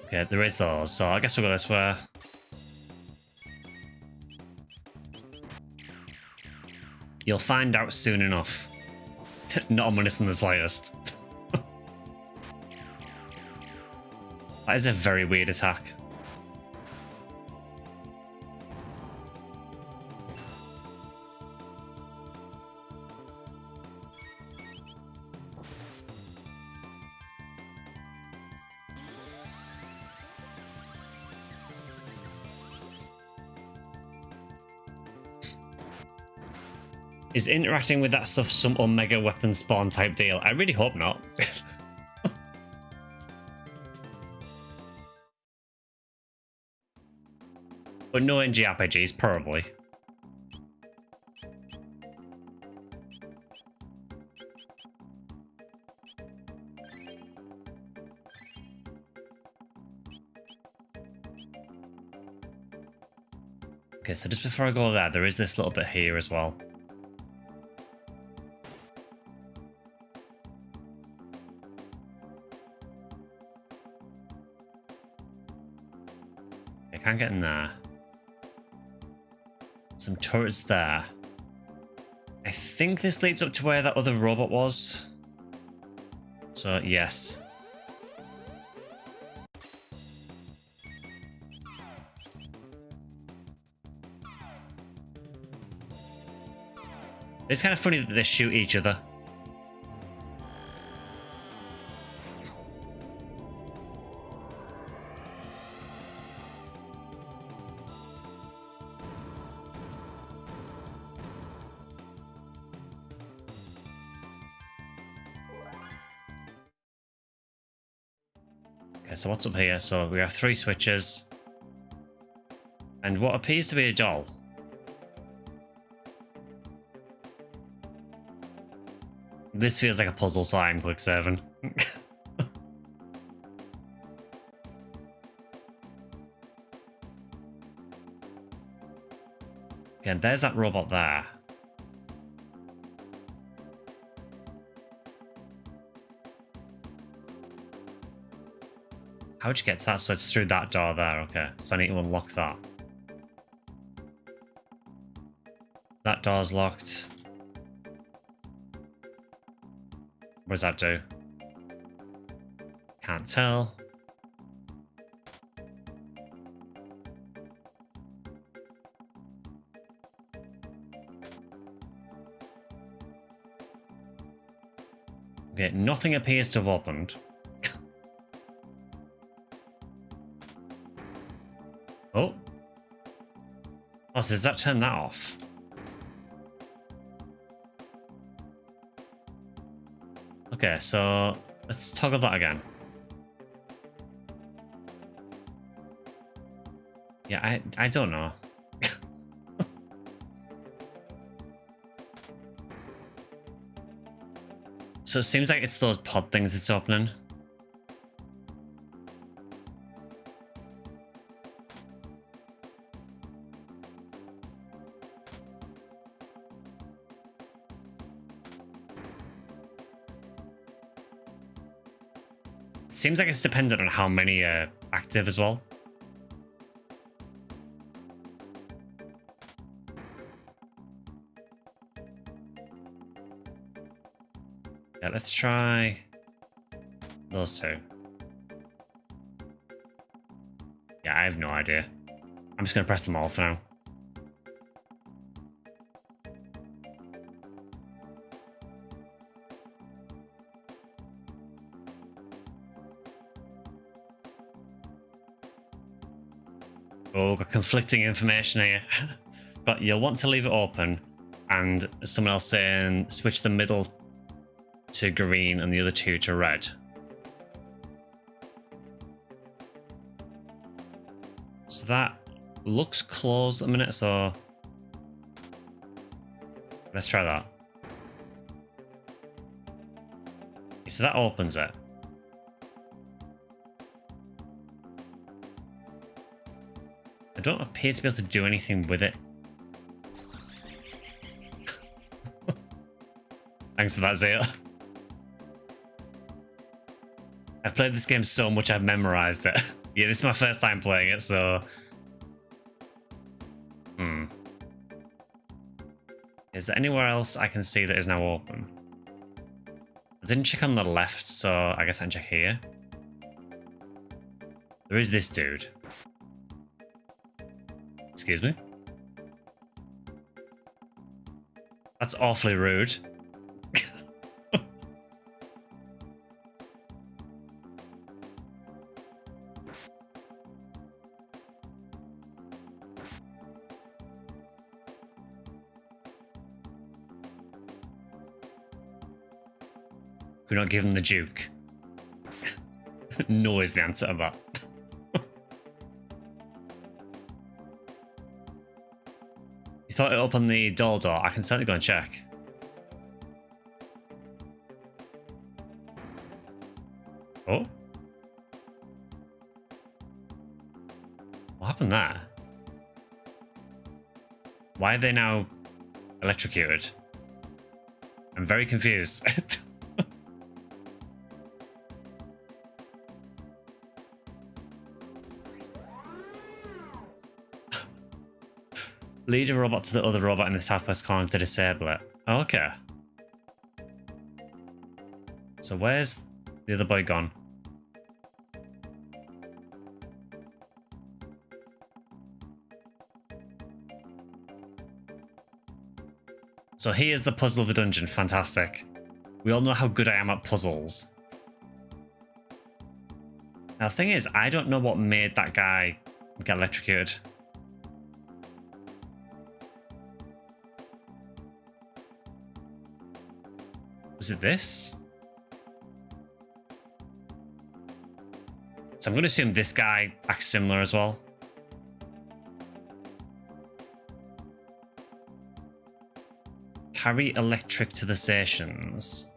Okay, there is those, so I guess we'll go this way. You'll find out soon enough. Not ominous in the slightest. That is a very weird attack. Is interacting with that stuff some Omega weapon spawn type deal? I really hope not. But no NG RPGs, probably. Okay, so just before I go there is this little bit here as well. I can't get in there. Some turrets there. I think this leads up to where that other robot was. So, yes. It's kind of funny that they shoot each other. Okay, so what's up here? So we have 3 switches. And what appears to be a doll. This feels like a puzzle, so I'm click 7. Okay, there's that robot there. How'd you get to that? So it's through that door there, okay. So I need to unlock that. That door's locked. What does that do? Can't tell. Okay, nothing appears to have opened. Oh. Oh, so does that turn that off? Okay, so let's toggle that again. Yeah, I don't know. So it seems like it's those pod things it's opening. Seems like it's dependent on how many are active as well. Yeah, let's try those 2. Yeah, I have no idea. I'm just going to press them all for now. Oh, got conflicting information here. But you'll want to leave it open, and someone else saying switch the middle to green and the other two to red. So that looks closed at the minute, so let's try that. So that opens it. I don't appear to be able to do anything with it. Thanks for that, Zale. I've played this game so much I've memorized it. Yeah, this is my first time playing it, so... Is there anywhere else I can see that is now open? I didn't check on the left, so I guess I can check here. There is this dude. Excuse me? That's awfully rude. We're not giving the Duke. No is the answer to that. You thought it opened the door? I can certainly go and check. Oh? What happened there? Why are they now electrocuted? I'm very confused. Lead a robot to the other robot in the southwest corner to disable it. Oh, okay. So where's the other boy gone? So here's the puzzle of the dungeon. Fantastic. We all know how good I am at puzzles. Now the thing is, I don't know what made that guy get electrocuted. Was it this? So I'm going to assume this guy acts similar as well. Carry electric to the stations.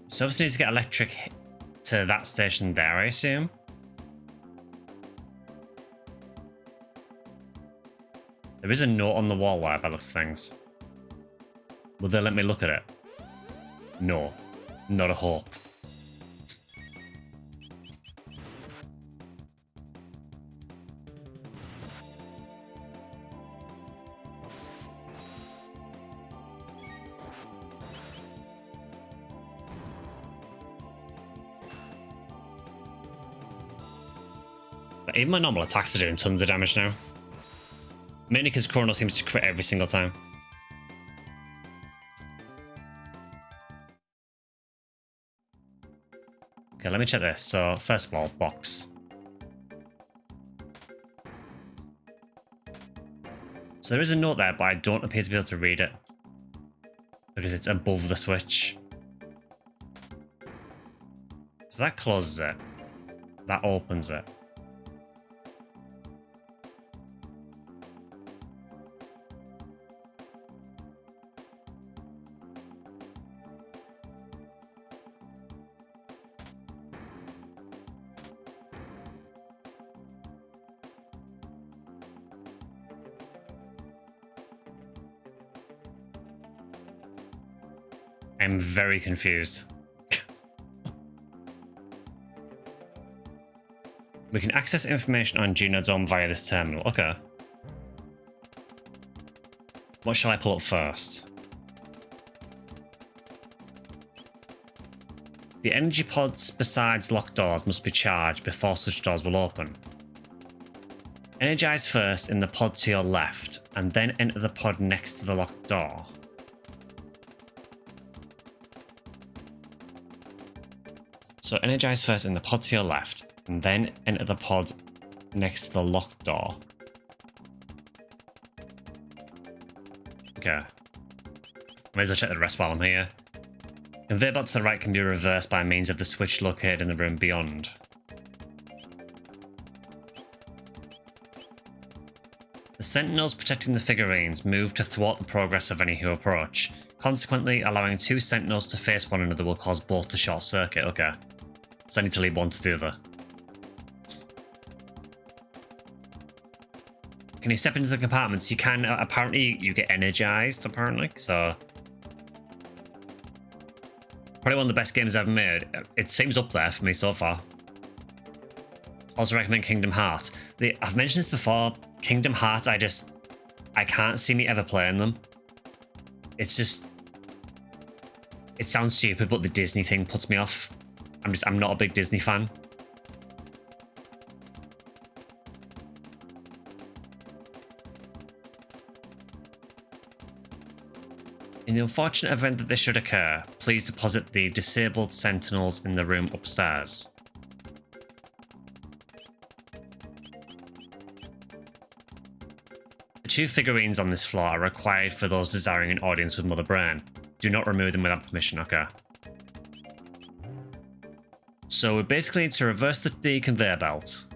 So obviously need to get electric to that station there, I assume. There is a note on the wall there by looks of things. Will they let me look at it? No, not a hope. But even my normal attacks are doing tons of damage now. Mainly because Chrono seems to crit every single time. Okay, let me check this. So, first of all, box. So there is a note there, but I don't appear to be able to read it. Because it's above the switch. So that closes it. That opens it. I'm very confused. We can access information on Genodome via this terminal. Okay. What shall I pull up first? The energy pods besides locked doors must be charged before such doors will open. Energize first in the pod to your left. and then enter the pod next to the locked door. So energize first in the pod to your left, and then enter the pod next to the locked door. Okay. May as well check the rest while I'm here. Conveyor belt to the right can be reversed by means of the switch located in the room beyond. The sentinels protecting the figurines move to thwart the progress of any who approach. Consequently, allowing two sentinels to face one another will cause both to short circuit. Okay. So I need to lead one to the other. Can you step into the compartments? You can. Apparently, you get energized, apparently. So, probably one of the best games I've made. It seems up there for me so far. Also recommend Kingdom Hearts. I've mentioned this before. Kingdom Hearts, I can't see me ever playing them. It's just, it sounds stupid, but the Disney thing puts me off. I'm not a big Disney fan. In the unfortunate event that this should occur, please deposit the disabled sentinels in the room upstairs. The two figurines on this floor are required for those desiring an audience with Mother Brain. Do not remove them without permission, okay? So we basically need to reverse the conveyor belt.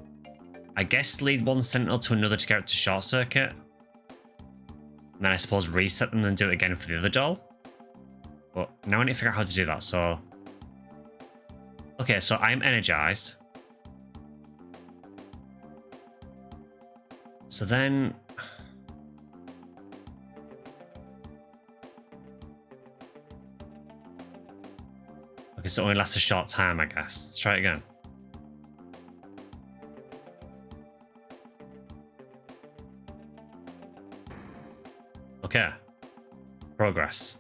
I guess lead one sentinel to another to get it to short circuit. And then I suppose reset them and do it again for the other doll. But now I need to figure out how to do that, so... Okay, so I'm energized. So then... Okay, so it only lasts a short time, I guess. Let's try it again. Okay. Progress.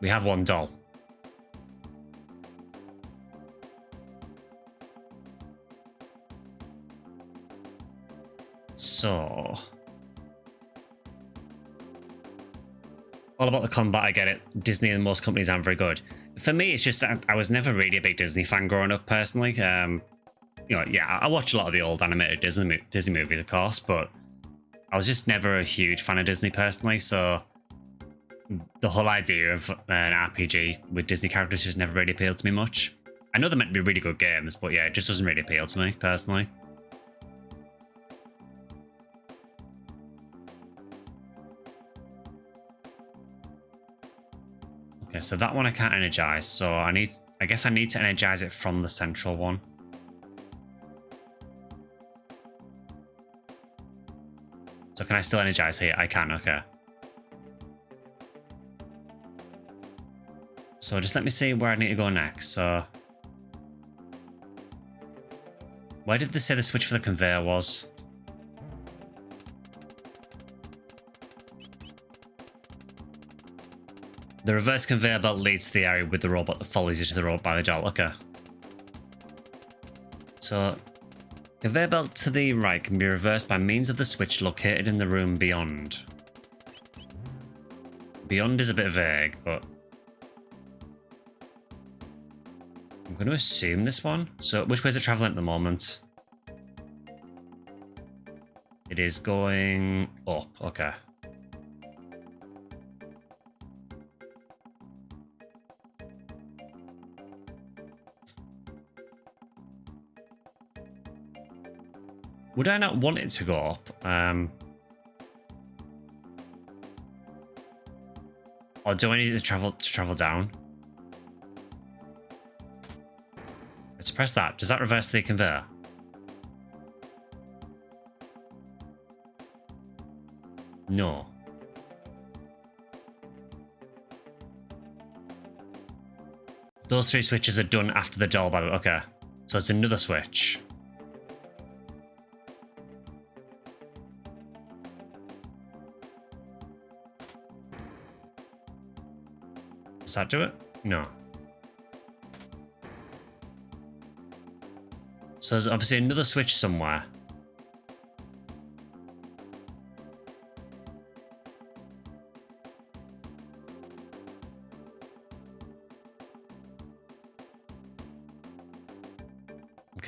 We have one doll. So... all about the combat, I get it. Disney and most companies aren't very good. For me, it's just I was never really a big Disney fan growing up, personally. You know, yeah, I watch a lot of the old animated Disney movies, of course, but I was just never a huge fan of Disney, personally, so the whole idea of an RPG with Disney characters just never really appealed to me much. I know they're meant to be really good games, but yeah, it just doesn't really appeal to me, personally. Okay, so that one I can't energize, so I guess I need to energize it from the central one. So can I still energize here? I can, okay. So just let me see where I need to go next. So where did they say the switch for the conveyor was? The reverse conveyor belt leads to the area with the robot that follows you to the robot by the doll. Okay. So, conveyor belt to the right can be reversed by means of the switch located in the room beyond. Beyond is a bit vague, but... I'm going to assume this one. So, which way is it traveling at the moment? It is going up. Okay. Would I not want it to go up? Or do I need to travel down? Let's press that. Does that reverse the conveyor? No. Those three switches are done after the doll, by the way. Okay. So it's another switch. Does that do it? No. So there's obviously another switch somewhere.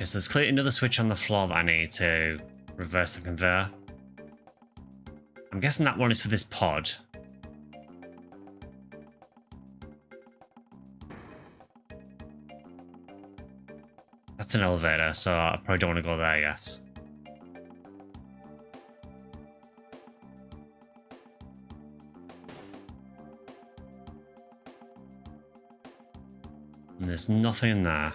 Okay, so there's clearly another switch on the floor that I need to reverse the conveyor. I'm guessing that one is for this pod. That's an elevator, so I probably don't want to go there yet. And there's nothing in there.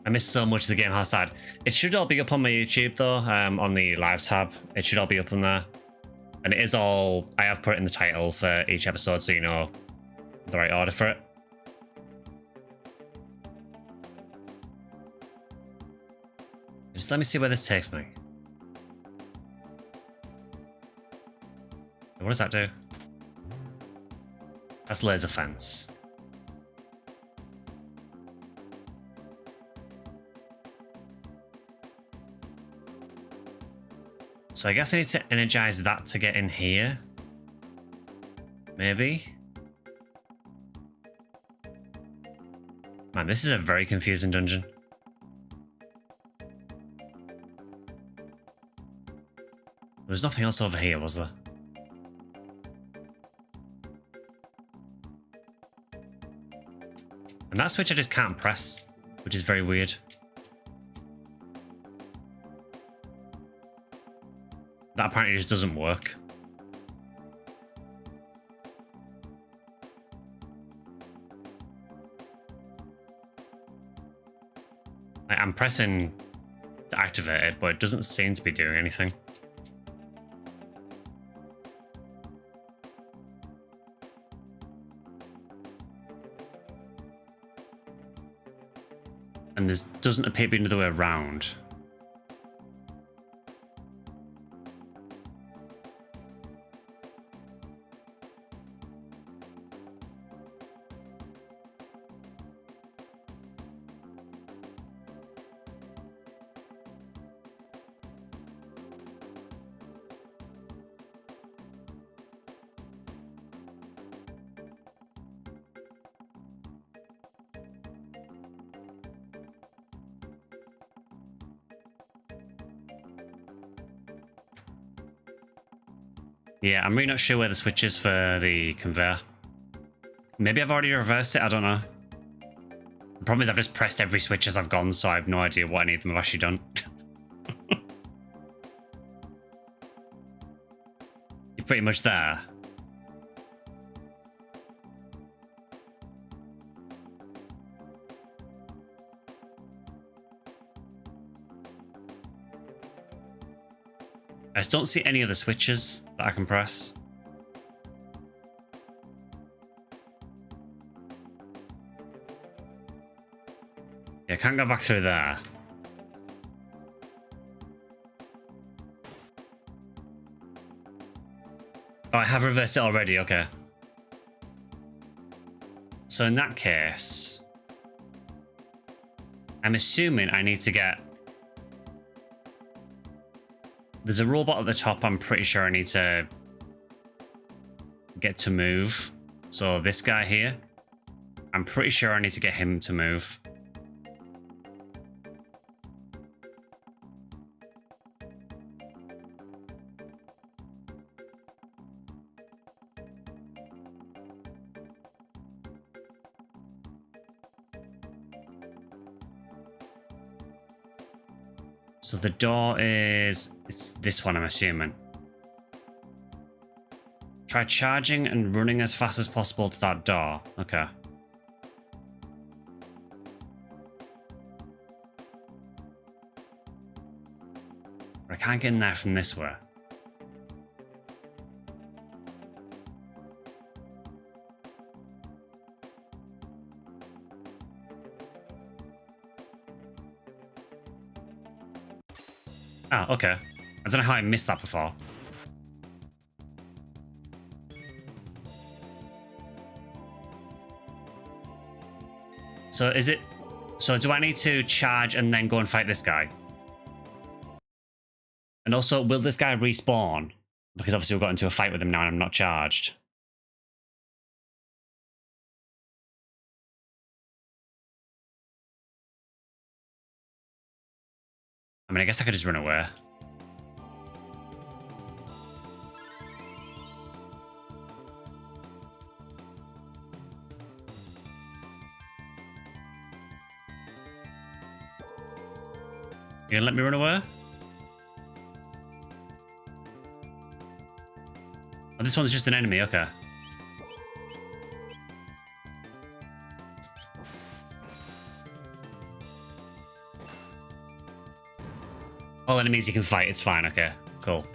I missed so much of the game outside. It should all be up on my YouTube though, on the live tab. It should all be up on there. And it is all, I have put it in the title for each episode so you know the right order for it. Just let me see where this takes me. What does that do? That's laser fence. So I guess I need to energize that to get in here. Maybe. Man, this is a very confusing dungeon. There's nothing else over here, was there? And that switch I just can't press, which is very weird. That apparently just doesn't work. I'm pressing to activate it, but it doesn't seem to be doing anything. And there doesn't appear to be another way around. Yeah, I'm really not sure where the switch is for the conveyor. Maybe I've already reversed it, I don't know. The problem is I've just pressed every switch as I've gone, so I have no idea what any of them have actually done. You're pretty much there. I just don't see any other switches that I can press. Yeah, I can't go back through there. Oh, I have reversed it already, okay. So in that case, I'm assuming I need to get... There's a robot at the top I'm pretty sure I need to get to move. So this guy here, I'm pretty sure I need to get him to move. So the door is... It's this one, I'm assuming. Try charging and running as fast as possible to that door. Okay. I can't get in there from this way. Ah, okay. I don't know how I missed that before. So is it... So do I need to charge and then go and fight this guy? And also, will this guy respawn? Because obviously we got into a fight with him now and I'm not charged. mean, I guess I could just run away. You gonna let me run away? Oh, this one's just an enemy, okay. All enemies you can fight, it's fine, okay. Cool.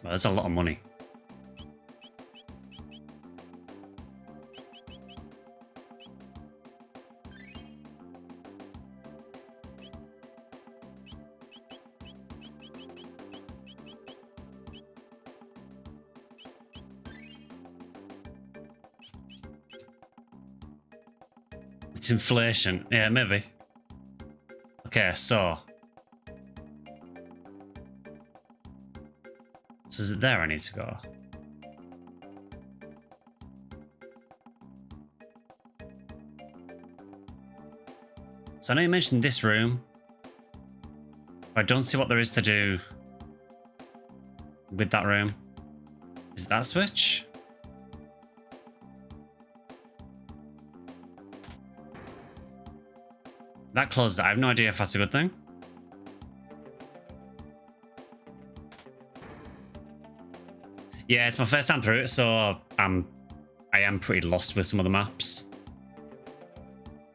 Well, that's a lot of money. It's inflation. Yeah, maybe. Okay, so. So is it there I need to go? So I know you mentioned this room. But I don't see what there is to do with that room. Is it that switch? That closed. I have no idea if that's a good thing. Yeah, it's my first time through it, so I am pretty lost with some of the maps.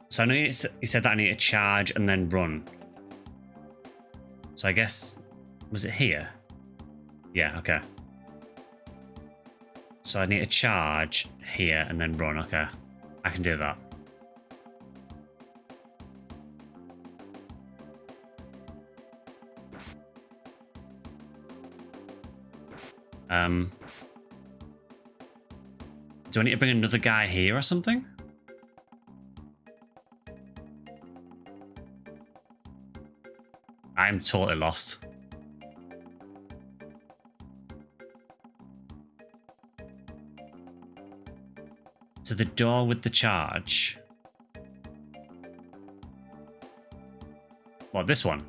So I know you said that I need to charge and then run. So I guess, was it here? Yeah, okay. So I need to charge here and then run, okay. I can do that. Do I need to bring another guy here or something? I'm totally lost. To the door with the charge. What, this one?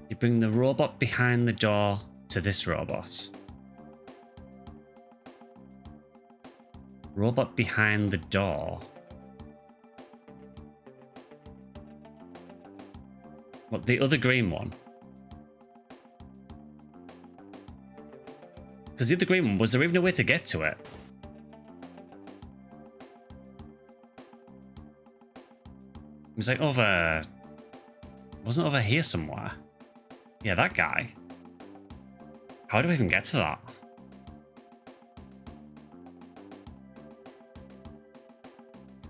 You bring the robot behind the door to this robot. Robot behind the door. What, the other green one? Because the other green one, was there even a way to get to it? It was like over... Wasn't it over here somewhere? Yeah, that guy. How do I even get to that?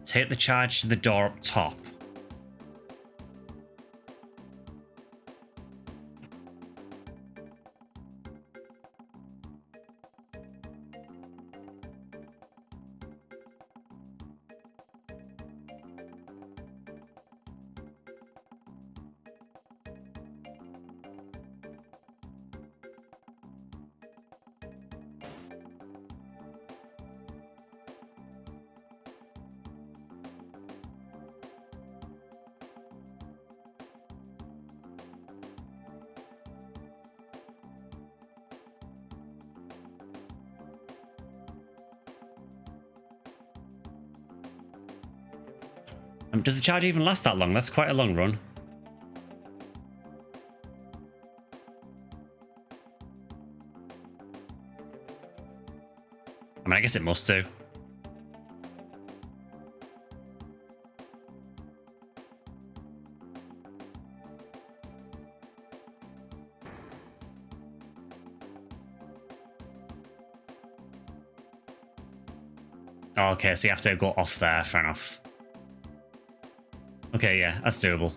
Take the charge to the door up top. Does the charge even last that long? That's quite a long run. I mean, I guess it must do. Oh, okay, so you have to go off there, fair enough. Okay, yeah, that's doable.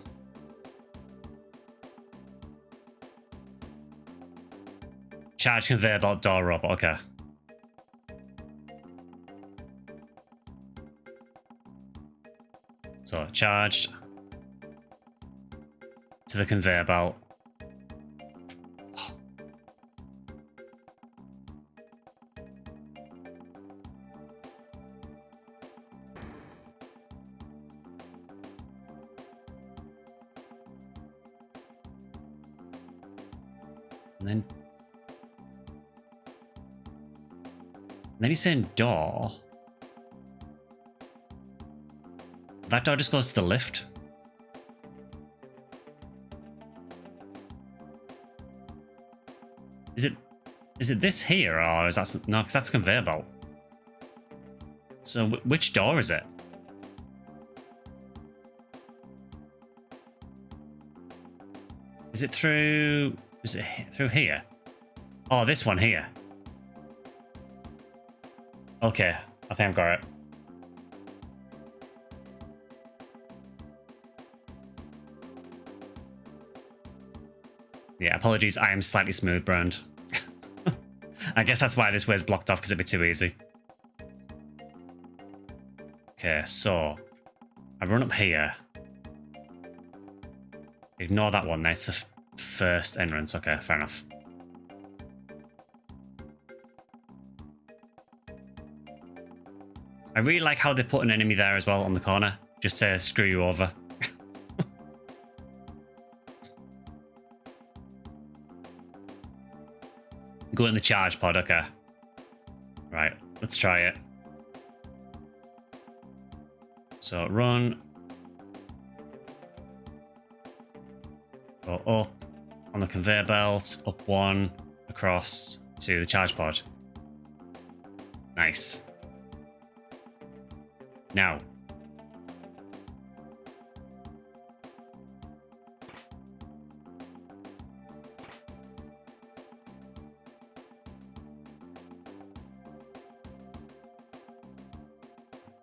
Charge conveyor belt door robot, okay. So, charged. to the conveyor belt. And then he's saying door. That door just goes to the lift. Is it this here, or is that no? Because that's a conveyor belt. So which door is it? Is it through? Is it through here? Oh, this one here. Okay, I think I've got it. Yeah, apologies. I am slightly smooth brained. I guess that's why this way's blocked off, because it'd be too easy. Okay, so I run up here. Ignore that one. That's the first entrance. Okay, fair enough. I really like how they put an enemy there as well on the corner, just to screw you over. Go in the charge pod, okay. Right, let's try it. So run. Go up on the conveyor belt, up one, across to the charge pod. Nice. Now.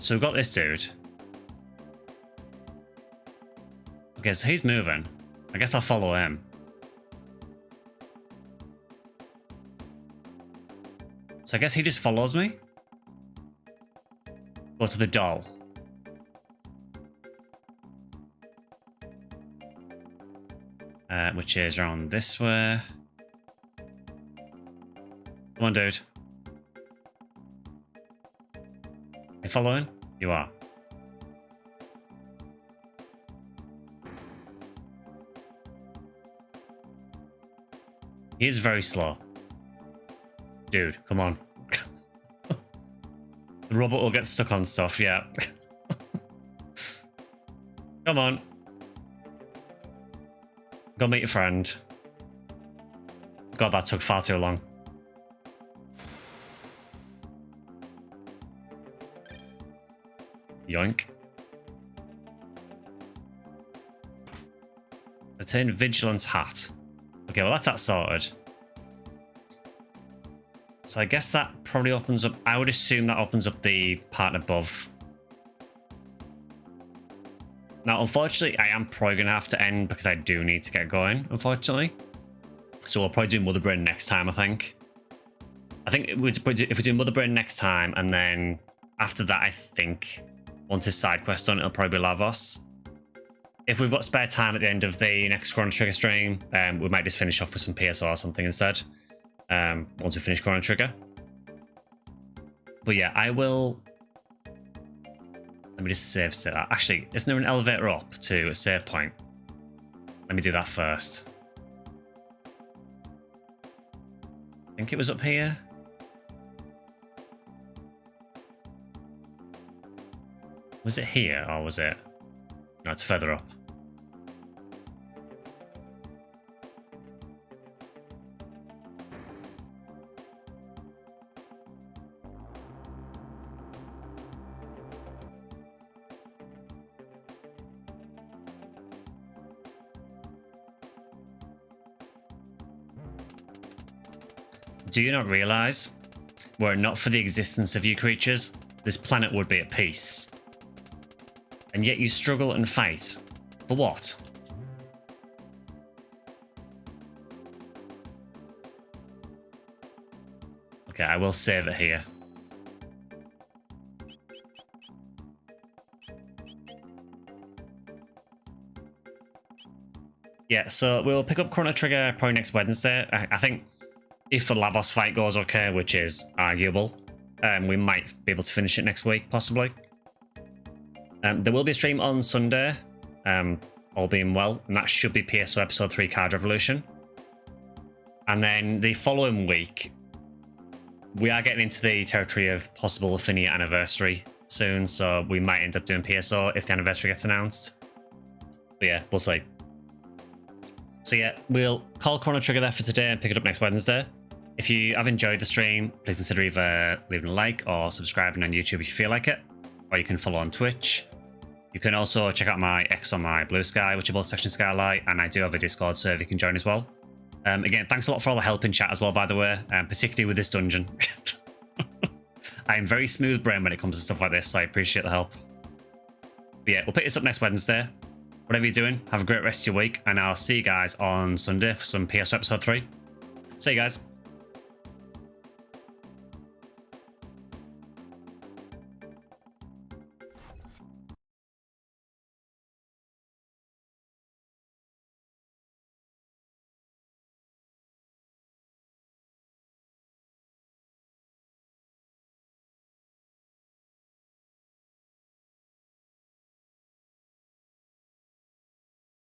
So we've got this dude. Okay, so he's moving. I guess I'll follow him. So I guess he just follows me. Go to the doll. Which is around this way. Come on, dude. You following? You are. He is very slow. Dude, come on. The robot will get stuck on stuff, yeah. Come on. Go meet your friend. God, that took far too long. Yoink. Attain Vigilance Hat. Okay, well that's that sorted. So I guess that probably opens up... I would assume that opens up the part above. Now, unfortunately, I am probably going to have to end because I do need to get going, unfortunately. So we'll probably do Mother Brain next time, I think. I think if we do Mother Brain next time, and then after that, I think... Once his side quest done, it'll probably be Lavos. If we've got spare time at the end of the next Chrono Trigger stream, we might just finish off with some PSO or something instead. Once we finish Chrono Trigger. But yeah, I will... Let me just save that. Actually, isn't there an elevator up to a save point? Let me do that first. I think it was up here. Was it here, or was it... No, it's further up. Do you not realize, were it not for the existence of you creatures, this planet would be at peace? And yet you struggle and fight. For what? Okay, I will save it here. Yeah, so we'll pick up Chrono Trigger probably next Wednesday. I think if the Lavos fight goes okay, which is arguable, we might be able to finish it next week, possibly. There will be a stream on Sunday, all being well, and that should be PSO Episode 3 Card Revolution. And then the following week, we are getting into the territory of possible Affinia anniversary soon, so we might end up doing PSO if the anniversary gets announced. But yeah, we'll see. So yeah, we'll call Chrono Trigger there for today and pick it up next Wednesday. If you have enjoyed the stream, please consider either leaving a like or subscribing on YouTube if you feel like it, or you can follow on Twitch. You can also check out my X on my Bluesky, which are both SectionSkyly, and I do have a Discord server you can join as well. Again, thanks a lot for all the help in chat as well, by the way, particularly with this dungeon. I am very smooth brain when it comes to stuff like this, so I appreciate the help. But yeah, we'll pick this up next Wednesday. Whatever you're doing, have a great rest of your week, and I'll see you guys on Sunday for some PSO Episode 3. See you guys.